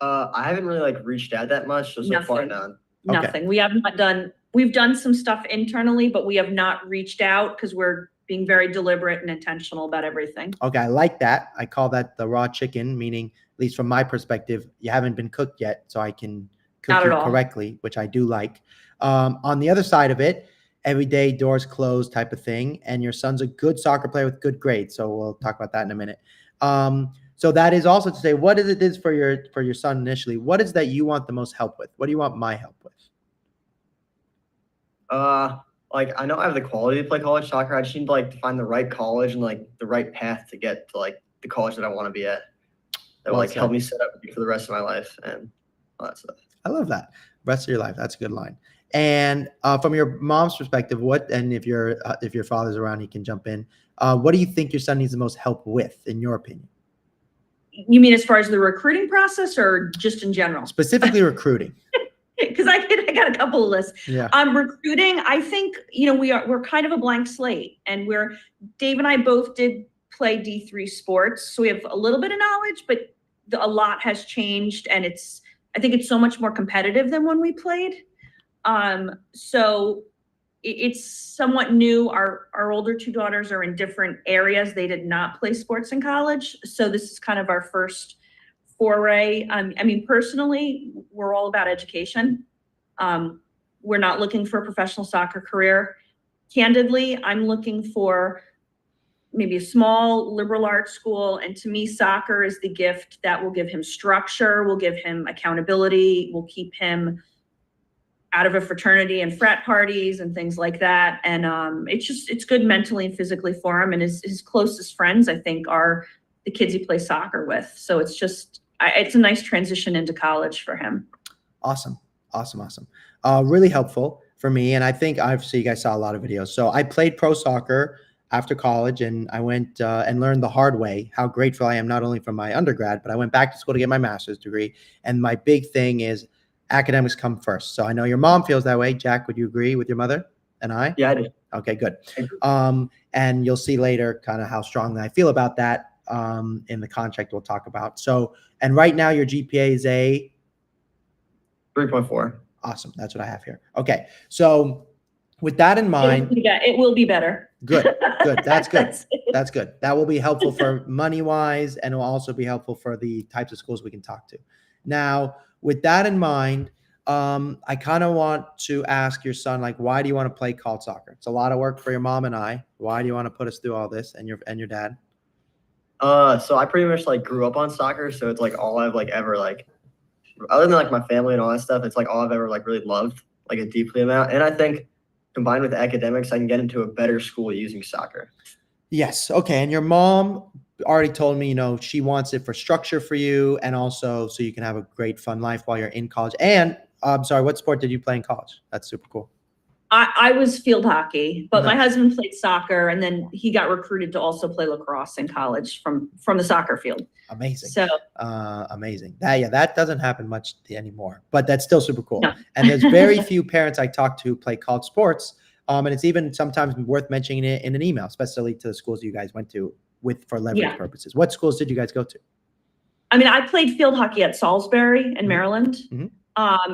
I haven't really reached out that much. So far, none. Nothing. We have not done. We've done some stuff internally, but we have not reached out because we're being very deliberate and intentional about everything. Okay, I like that. I call that the raw chicken, meaning, at least from my perspective, you haven't been cooked yet, so I can cook you correctly, which I do like. On the other side of it, every day doors closed type of thing, and your son's a good soccer player with good grades. So we'll talk about that in a minute. So that is also to say, what is it for your son initially? What is that you want the most help with? What do you want my help with? I know I have the quality to play college soccer. I just need to find the right college and the right path to get to the college that I want to be at. That will help me set up for the rest of my life and all that stuff. I love that. Rest of your life. That's a good line. And from your mom's perspective, and if your father's around, he can jump in. What do you think your son needs the most help with, in your opinion? You mean as far as the recruiting process, or just in general? Specifically recruiting. Because I got a couple of lists. Yeah. Recruiting, I think we're kind of a blank slate, and Dave and I both did play D3 sports, so we have a little bit of knowledge, but a lot has changed, and I think it's so much more competitive than when we played. So it's somewhat new. Our older two daughters are in different areas. They did not play sports in college. So this is kind of our first foray. Personally, we're all about education. We're not looking for a professional soccer career. Candidly, I'm looking for maybe a small liberal arts school. And to me, soccer is the gift that will give him structure, will give him accountability, will keep him out of a fraternity and frat parties and things like that. And it's good mentally and physically for him. And his closest friends, I think, are the kids he plays soccer with. So it's a nice transition into college for him. Awesome. Really helpful for me. And I think obviously you guys saw a lot of videos. So I played pro soccer after college, and I went and learned the hard way how grateful I am not only for my undergrad, but I went back to school to get my master's degree. And my big thing is academics come first. So I know your mom feels that way. Jack, would you agree with your mother and I? Yeah, I do. Okay, good. And you'll see later kind of how strongly I feel about that in the contract we'll talk about. So, and right now your GPA is a 3.4. Awesome. That's what I have here. Okay. So with that in mind, it will be better. Good. That's good. That's good. That will be helpful for money wise, and it will also be helpful for the types of schools we can talk to. Now, with that in mind, I kind of want to ask your son, like, why do you want to play college soccer? It's a lot of work for your mom and I. Why do you want to put us through all this, and your dad? So I pretty much like grew up on soccer, so it's like all I've like ever like, other than like my family and all that stuff, it's like all I've ever like really loved, like a deeply amount. And I think combined with academics, I can get into a better school using soccer. Yes. Okay. And your mom already told me, she wants it for structure for you, and also so you can have a great fun life while you're in college. And I'm sorry, what sport did you play in college? That's super cool. I was field hockey, but Nice. my husband played soccer, and then he got recruited to also play lacrosse in college from the soccer field. Amazing. So amazing. That doesn't happen much anymore, but that's still super cool. No. And there's very few parents I talk to who play college sports. And it's even sometimes worth mentioning it in an email, especially to the schools you guys went to for leverage purposes. What schools did you guys go to? I mean, I played field hockey at Salisbury in Maryland. Mm-hmm.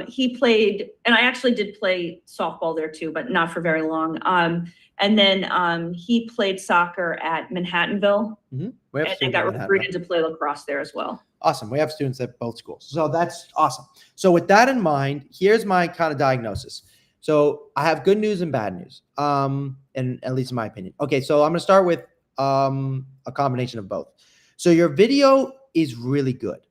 He played, and I actually did play softball there too, but not for very long. And then he played soccer at Manhattanville, and got recruited to play lacrosse there as well. Awesome. We have students at both schools. So that's awesome. So with that in mind, here's my kind of diagnosis. So I have good news and bad news, and at least in my opinion. Okay, so I'm going to start with a combination of both. So your video is really good,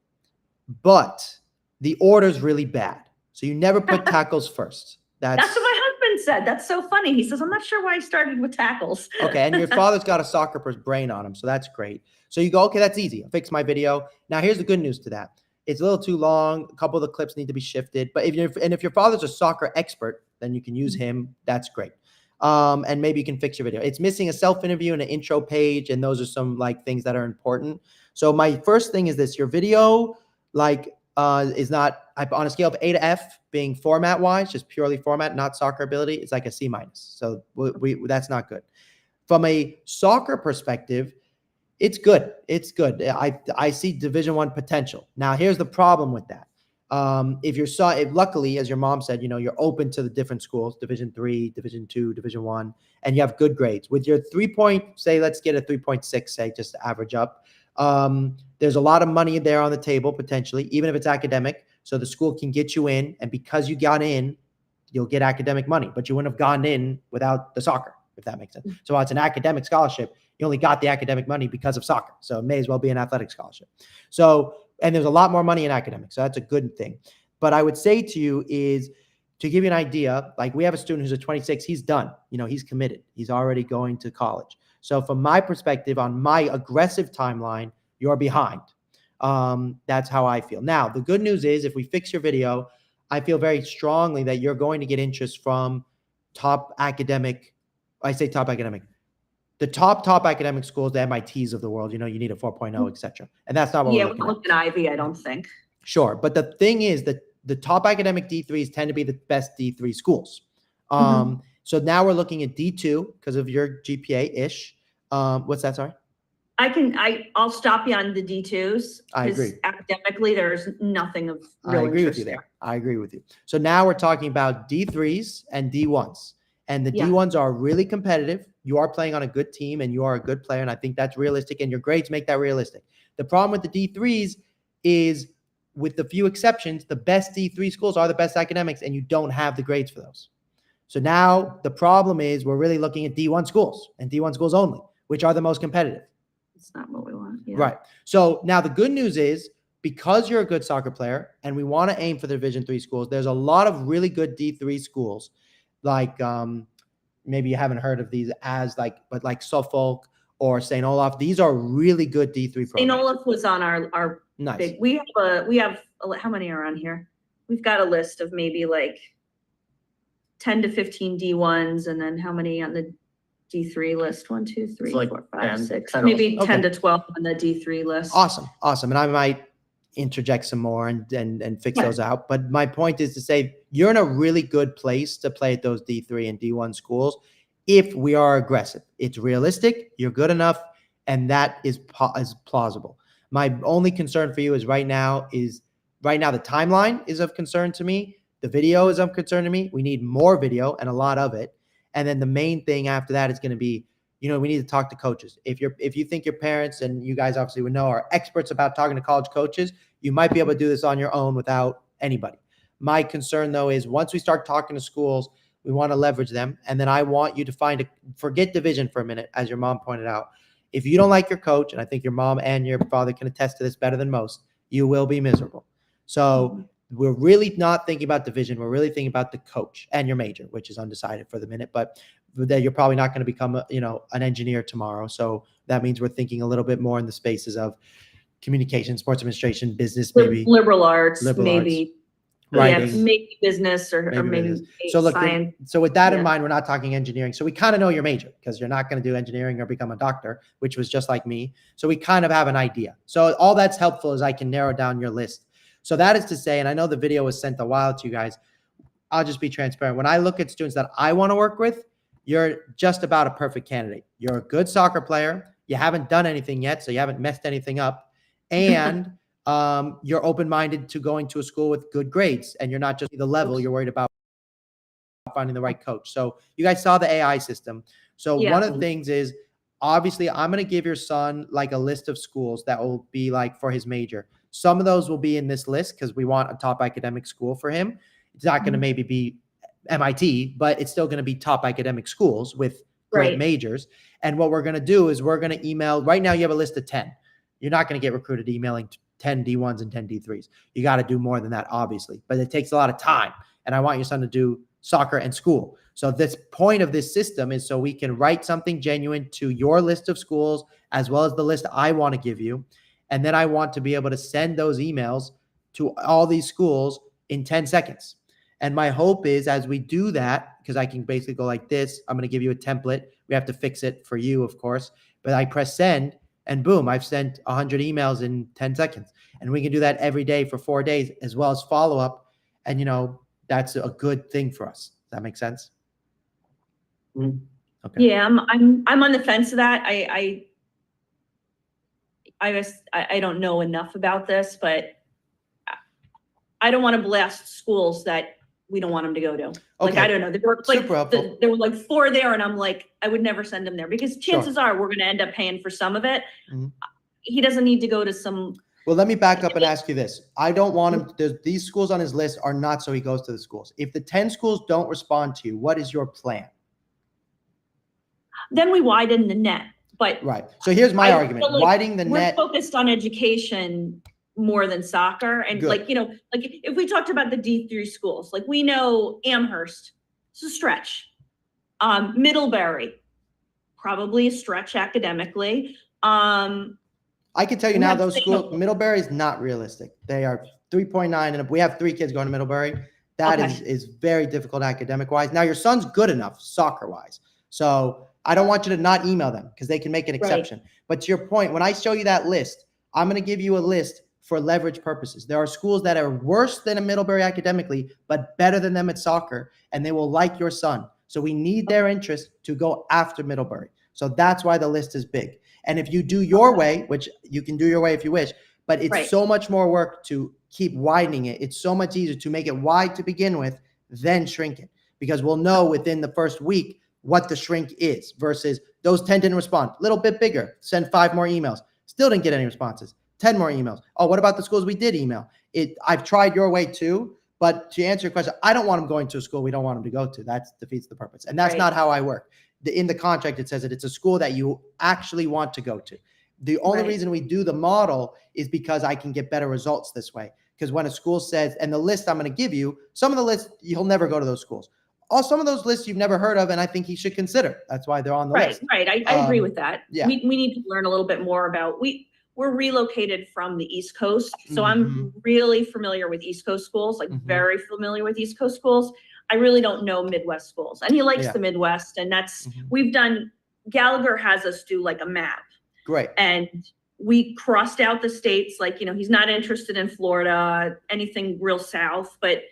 but the order is really bad. So you never put tackles first. That's what my husband said. That's so funny. He says, I'm not sure why he started with tackles. Okay, and your father's got a soccer brain on him, so that's great. So you go, okay, that's easy. I'll fix my video. Now here's the good news to that. It's a little too long. A couple of the clips need to be shifted. But if your father's a soccer expert, then you can use him. That's great. And maybe you can fix your video. It's missing a self-interview and an intro page, and those are some like things that are important. So my first thing is this: your video is not, on a scale of A to F, being format-wise, just purely format, not soccer ability, it's like a C-. So that's not good. From a soccer perspective, it's good. It's good. I see Division I potential. Now, here's the problem with that. If luckily, as your mom said, you're open to the different schools, Division III, Division II, Division I, and you have good grades. With your 3 say, let's get a 3.6, say, just to average up. There's a lot of money there on the table, potentially, even if it's academic. So the school can get you in, and because you got in, you'll get academic money, but you wouldn't have gotten in without the soccer, if that makes sense. So while it's an academic scholarship, you only got the academic money because of soccer. So it may as well be an athletic scholarship. So, and there's a lot more money in academics. So that's a good thing. But I would say to you is, to give you an idea, like we have a student who's a 26, he's done, he's committed. He's already going to college. So from my perspective, on my aggressive timeline, you're behind. That's how I feel. Now, the good news is if we fix your video, I feel very strongly that you're going to get interest from top academic, the top academic schools, the MITs of the world. You need a 4.0, et cetera. And that's not what we're looking at. Look at Ivy, I don't think. Sure. But the thing is that the top academic D3s tend to be the best D3 schools. So now we're looking at D2 because of your GPA-ish. What's that, sorry? I'll stop you on the D2s. I agree. Academically, there's nothing of real I agree with you there. there. I agree with you. So now we're talking about D3s and D1s. And the D1s are really competitive. You are playing on a good team and you are a good player. And I think that's realistic. And your grades make that realistic. The problem with the D3s is, with the few exceptions, the best D3 schools are the best academics, and you don't have the grades for those. So now the problem is we're really looking at D1 schools and D1 schools only, which are the most competitive. It's not what we want. Yeah. Right. So now the good news is, because you're a good soccer player and we want to aim for the Division III schools, there's a lot of really good D3 schools, like maybe you haven't heard of these but like Suffolk or St. Olaf. These are really good D3 programs. St. Olaf was on our nice. Big. We have how many are on here? We've got a list of maybe like 10 to 15 D1s, and then how many on the D3 list. 1, 2, 3, like 4, 5, 10, 6, 10 maybe also. 10 Okay. to 12 on the D3 list. Awesome. And I might interject some more and fix those out. But my point is to say you're in a really good place to play at those D3 and D1 schools if we are aggressive. It's realistic, you're good enough, and that is plausible. My only concern for you is right now the timeline is of concern to me. The video is of concern to me. We need more video and a lot of it. And then the main thing after that is going to be, we need to talk to coaches. If you think your parents, and you guys obviously would know, are experts about talking to college coaches, you might be able to do this on your own without anybody. My concern though is once we start talking to schools, we want to leverage them. And then I want you to forget division for a minute, as your mom pointed out. If you don't like your coach, and I think your mom and your father can attest to this better than most, you will be miserable. So we're really not thinking about division. We're really thinking about the coach and your major, which is undecided for the minute, but that you're probably not going to become an engineer tomorrow. So that means we're thinking a little bit more in the spaces of communication, sports administration, business, maybe liberal arts, maybe writing, yeah, maybe business or maybe so look, science. So with that in mind, we're not talking engineering. So we kind of know your major because you're not going to do engineering or become a doctor, which was just like me. So we kind of have an idea. So all that's helpful is I can narrow down your list. So that is to say, and I know the video was sent a while to you guys, I'll just be transparent. When I look at students that I want to work with, you're just about a perfect candidate. You're a good soccer player. You haven't done anything yet, so you haven't messed anything up. And you're open-minded to going to a school with good grades, and you're not just the level, you're worried about finding the right coach. So you guys saw the AI system. So one of the things is, obviously, I'm going to give your son like a list of schools that will be like for his major. Some of those will be in this list because we want a top academic school for him. It's not going to maybe be MIT, but it's still going to be top academic schools with great majors. And what we're going to do is we're going to email. Right now, you have a list of 10. You're not going to get recruited emailing 10 D1s and 10 D3s. You got to do more than that, obviously, but it takes a lot of time. And I want your son to do soccer and school. So this point of this system is so we can write something genuine to your list of schools, as well as the list I want to give you. And then I want to be able to send those emails to all these schools in 10 seconds. And my hope is as we do that, because I can basically go like this, I'm going to give you a template. We have to fix it for you, of course, but I press send and boom, I've sent 100 emails in 10 seconds. And we can do that every day for 4 days, as well as follow up. And, that's a good thing for us. Does that make sense? Okay. Yeah, I'm on the fence of that. I don't know enough about this, but I don't want to blast schools that we don't want them to go to. Like, I don't know. There were like 4 there, and I'm like, I would never send them there because chances are we're going to end up paying for some of it. He doesn't need to go to some. Well, let me back up and ask you this. I don't want him. These schools on his list are not so he goes to the schools. If the 10 schools don't respond to you, what is your plan? Then we widen the net. But right. So here's my argument. Like widening the net. We're focused on education more than soccer. And like if we talked about the D3 schools, like we know Amherst, it's a stretch. Middlebury, probably a stretch academically. I can tell you now, those schools, Middlebury is not realistic. They are 3.9, and we have 3 kids going to Middlebury. That is very difficult academic-wise. Now, your son's good enough soccer-wise. So I don't want you to not email them because they can make an exception. But to your point, when I show you that list, I'm going to give you a list for leverage purposes. There are schools that are worse than a Middlebury academically, but better than them at soccer, and they will like your son. So we need their interest to go after Middlebury. So that's why the list is big. And if you do your way, which you can do your way if you wish, but it's so much more work to keep widening it. It's so much easier to make it wide to begin with, then shrink it. Because we'll know within the first week what the shrink is versus those 10 didn't respond. A little bit bigger, send 5 more emails. Still didn't get any responses. 10 more emails. Oh, what about the schools we did email? I've tried your way too, but to answer your question, I don't want them going to a school we don't want them to go to. That defeats the purpose. And that's not how I work. In the contract, it says that it's a school that you actually want to go to. The only reason we do the model is because I can get better results this way. Because when a school says, and the list I'm going to give you, some of the lists, you'll never go to those schools. Some of those lists you've never heard of, and I think he should consider. That's why they're on the list. Right. I agree with that. Yeah. We need to learn a little bit more about, we're relocated from the East Coast. So I'm really familiar with East Coast schools, like very familiar with East Coast schools. I really don't know Midwest schools, and he likes the Midwest, and that's, we've done Gallagher has us do like a map. Great. And we crossed out the states, like, he's not interested in Florida, anything real south, but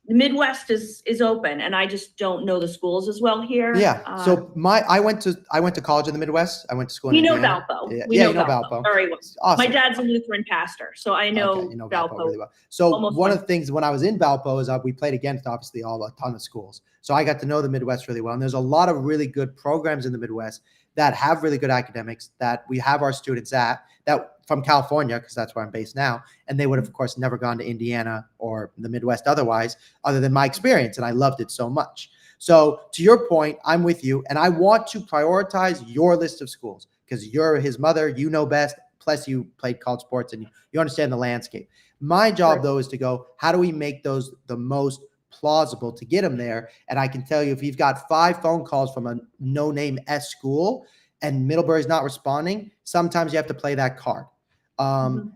the Midwest is open, and I just don't know the schools as well here. Yeah. So I went to college in the Midwest. I went to school in Indiana. Valpo. Yeah, We know Valpo. Valpo. Very well. Awesome. My dad's a Lutheran pastor, so I know, Okay, you know Valpo really well. So almost one of the things when I was in Valpo is we played against obviously a ton of schools. So I got to know the Midwest really well. And there's a lot of really good programs in the Midwest that have really good academics that we have our students at that from California, because that's where I'm based now. And they would have, of course, never gone to Indiana or the Midwest otherwise, other than my experience. And I loved it so much. So to your point, I'm with you. And I want to prioritize your list of schools because you're his mother, you know best. Plus you played college sports and you understand the landscape. My job, though, is to go, how do we make those the most plausible to get him there? And I can tell you, if you've got 5 phone calls from a no-name S school and Middlebury's not responding, sometimes you have to play that card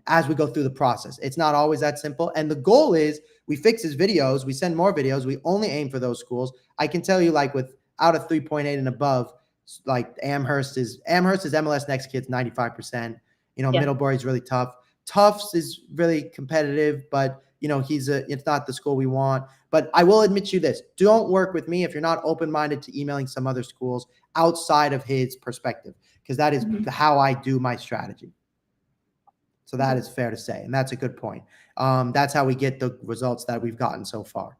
as we go through the process. It's not always that simple. And the goal is we fix his videos. We send more videos. We only aim for those schools. I can tell you, like, with out of 3.8 and above, like Amherst is MLS Next Kid's 95%. Middlebury's really tough. Tufts is really competitive, but it's not the school we want. But I will admit you this: don't work with me if you're not open-minded to emailing some other schools outside of his perspective, because that is how I do my strategy. So that is fair to say, and that's a good point. That's how we get the results that we've gotten so far.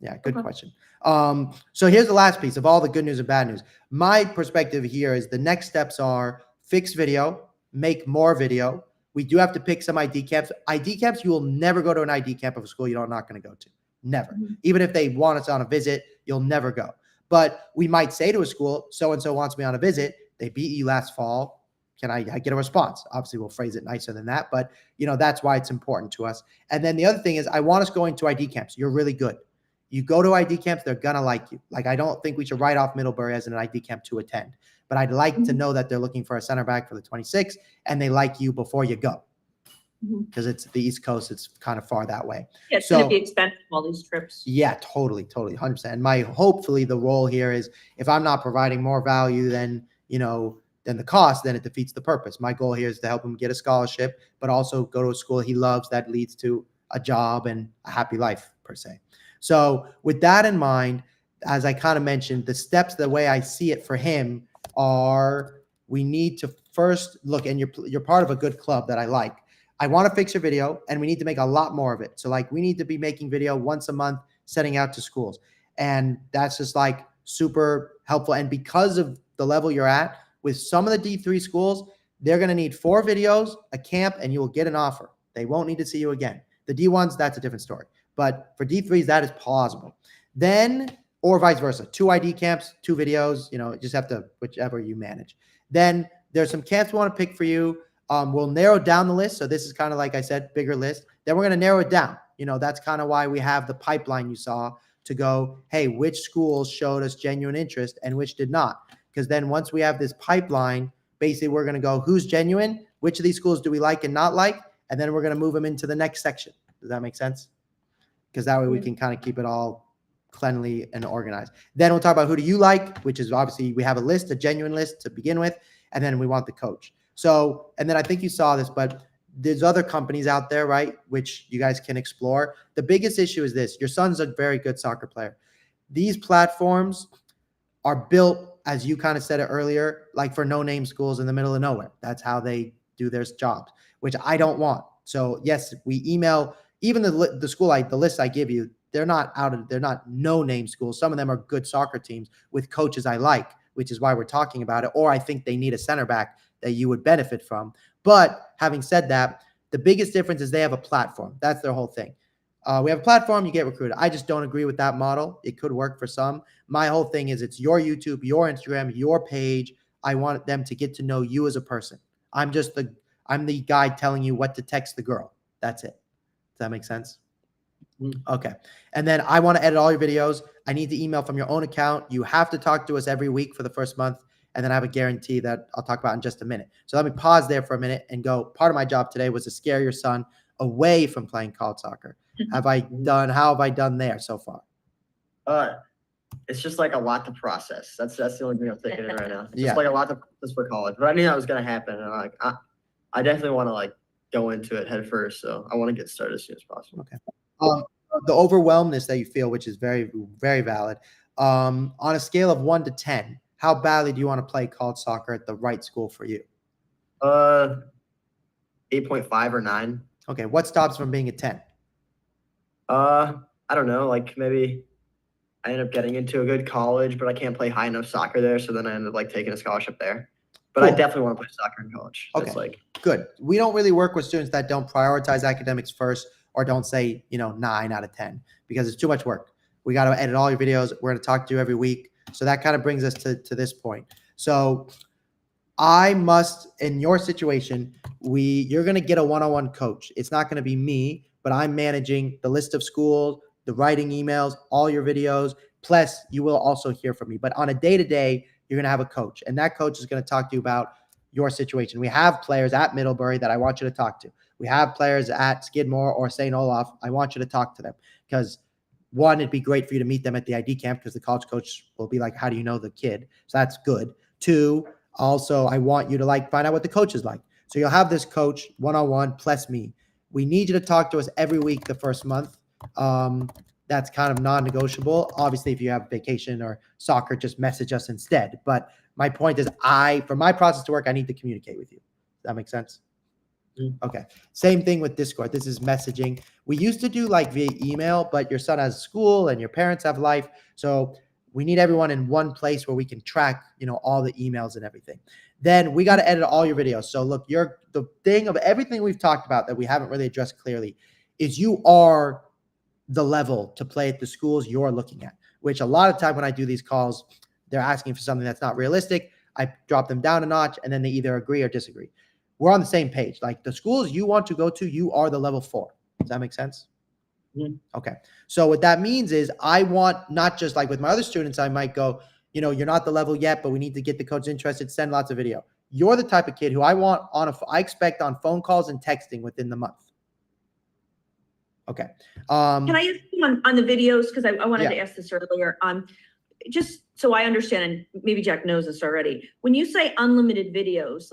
Yeah, good question. So here's the last piece of all the good news and bad news. My perspective here is the next steps are fix video, make more video. We do have to pick some ID camps. ID camps, you will never go to an ID camp of a school you're not going to go to. Never. Even if they want us on a visit, you'll never go. But we might say to a school, so-and-so wants me on a visit. They beat you last fall. Can I get a response? Obviously, we'll phrase it nicer than that, but that's why it's important to us. And then the other thing is I want us going to ID camps. You're really good. You go to ID camps, they're going to like you. Like, I don't think we should write off Middlebury as an ID camp to attend, but I'd like to know that they're looking for a center back for the 26 and they like you before you go. Because it's the East Coast, it's kind of far that way. Yeah, it's going to be expensive, all these trips. Yeah, totally, 100%. And hopefully the role here is if I'm not providing more value than the cost, then it defeats the purpose. My goal here is to help him get a scholarship, but also go to a school he loves that leads to a job and a happy life, per se. So with that in mind, as I kind of mentioned, the steps, the way I see it for him are we need to first look, and you're part of a good club that I like. I want to fix your video, and we need to make a lot more of it. So like we need to be making video once a month, sending out to schools. And that's just like super helpful. And because of the level you're at, with some of the D3 schools, they're going to need 4 videos, a camp, and you will get an offer. They won't need to see you again. The D1s, that's a different story. But for D3s, that is plausible. Then, or vice versa, 2 ID camps, 2 videos, just have to, whichever you manage. Then there's some camps we want to pick for you. We'll narrow down the list. So this is kind of, like I said, bigger list. Then we're going to narrow it down. That's kind of why we have the pipeline you saw to go, hey, which schools showed us genuine interest and which did not? Because then once we have this pipeline, basically we're going to go, who's genuine? Which of these schools do we like and not like? And then we're going to move them into the next section. Does that make sense? Because that way we can kind of keep it all cleanly and organized. Then we'll talk about who do you like, which is obviously we have a list, a genuine list to begin with. And then we want the coach. So, and then I think you saw this, but there's other companies out there, right? Which you guys can explore. The biggest issue is this. Your son's a very good soccer player. These platforms are built, as you kind of said it earlier, like for no-name schools in the middle of nowhere. That's how they do their jobs, which I don't want. So yes, we email, even the school, the list I give you, they're not no-name schools. Some of them are good soccer teams with coaches I like, which is why we're talking about it. Or I think they need a center back that you would benefit from. But having said that, the biggest difference is they have a platform. That's their whole thing. We have a platform, you get recruited. I just don't agree with that model. It could work for some. My whole thing is it's your YouTube, your Instagram, your page. I want them to get to know you as a person. I'm the guy telling you what to text the girl. That's it. Does that make sense? Okay. And then I want to edit all your videos. I need the email from your own account. You have to talk to us every week for the first month. And then I have a guarantee that I'll talk about in just a minute. So let me pause there for a minute and go, part of my job today was to scare your son away from playing college soccer. How have I done there so far? it's just like a lot to process. That's the only thing I'm thinking of right now. It's Yeah. just like a lot to process for college. But I knew that was gonna happen, and I definitely want to like go into it head first. So I want to get started as soon as possible. Okay. The overwhelmness that you feel, which is very, very valid. On a scale of 1 to 10, how badly do you want to play college soccer at the right school for you? 8.5 or 9. Okay. What stops from being a 10? I don't know. Like maybe I end up getting into a good college, but I can't play high enough soccer there. So then I end up like taking a scholarship there. But I Cool. definitely want to play soccer in college. Okay. That's like Good. We don't really work with students that don't prioritize academics first or don't say, 9 out of 10 because it's too much work. We got to edit all your videos. We're going to talk to you every week. So that kind of brings us to this point. So I must, in your situation, you're going to get a one-on-one coach. It's not going to be me, but I'm managing the list of schools, the writing emails, all your videos. Plus, you will also hear from me. But on a day-to-day, you're going to have a coach, and that coach is going to talk to you about your situation. We have players at Middlebury that I want you to talk to. We have players at Skidmore or St. Olaf. I want you to talk to them because, one, it'd be great for you to meet them at the ID camp because the college coach will be like, how do you know the kid? So that's good. 2, also, I want you to find out what the coach is like. So you'll have this coach one-on-one plus me. We need you to talk to us every week the first month. That's kind of non-negotiable. Obviously, if you have vacation or soccer, just message us instead. But my point is for my process to work, I need to communicate with you. Does that make sense? Okay. Same thing with Discord. This is messaging. We used to do via email, but your son has school and your parents have life. So we need everyone in one place where we can track, all the emails and everything. Then we got to edit all your videos. So look, the thing of everything we've talked about that we haven't really addressed clearly is you are the level to play at the schools you're looking at, which a lot of time when I do these calls, they're asking for something that's not realistic. I drop them down a notch and then they either agree or disagree. We're on the same page. Like the schools you want to go to, you are the level 4. Does that make sense? Mhm. Okay. So what that means is I want not just with my other students, I might go, you're not the level yet, but we need to get the coach interested. Send lots of video. You're the type of kid who I expect on phone calls and texting within the month. Okay. Can I ask you on the videos? Because I wanted to ask this earlier. Just so I understand, and maybe Jack knows this already. When you say unlimited videos,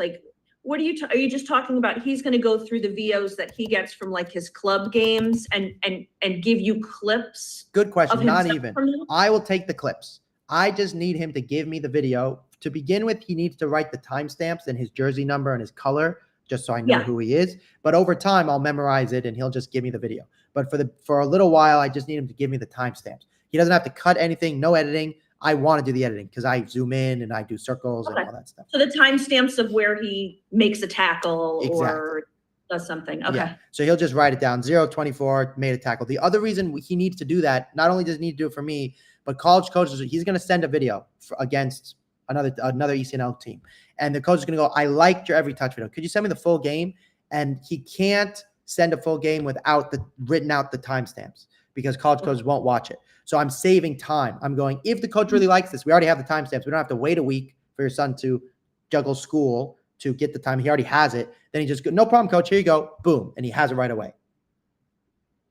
what are you just talking about? He's going to go through the videos that he gets from his club games and give you clips? Good question. Not even. From them? I will take the clips. I just need him to give me the video. To begin with, he needs to write the timestamps and his jersey number and his color, just so I know who he is. But over time, I'll memorize it and he'll just give me the video. But for a little while, I just need him to give me the timestamps. He doesn't have to cut anything, no editing. I want to do the editing because I zoom in and I do circles and all that stuff. So the timestamps of where he makes a tackle or does something. Okay. Yeah. So he'll just write it down. 0-24, made a tackle. The other reason he needs to do that, not only does he need to do it for me, but college coaches, he's going to send a video against another ECNL team. And the coach is going to go, I liked your every touch video. Could you send me the full game? And he can't send a full game without written out the timestamps because college coaches won't watch it. So I'm saving time. I'm going, if the coach really likes this, we already have the timestamps. We don't have to wait a week for your son to juggle school to get the time. He already has it. Then he just go, no problem, coach. Here you go. Boom. And he has it right away.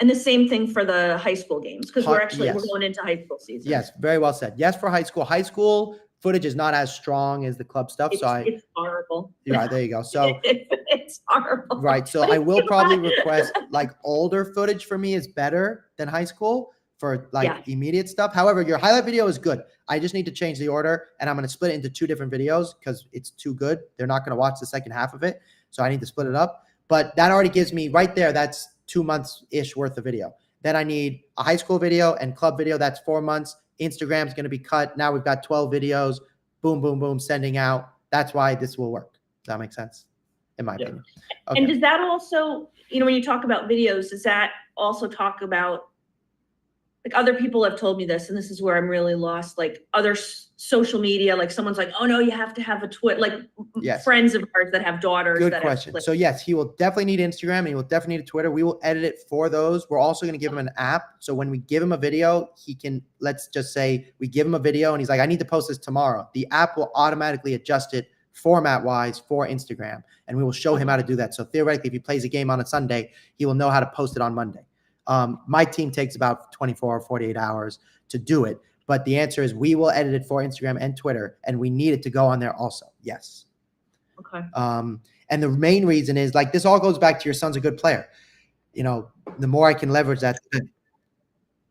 And the same thing for the high school games because we're going into high school season. Yes, very well said. Yes, for high school. High school footage is not as strong as the club stuff. It's horrible. Yeah, there you go. So it's horrible. Right. So I will probably request older footage for me is better than high school for immediate stuff. However, your highlight video is good. I just need to change the order and I'm going to split it into 2 different videos because it's too good. They're not going to watch the second half of it. So I need to split it up. But that already gives me right there, that's 2 months-ish worth of video. Then I need a high school video and club video. That's 4 months. Instagram's going to be cut. Now we've got 12 videos. Boom, boom, boom, sending out. That's why this will work. Does that make sense? In my opinion. Okay. And does that also, when you talk about videos, does that also talk about, other people have told me this, and this is where I'm really lost, other social media, someone's like, oh no, you have to have a Twitter, friends of ours that have daughters. Good question. So yes, he will definitely need Instagram and he will definitely need a Twitter. We will edit it for those. We're also going to give him an app. So when we give him a video, he can, let's just say we give him a video and he's like, I need to post this tomorrow. The app will automatically adjust it format wise for Instagram. And we will show him how to do that. So theoretically, if he plays a game on a Sunday, he will know how to post it on Monday. My team takes about 24 or 48 hours to do it. But the answer is we will edit it for Instagram and Twitter, and we need it to go on there also. Yes. Okay. And the main reason is like this all goes back to your son's a good player. You know, the more I can leverage that.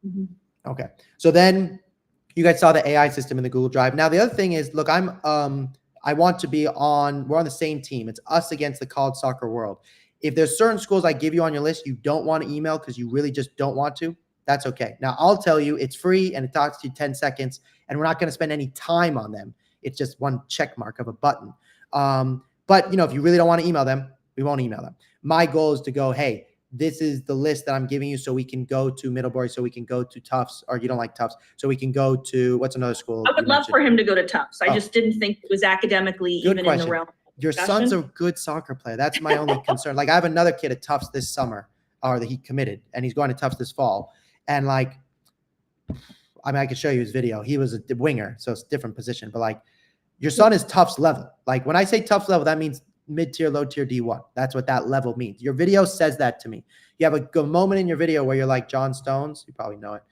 Mhm. Okay. So then you guys saw the AI system in the Google Drive. Now the other thing is, look, I want to be on, we're on the same team. It's us against the college soccer world. If there's certain schools I give you on your list you don't want to email because you really just don't want to, that's okay. Now I'll tell you it's free and it talks to you 10 seconds and we're not going to spend any time on them. It's just one check mark of a button. But you know, if you really don't want to email them, we won't email them. My goal is to go, hey, this is the list that I'm giving you so we can go to Middlebury, so we can go to Tufts, or you don't like Tufts, so we can go to, what's another school? I would love for him to go to Tufts. I just didn't think it was academically Good even question. in the realm. Your son's a good soccer player. That's my only concern. Like I have another kid at Tufts this summer, or that he committed, and he's going to Tufts this fall. And like, I mean, I could show you his video. He was a winger, so it's a different position. But like, your son is Tufts level. Like when I say Tufts level, that means mid-tier, low-tier D1. That's what that level means. Your video says that to me. You have a good moment in your video where you're like John Stones. You probably know it.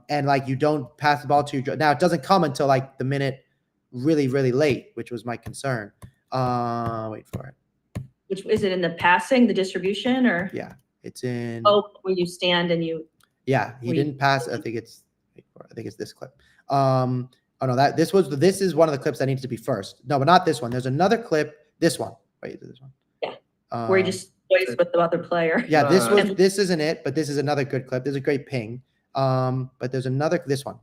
And like you don't pass the ball to your. Now it doesn't come until like the minute really, really late, which was my concern. Wait for it. Which is it in the passing, the distribution, or? Yeah, it's in. Oh, where you stand and you. Yeah, he didn't pass. I think it's this clip. Oh no, this is one of the clips that needs to be first. No, but not this one. There's another clip. This one. Wait, this one. Yeah. Where he just plays with the other player. Yeah, this isn't it, but this is another good clip. There's a great ping. But there's another, this one.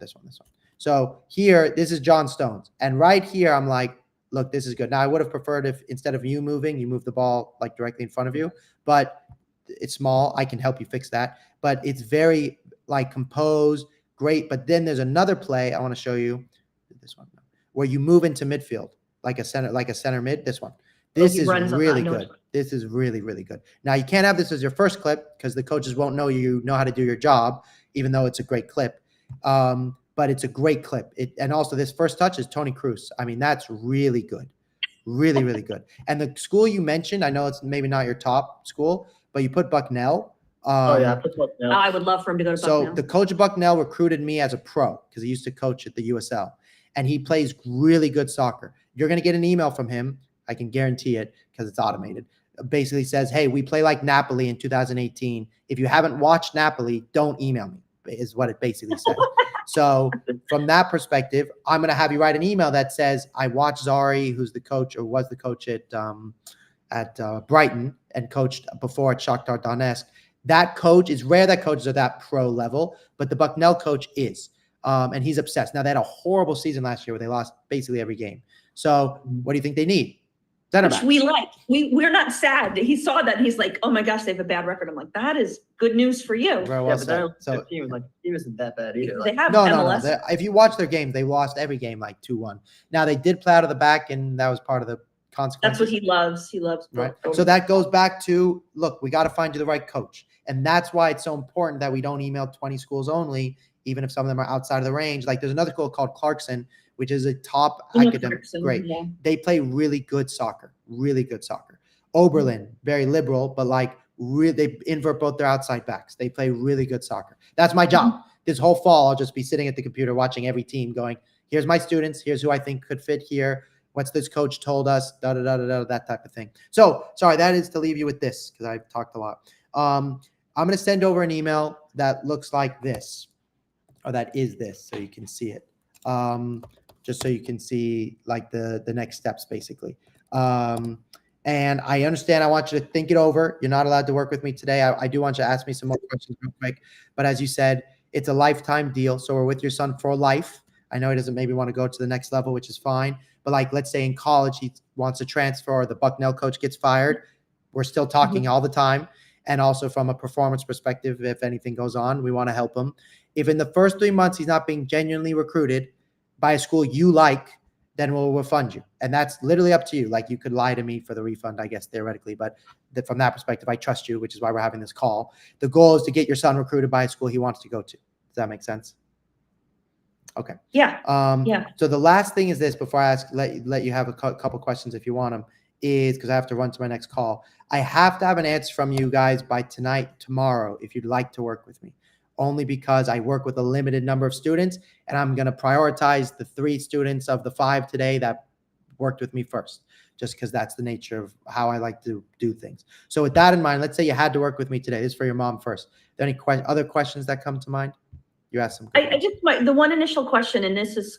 So here, this is John Stones. And right here, I'm like, look, this is good. Now I would have preferred if instead of you moving, you move the ball like directly in front of you, but it's small. I can help you fix that, but it's very like composed, great. But then there's another play I want to show you, this one, where you move into midfield, like a center mid, this one. This is really good. This is really, really good. Now you can't have this as your first clip because the coaches won't know you know how to do your job, even though it's a great clip. But it's a great clip. And also this first touch is Tony Cruz. I mean, that's really good. Really, really good. And the school you mentioned, I know it's maybe not your top school, but you put Bucknell. I put Bucknell. I would love for him to go to Bucknell. So the coach of Bucknell recruited me as a pro because he used to coach at the USL. And he plays really good soccer. You're going to get an email from him. I can guarantee it because it's automated. Basically says, hey, we play like Napoli in 2018. If you haven't watched Napoli, don't email me, is what it basically says. So from that perspective, I'm going to have you write an email that says, I watched Zari, who's the coach or was the coach at Brighton and coached before at Shakhtar Donetsk. That coach, is rare that coaches are that pro level, but the Bucknell coach is. And he's obsessed. Now, they had a horrible season last year where they lost basically every game. So what do you think they need? Which we like. We're not sad. He saw that and he's like, oh my gosh, they have a bad record. I'm like, that is good news for you. Very well said. So he wasn't that bad either. They have no. MLS. If you watch their games, they lost every game like 2-1. Now they did play out of the back, and that was part of the consequences. That's what he loves. He loves. Right. So that goes back to, look, we got to find you the right coach. And that's why it's so important that we don't email 20 schools only, even if some of them are outside of the range. Like there's another school called Clarkson, which is a top academic. Great. Yeah. They play really good soccer. Oberlin, very liberal, but like they invert both their outside backs. They play really good soccer. That's my job. This whole fall, I'll just be sitting at the computer watching every team going, here's my students. Here's who I think could fit here. What's this coach told us? That type of thing. So sorry, that is to leave you with this because I've talked a lot. I'm going to send over an email that looks like this, or that is this, so you can see it. Just so you can see like the next steps, basically. And I understand I want you to think it over. You're not allowed to work with me today. I do want you to ask me some more questions real quick. But as you said, it's a lifetime deal. So we're with your son for life. I know he doesn't maybe want to go to the next level, which is fine. But like, let's say in college, he wants to transfer or the Bucknell coach gets fired. We're still talking all the time. And also from a performance perspective, if anything goes on, we want to help him. If in the first 3 months, he's not being genuinely recruited by a school you like, then we'll refund you. And that's literally up to you. Like you could lie to me for the refund, I guess, theoretically. But from that perspective, I trust you, which is why we're having this call. The goal is to get your son recruited by a school he wants to go to. Does that make sense? Okay. Yeah. So the last thing is this, before I let you have a couple questions if you want them, is because I have to run to my next call. I have to have an answer from you guys by tomorrow, if you'd like to work with me. only because I work with a limited number of students, and I'm going to prioritize the 3 students of the 5 today that worked with me first, just because that's the nature of how I like to do things. So with that in mind, let's say you had to work with me today. This is for your mom first. Are there any other questions that come to mind? You asked some. I just, the one initial question, and this is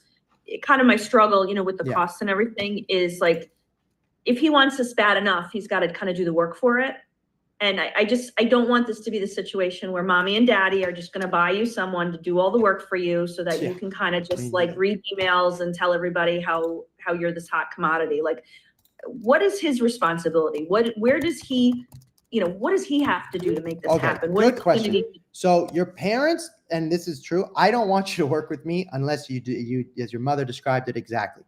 kind of my struggle, you know, with the Yeah. costs and everything, is like, if he wants this bad enough, he's got to kind of do the work for it. And I don't want this to be the situation where mommy and daddy are just going to buy you someone to do all the work for you so that you can kind of just like read emails and tell everybody how you're this hot commodity. Like, what is his responsibility? Where does he, you know, what does he have to do to make this happen? Good question. So your parents, and this is true, I don't want you to work with me unless you do, as your mother described it exactly.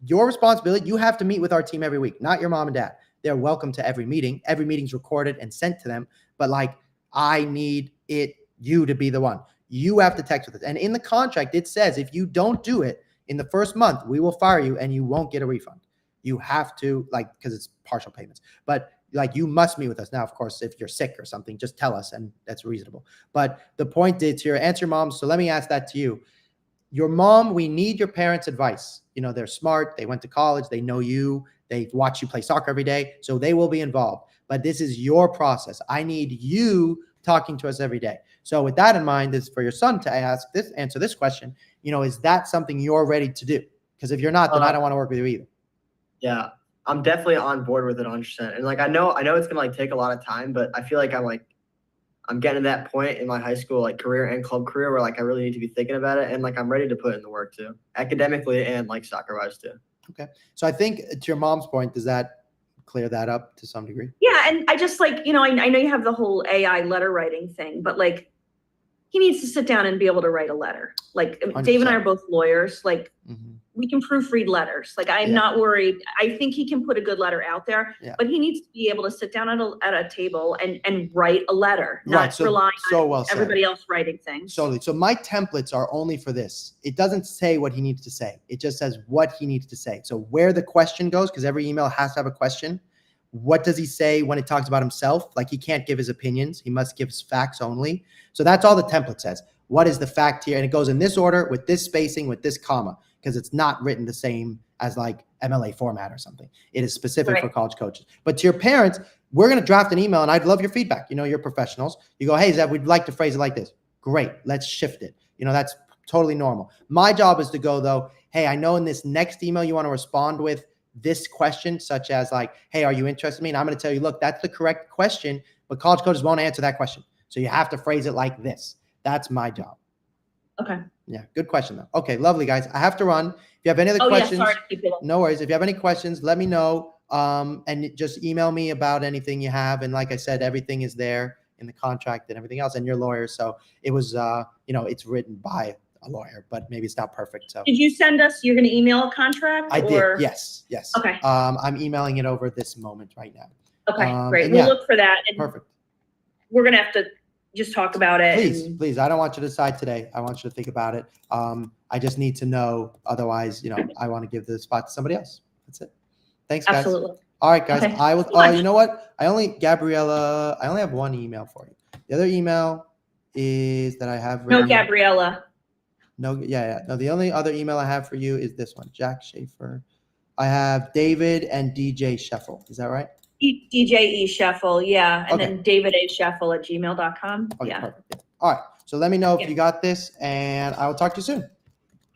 Your responsibility, you have to meet with our team every week, not your mom and dad. They're welcome to every meeting. Every meeting's recorded and sent to them. But like, I need you to be the one. You have to text with us. And in the contract, it says if you don't do it in the first month, we will fire you and you won't get a refund. You have to, like, because it's partial payments. But like, you must meet with us. Now, of course, if you're sick or something, just tell us, and that's reasonable. But the point is, to answer your mom, so let me ask that to you. Your mom, we need your parents' advice. You know, they're smart. They went to college. They know you. They watch you play soccer every day. So they will be involved. But this is your process. I need you talking to us every day. So with that in mind, is for your son to answer this question, you know, is that something you're ready to do? Because if you're not, then I don't want to work with you either. Yeah, I'm definitely on board with it 100%. And like, I know it's gonna like take a lot of time, but I feel like I'm getting to that point in my high school like career and club career where like I really need to be thinking about it, and like I'm ready to put in the work too, academically and like soccer wise too. Okay, so I think to your mom's point, does that clear that up to some degree? Yeah, and I just like, you know, I know you have the whole AI letter writing thing, but like, he needs to sit down and be able to write a letter. Like 100%. Dave and I are both lawyers. Like, we can proofread letters. Like, I'm not worried. I think he can put a good letter out there, but he needs to be able to sit down at a table and write a letter, not rely on everybody else writing things. Totally. So my templates are only for this. It doesn't say what he needs to say. It just says what he needs to say. So where the question goes, because every email has to have a question. What does he say when it talks about himself? Like, he can't give his opinions. He must give his facts only. So that's all the template says. What is the fact here? And it goes in this order with this spacing, with this comma, because it's not written the same as like MLA format or something. It is specific for college coaches. But to your parents, we're going to draft an email, and I'd love your feedback. You know, you're professionals. You go, hey, Zev, we'd like to phrase it like this. Great. Let's shift it. You know, that's totally normal. My job is to go, though, hey, I know in this next email you want to respond with this question, such as like, hey, are you interested in me? And I'm going to tell you, look, that's the correct question, but college coaches won't answer that question. So you have to phrase it like this. That's my job. Okay. Yeah. Good question though. Okay. Lovely, guys. I have to run. If you have any other questions, no worries. If you have any questions, let me know. And just email me about anything you have. And like I said, everything is there in the contract and everything else, and you're lawyers. So it was, you know, it's written by a lawyer, but maybe it's not perfect. So did you send us, you're going to email a contract? I did. Yes. Okay. I'm emailing it over this moment right now. Okay, great. We'll look for that. And perfect. We're going to have to just talk about it. Please. I don't want you to decide today. I want you to think about it. I just need to know. Otherwise, you know, I want to give the spot to somebody else. That's it. Thanks, guys. Absolutely. All right, guys. Okay. I will. You know what? I only have one email for you. The other email is that I have. No, Gabriella. No, no, the only other email I have for you is this one, Jack Schaefer. I have David and DJ Sheffel. Is that right? DJ E. Sheffel, yeah. And then David A. Sheffel at gmail.com. Okay, yeah. perfect. Yeah. All right. So let me know if you got this, and I will talk to you soon.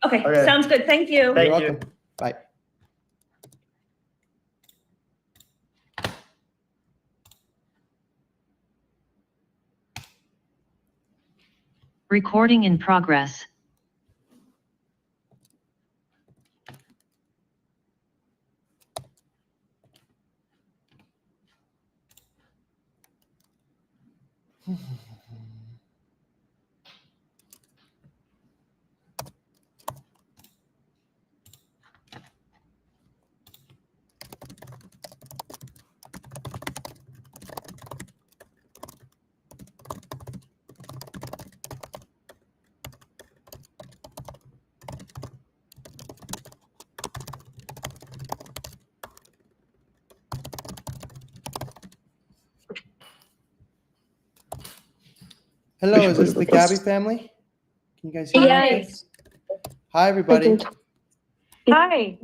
Okay. Sounds good. Thank you. You're welcome. Bye. Recording in progress. Hello, is this the Gabby family? Can you guys hear me? Yes. Hi, everybody. Hi.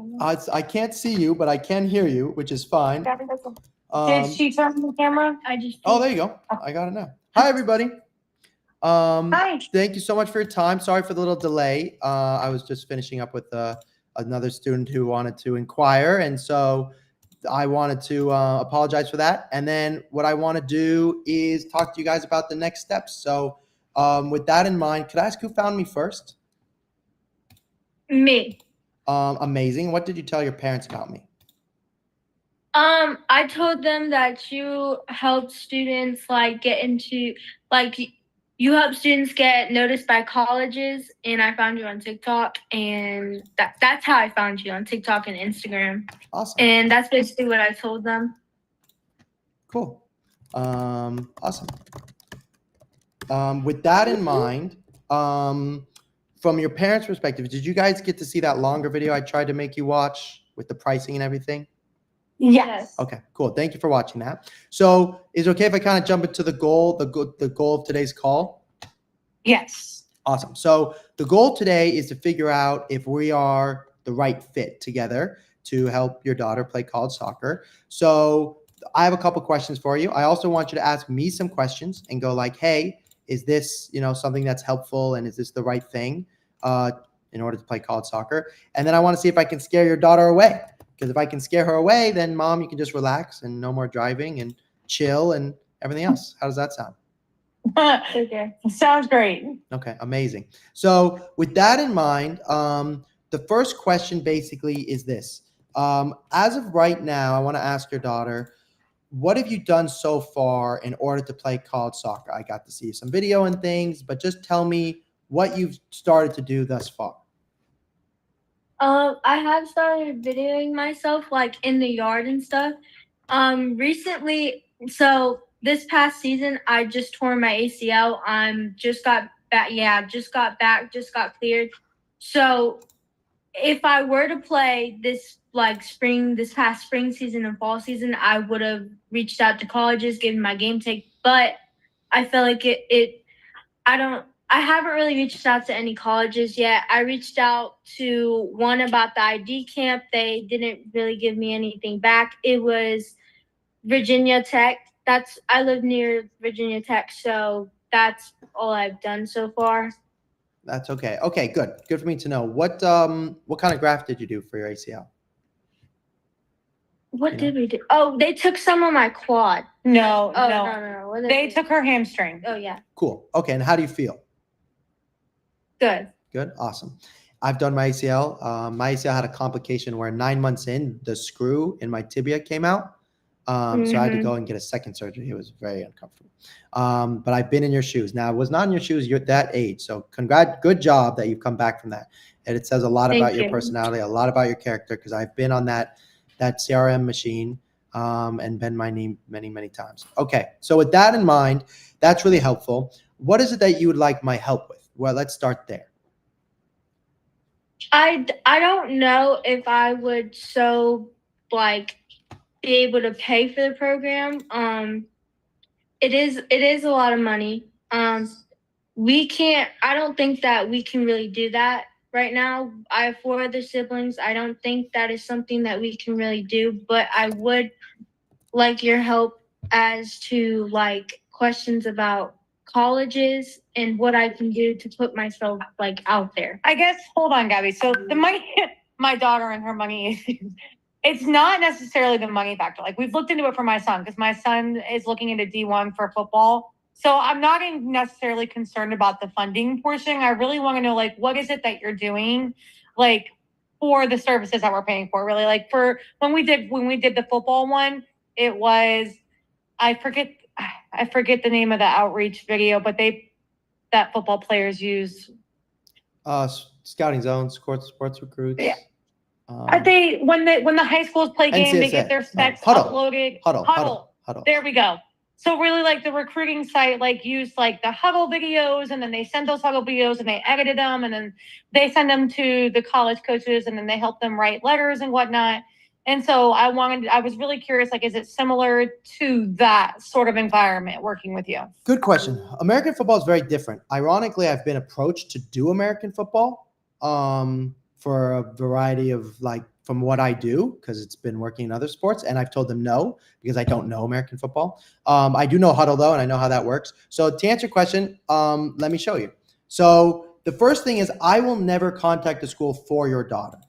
I can't see you, but I can hear you, which is fine. Did she turn the camera? Oh, there you go. I got it now. Hi, everybody. Hi. Thank you so much for your time. Sorry for the little delay. I was just finishing up with another student who wanted to inquire, and so I wanted to apologize for that. And then what I want to do is talk to you guys about the next steps. So with that in mind, could I ask who found me first? Me. Amazing. What did you tell your parents about me? I told them that you help students get into you help students get noticed by colleges, and I found you on TikTok, and that's how I found you, on TikTok and Instagram. Awesome. And that's basically what I told them. Cool. Awesome. With that in mind, from your parents' perspective, did you guys get to see that longer video I tried to make you watch with the pricing and everything? Yes. Okay, cool. Thank you for watching that. So is it okay if I kind of jump into the goal of today's call? Yes. Awesome. So the goal today is to figure out if we are the right fit together to help your daughter play college soccer. So I have a couple questions for you. I also want you to ask me some questions and go like, hey, is this, something that's helpful, and is this the right thing in order to play college soccer? And then I want to see if I can scare your daughter away. Because if I can scare her away, then mom, you can just relax and no more driving and chill and everything else. How does that sound? Okay. Sounds great. Okay, amazing. So with that in mind, the first question basically is this. As of right now, I want to ask your daughter, what have you done so far in order to play college soccer? I got to see some video and things, but just tell me what you've started to do thus far. I have started videoing myself in the yard and stuff. Recently, so this past season, I just tore my ACL. Just got back. Yeah, just got cleared. So if I were to play this this past spring season and fall season, I would have reached out to colleges, given my game take. But I feel like I haven't really reached out to any colleges yet. I reached out to one about the ID camp. They didn't really give me anything back. It was Virginia Tech. I live near Virginia Tech, so that's all I've done so far. That's okay. Okay, good. Good for me to know. What kind of graft did you do for your ACL? What did we do? Oh, they took some of my quad. No. No. They took her hamstring. Oh, yeah. Cool. Okay, and how do you feel? Good. Good. Awesome. I've done my ACL. My ACL had a complication where 9 months in, the screw in my tibia came out. So I had to go and get a second surgery. It was very uncomfortable. But I've been in your shoes. Now, I was not in your shoes. You're that age. So good job that you've come back from that. And it says a lot about your personality, a lot about your character, because I've been on that CRM machine and bend my knee many, many times. Okay. So with that in mind, that's really helpful. What is it that you would like my help with? Well, let's start there. I don't know if I would be able to pay for the program. It is a lot of money. I don't think that we can really do that right now. I have 4 other siblings. I don't think that is something that we can really do, but I would like your help as to questions about colleges and what I can do to put myself out there. I guess, hold on, Gabby. So the money, my daughter and her money, it's not necessarily the money factor. We've looked into it for my son, because my son is looking into D1 for football. So I'm not necessarily concerned about the funding portion. I really want to know, what is it that you're doing, for the services that we're paying for, really? For when we did the football one, it was, I forget the name of the outreach video, but that football players use. Scouting zones, sports recruits. Yeah. When the high schools play games, they get their specs uploaded. Huddle. There we go. So really, the recruiting site, use the Huddle videos, and then they send those Huddle videos and they edited them, and then they send them to the college coaches, and then they help them write letters and whatnot. And so I was really curious, like, is it similar to that sort of environment working with you? Good question. American football is very different. Ironically, I've been approached to do American football for a variety of, like, from what I do, because it's been working in other sports, and I've told them no because I don't know American football. I do know huddle though, and I know how that works. So to answer your question, let me show you. So the first thing is I will never contact the school for your daughter.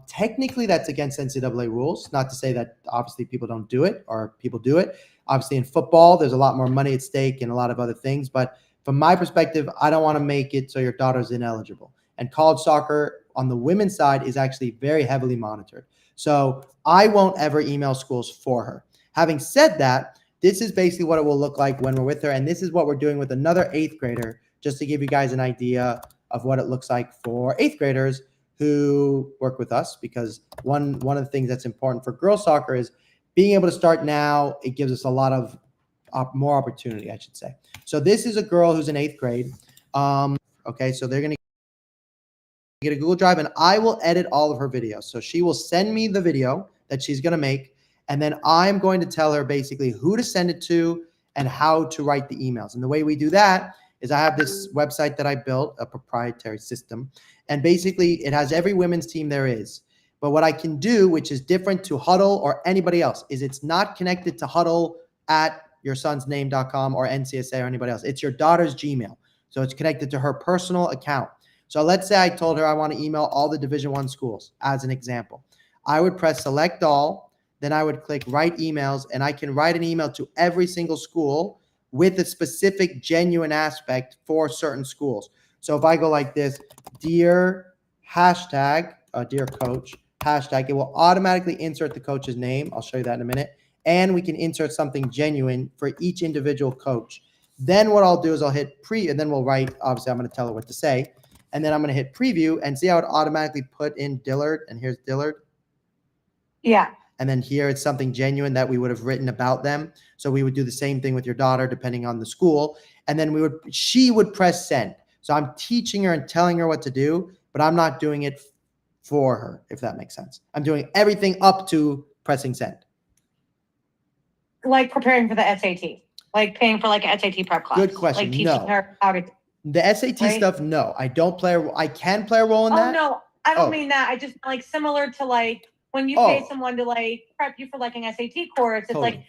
Technically, that's against NCAA rules. Not to say that obviously people don't do it or people do it. Obviously, in football, there's a lot more money at stake and a lot of other things. But from my perspective, I don't want to make it so your daughter's ineligible. And college soccer on the women's side is actually very heavily monitored. So I won't ever email schools for her. Having said that, this is basically what it will look like when we're with her. And this is what we're doing with another 8th grader, just to give you guys an idea of what it looks like for 8th graders who work with us, because one of the things that's important for girls soccer is being able to start now. It gives us a lot of more opportunity, I should say. So this is a girl who's in 8th grade. Okay, so they're going to get a Google Drive, and I will edit all of her videos. So she will send me the video that she's going to make, and then I'm going to tell her basically who to send it to and how to write the emails. And the way we do that is I have this website that I built, a proprietary system, and basically it has every women's team there is. But what I can do, which is different to Huddle or anybody else, is it's not connected to Huddle at yoursonsname.com or NCSA or anybody else. It's your daughter's Gmail. So it's connected to her personal account. So let's say I told her I want to email all the Division I schools as an example. I would press select all, then I would click write emails, and I can write an email to every single school with a specific genuine aspect for certain schools. So if I go like this, dear hashtag, dear coach, hashtag, it will automatically insert the coach's name. I'll show you that in a minute. And we can insert something genuine for each individual coach. Then what I'll do is I'll hit and then we'll write, obviously I'm going to tell her what to say. And then I'm going to hit preview and see how it automatically put in Dillard. And here's Dillard. Yeah. And then here it's something genuine that we would have written about them. So we would do the same thing with your daughter, depending on the school. And then she would press send. So I'm teaching her and telling her what to do, but I'm not doing it for her, if that makes sense. I'm doing everything up to pressing send. Like preparing for the SAT, like paying for like an SAT prep class. Good question. Like teaching her how to. The SAT stuff, no. I don't play. I can play a role in that. Oh no, I don't mean that. I just like similar to like when you pay someone to like prep you for like an SAT course. It's like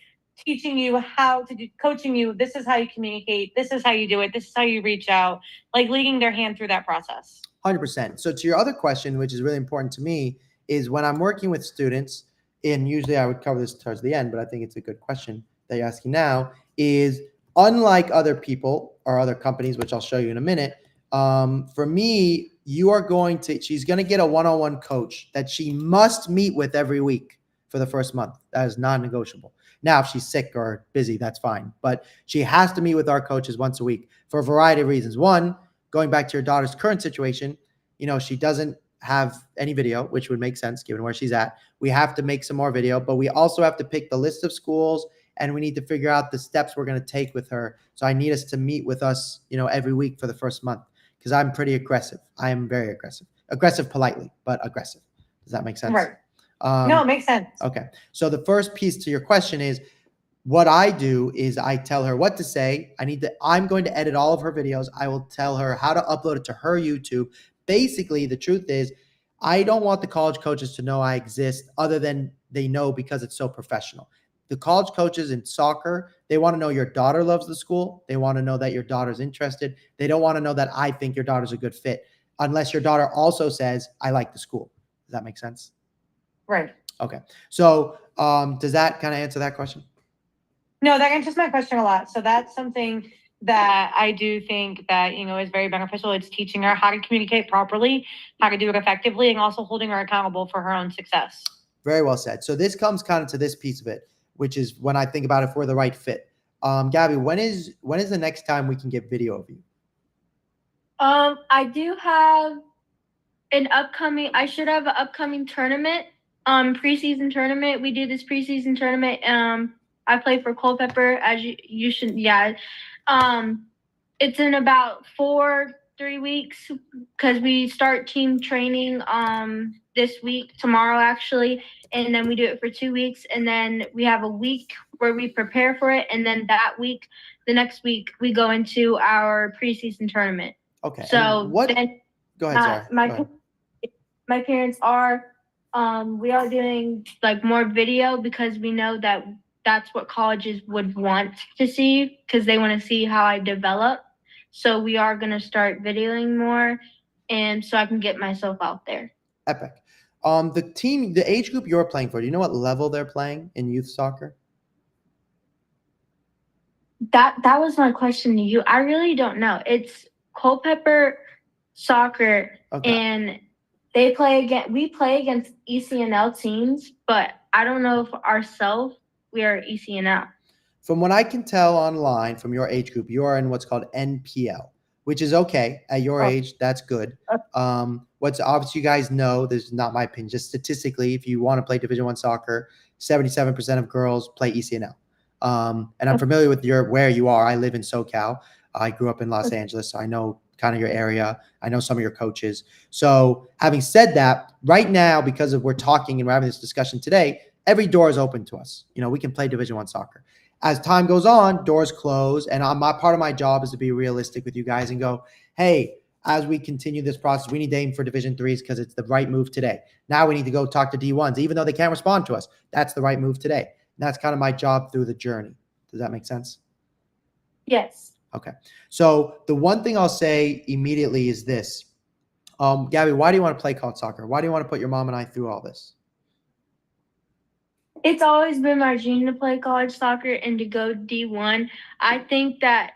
teaching you how to do, coaching you. This is how you communicate. This is how you do it. This is how you reach out. Like leading their hand through that process. 100%. So to your other question, which is really important to me, is when I'm working with students, and usually I would cover this towards the end, but I think it's a good question that you're asking now, is unlike other people or other companies, which I'll show you in a minute, for me, she's going to get a one-on-one coach that she must meet with every week for the first month. That is non-negotiable. Now, if she's sick or busy, that's fine. But she has to meet with our coaches once a week for a variety of reasons. One, going back to your daughter's current situation, she doesn't have any video, which would make sense given where she's at. We have to make some more video, but we also have to pick the list of schools, and we need to figure out the steps we're going to take with her. So I need us to meet with us, every week for the first month, because I'm pretty aggressive. I am very aggressive. Aggressive politely, but aggressive. Does that make sense? Right. No, it makes sense. Okay. So the first piece to your question is, what I do is I tell her what to say. I'm going to edit all of her videos. I will tell her how to upload it to her YouTube. Basically, the truth is, I don't want the college coaches to know I exist other than they know because it's so professional. The college coaches in soccer, they want to know your daughter loves the school. They want to know that your daughter's interested. They don't want to know that I think your daughter's a good fit, unless your daughter also says, I like the school. Does that make sense? Right. Okay. So does that kind of answer that question? No, that answers my question a lot. So that's something that I do think that, is very beneficial. It's teaching her how to communicate properly, how to do it effectively, and also holding her accountable for her own success. Very well said. So this comes kind of to this piece of it, which is when I think about if we're the right fit. Gabby, when is the next time we can get video of you? I do have I should have an upcoming tournament, preseason tournament. We do this preseason tournament. I play for Culpeper, as you should, yeah. It's in about 4 3 weeks because we start team training this week, tomorrow actually, and then we do it for 2 weeks, and then we have a week where we prepare for it, and then the next week we go into our preseason tournament. Okay. So then Go ahead, sorry. my parents are we are doing like more video because we know that that's what colleges would want to see because they want to see how I develop. So we are going to start videoing more and so I can get myself out there. Epic. The age group you're playing for, do you know what level they're playing in youth soccer? That was my question to you. I really don't know. It's Culpeper Soccer, and we play against ECNL teams, but I don't know if ourselves we are ECNL. From what I can tell online from your age group, you are in what's called NPL, which is okay at your age. That's good. What's obvious, you guys know, this is not my opinion, just statistically, if you want to play Division I soccer, 77% of girls play ECNL. And I'm familiar with where you are. I live in SoCal. I grew up in Los Angeles, so I know kind of your area. I know some of your coaches. So having said that, right now, because we're talking and we're having this discussion today, every door is open to us. We can play Division I soccer. As time goes on, doors close, and part of my job is to be realistic with you guys and go, hey, as we continue this process, we need to aim for Division IIIs because it's the right move today. Now we need to go talk to D1s, even though they can't respond to us. That's the right move today. And that's kind of my job through the journey. Does that make sense? Yes. Okay. So the one thing I'll say immediately is this. Gabby, why do you want to play college soccer? Why do you want to put your mom and I through all this? It's always been my dream to play college soccer and to go D1. I think that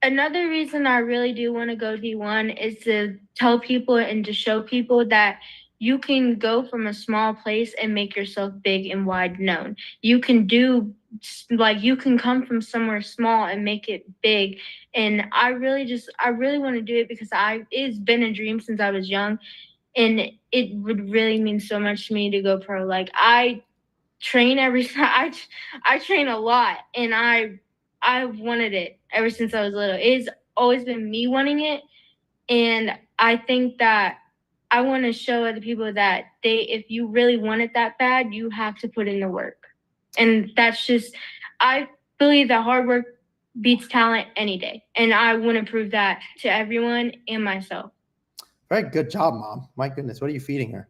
another reason I really do want to go D1 is to tell people and to show people that you can go from a small place and make yourself big and wide known. You can you can come from somewhere small and make it big. And I really want to do it because it's been a dream since I was young. And it would really mean so much to me to go pro. Like I train I train a lot, and I've wanted it ever since I was little. It's always been me wanting it, and I think that I want to show other people that if you really want it that bad, you have to put in the work. And that's just, I believe that hard work beats talent any day, and I want to prove that to everyone and myself. Very good job, Mom. My goodness, what are you feeding her?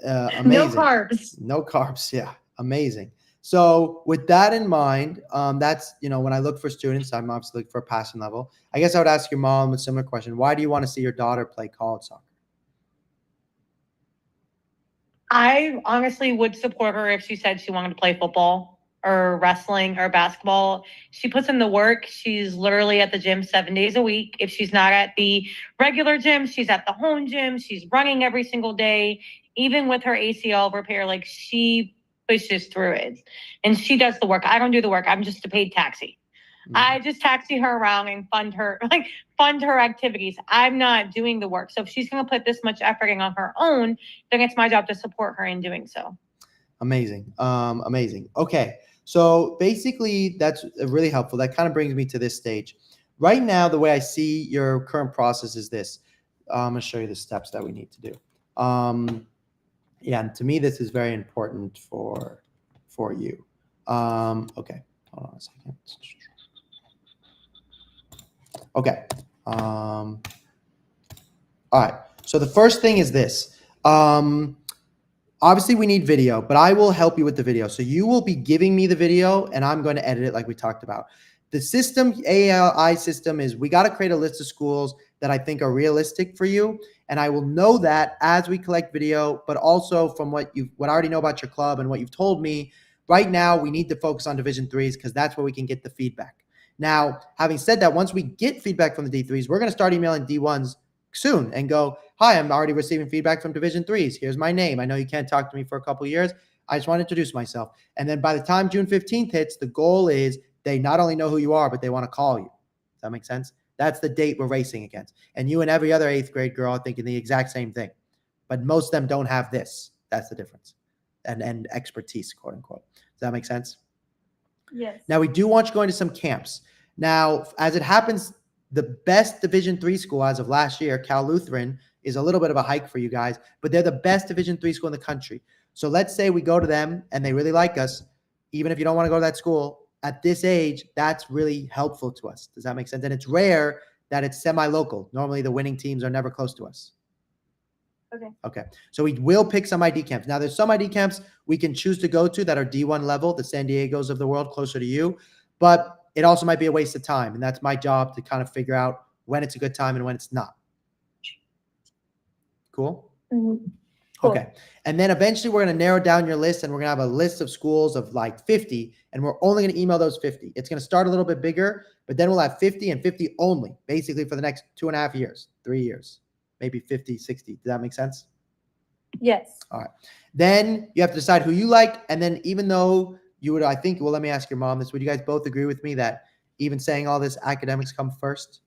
Amazing. No carbs. No carbs. Yeah. Amazing. So with that in mind, that's, when I look for students, I'm obviously looking for a passing level. I guess I would ask your mom a similar question. Why do you want to see your daughter play college soccer? I honestly would support her if she said she wanted to play football or wrestling or basketball. She puts in the work. She's literally at the gym 7 days a week. If she's not at the regular gym, she's at the home gym. She's running every single day. Even with her ACL repair, she pushes through it. And she does the work. I don't do the work. I'm just a paid taxi. Mm-hmm. I just taxi her around and fund her activities. I'm not doing the work. So if she's going to put this much effort in on her own, then it's my job to support her in doing so. Amazing. Amazing. Okay. So basically that's really helpful. That kind of brings me to this stage. Right now, the way I see your current process is this. I'm going to show you the steps that we need to do. Yeah, and to me, this is very important for you. Okay, hold on a second. Okay. All right. So the first thing is this. Obviously, we need video, but I will help you with the video. So you will be giving me the video, and I'm going to edit it like we talked about. The system, AAI system, is we got to create a list of schools that I think are realistic for you. And I will know that as we collect video, but also from what I already know about your club and what you've told me. Right now, we need to focus on Division IIIs because that's where we can get the feedback. Now, having said that, once we get feedback from the D3s, we're going to start emailing D1s soon and go, hi, I'm already receiving feedback from Division IIIs. Here's my name. I know you can't talk to me for a couple of years. I just want to introduce myself. And then by the time June 15th hits, the goal is they not only know who you are, but they want to call you. Does that make sense? That's the date we're racing against. And you and every other 8th grade girl are thinking the exact same thing. But most of them don't have this. That's the difference. And expertise, quote unquote. Does that make sense? Yes. Now, we do want you going to some camps. Now, as it happens, The best Division III school as of last year, Cal Lutheran, is a little bit of a hike for you guys, but they're the best Division III school in the country. So let's say we go to them and they really like us, even if you don't want to go to that school, at this age, that's really helpful to us. Does that make sense? And it's rare that it's semi-local. Normally the winning teams are never close to us. Okay. Okay. So we will pick some ID camps. Now there's some ID camps we can choose to go to that are D1 level, the San Diegos of the world, closer to you, but it also might be a waste of time. And that's my job to kind of figure out when it's a good time and when it's not. Cool? Mm-hmm. Cool. Okay. And then eventually we're going to narrow down your list and we're going to have a list of schools of like 50, and we're only going to email those 50. It's going to start a little bit bigger, but then we'll have 50 and 50 only, basically for the next 2.5 years, 3 years, maybe 50, 60. Does that make sense? Yes. All right. Then you have to decide who you like. And then even though you would, I think, well, let me ask your mom this. Would you guys both agree with me that even saying all this, academics come first?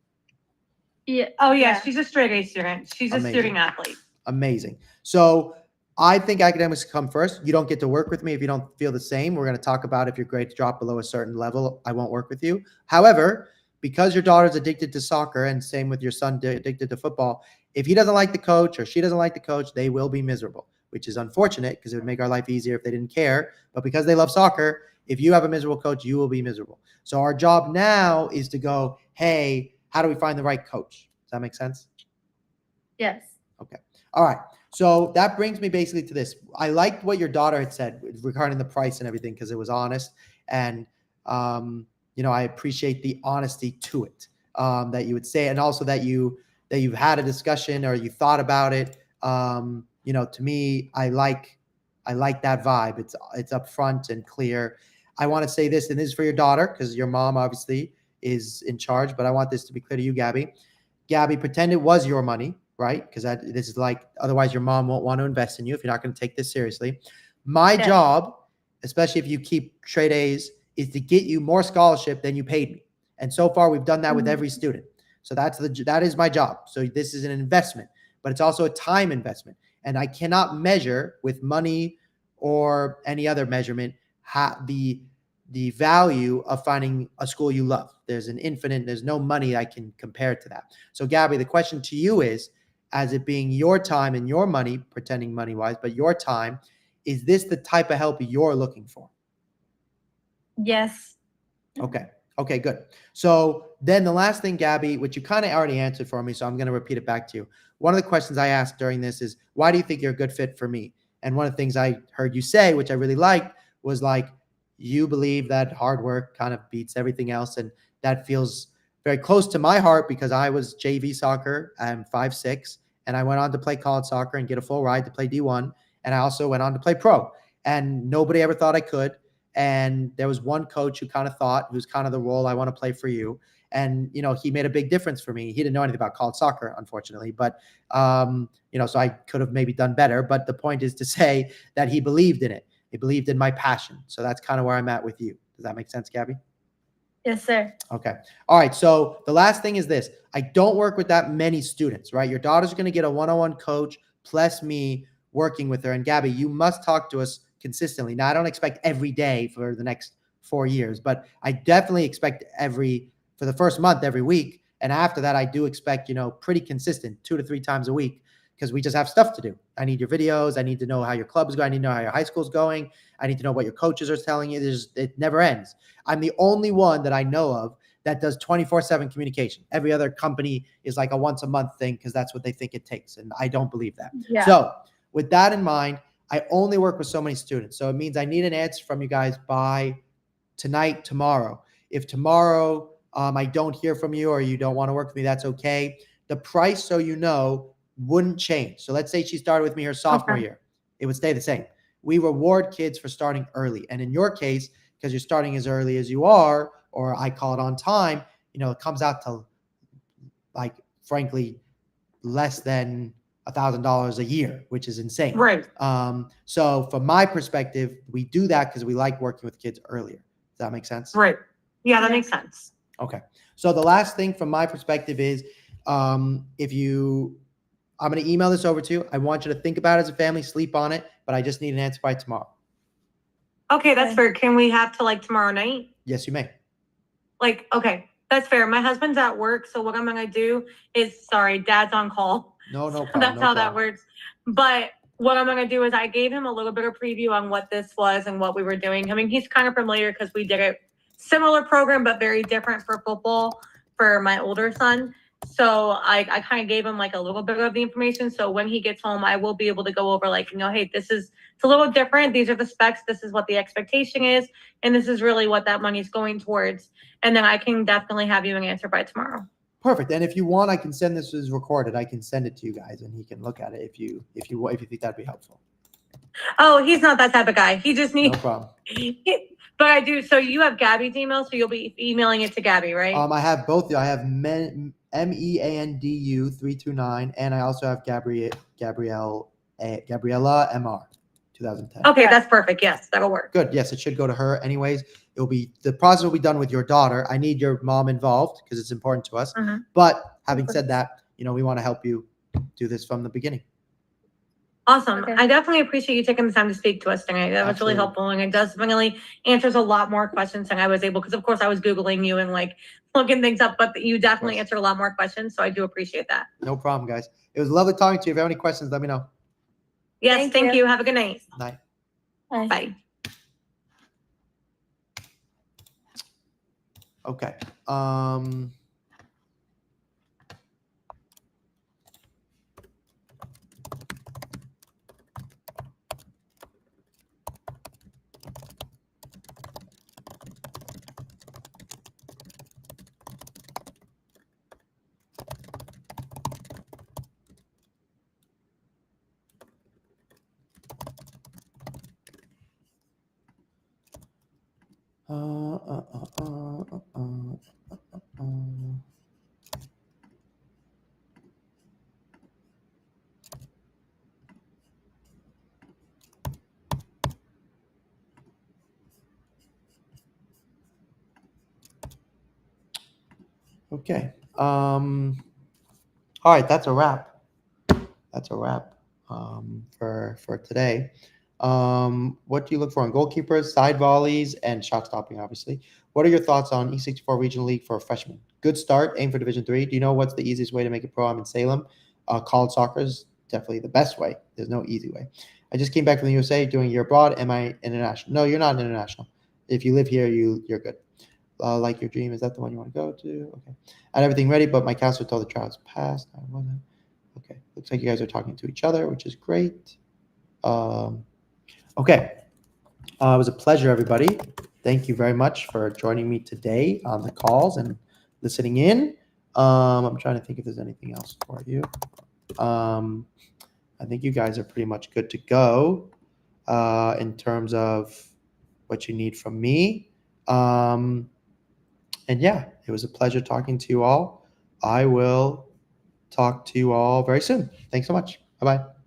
Yeah. Oh yeah, she's a straight A student. She's Amazing. a student athlete. Amazing. So I think academics come first. You don't get to work with me if you don't feel the same. We're going to talk about if your grades drop below a certain level, I won't work with you. However, because your daughter's addicted to soccer and same with your son addicted to football, if he doesn't like the coach or she doesn't like the coach, they will be miserable, which is unfortunate because it would make our life easier if they didn't care. But because they love soccer, if you have a miserable coach, you will be miserable. So our job now is to go, hey, how do we find the right coach? Does that make sense? Yes. Okay. All right. So that brings me basically to this. I liked what your daughter had said regarding the price and everything because it was honest. And, I appreciate the honesty to it that you would say. And also that you've had a discussion or you thought about it. To me, I like that vibe. It's upfront and clear. I want to say this, and this is for your daughter because your mom obviously is in charge, but I want this to be clear to you, Gabby. Gabby, pretend it was your money, right? Because this is like, otherwise your mom won't want to invest in you if you're not going to take this seriously. My job, especially if you keep straight A's, is to get you more scholarship than you paid me. And so far we've done that with every student. So that is my job. So this is an investment, but it's also a time investment. And I cannot measure with money or any other measurement the value of finding a school you love. There's no money I can compare to that. So Gabby, the question to you is, as it being your time and your money, pretending money-wise, but your time, is this the type of help you're looking for? Yes. Okay, good. So then the last thing, Gabby, which you kind of already answered for me, so I'm going to repeat it back to you. One of the questions I asked during this is, why do you think you're a good fit for me? And one of the things I heard you say, which I really liked, was like, you believe that hard work kind of beats everything else. And that feels very close to my heart because I was JV soccer. I'm 5'6", and I went on to play college soccer and get a full ride to play D1. And I also went on to play pro. And nobody ever thought I could. And there was one coach who kind of thought, who's kind of the role I want to play for you. And, he made a big difference for me. He didn't know anything about college soccer, unfortunately. But, so I could have maybe done better. But the point is to say that he believed in it. He believed in my passion. So that's kind of where I'm at with you. Does that make sense, Gabby? Yes, sir. Okay. All right. So the last thing is this. I don't work with that many students, right? Your daughter's going to get a one-on-one coach plus me working with her. And Gabby, you must talk to us consistently. Now, I don't expect every day for the next 4 years, but I definitely expect for the first month, every week. And after that, I do expect, pretty consistent 2 to 3 times a week because we just have stuff to do. I need your videos. I need to know how your club is going. I need to know how your high school is going. I need to know what your coaches are telling you. It never ends. I'm the only one that I know of that does 24/7 communication. Every other company is like a once a month thing because that's what they think it takes. And I don't believe that. Yeah. So with that in mind, I only work with so many students. So it means I need an answer from you guys by tonight, tomorrow. If tomorrow I don't hear from you or you don't want to work with me, that's okay. The price, so wouldn't change. So let's say she started with me her sophomore year. It would stay the same. We reward kids for starting early. And in your case, because you're starting as early as you are, or I call it on time, it comes out to frankly, less than $1,000 a year, which is insane. Right. So from my perspective, we do that because we like working with kids earlier. Does that make sense? Right. Yeah, that makes sense. Okay. So the last thing from my perspective is, I'm going to email this over to you. I want you to think about it as a family, sleep on it, but I just need an answer by tomorrow. Okay, that's fair. Can we have to tomorrow night? Yes, you may. Okay. That's fair. My husband's at work, so what I'm gonna do is, sorry, Dad's on call. No So problem. that's no how problem. that works. But what I'm gonna do is I gave him a little bit of preview on what this was and what we were doing. I mean, he's kind of familiar because we did a similar program, but very different for football for my older son. So I kind of gave him like a little bit of the information. So when he gets home, I will be able to go over like, hey, it's a little different. These are the specs. This is what the expectation is. And this is really what that money's going towards. And then I can definitely have you an answer by tomorrow. Perfect. And if you want, I can send this as recorded. I can send it to you guys and he can look at it if you think that'd be helpful. Oh, he's not that type of guy. He just needs. No problem. But I do. So you have Gabby's email, so you'll be emailing it to Gabby, right? I have both. I have MEANDU329, and I also have Gabriella MR 2010. Okay, that's perfect. Yes, that'll work. Good. Yes, it should go to her anyways. The process will be done with your daughter. I need your mom involved because it's important to us. Mhm. But having said that, we want to help you do this from the beginning. Awesome. Okay. I definitely appreciate you taking the time to speak to us tonight. That was really Absolutely. helpful, and it definitely answers a lot more questions than I was able, because of course I was Googling you and like looking things up, but you definitely answered a lot more questions. So I do appreciate that. No problem, guys. It was lovely talking to you. If you have any questions, let me know. Yes, thank you. Have a good night. Night. Bye. Bye. Okay. Okay. All right, that's a wrap. That's a wrap for today. What do you look for in goalkeepers, side volleys, and shot stopping, obviously? What are your thoughts on E64 Regional League for freshmen? Good start, aim for Division 3. Do you know what's the easiest way to make a pro? I'm in Salem. College soccer is definitely the best way. There's no easy way. I just came back from the USA doing a year abroad. Am I international? No, you're not international. If you live here, you're good. Like your dream, is that the one you want to go to? Okay. I had everything ready, but my counselor told the trials passed. I wasn't. Okay. Looks like you guys are talking to each other, which is great. Okay. It was a pleasure, everybody. Thank you very much for joining me today on the calls and listening in. I'm trying to think if there's anything else for you. I think you guys are pretty much good to go in terms of what you need from me. And yeah, it was a pleasure talking to you all. I will talk to you all very soon. Thanks so much. Bye-bye.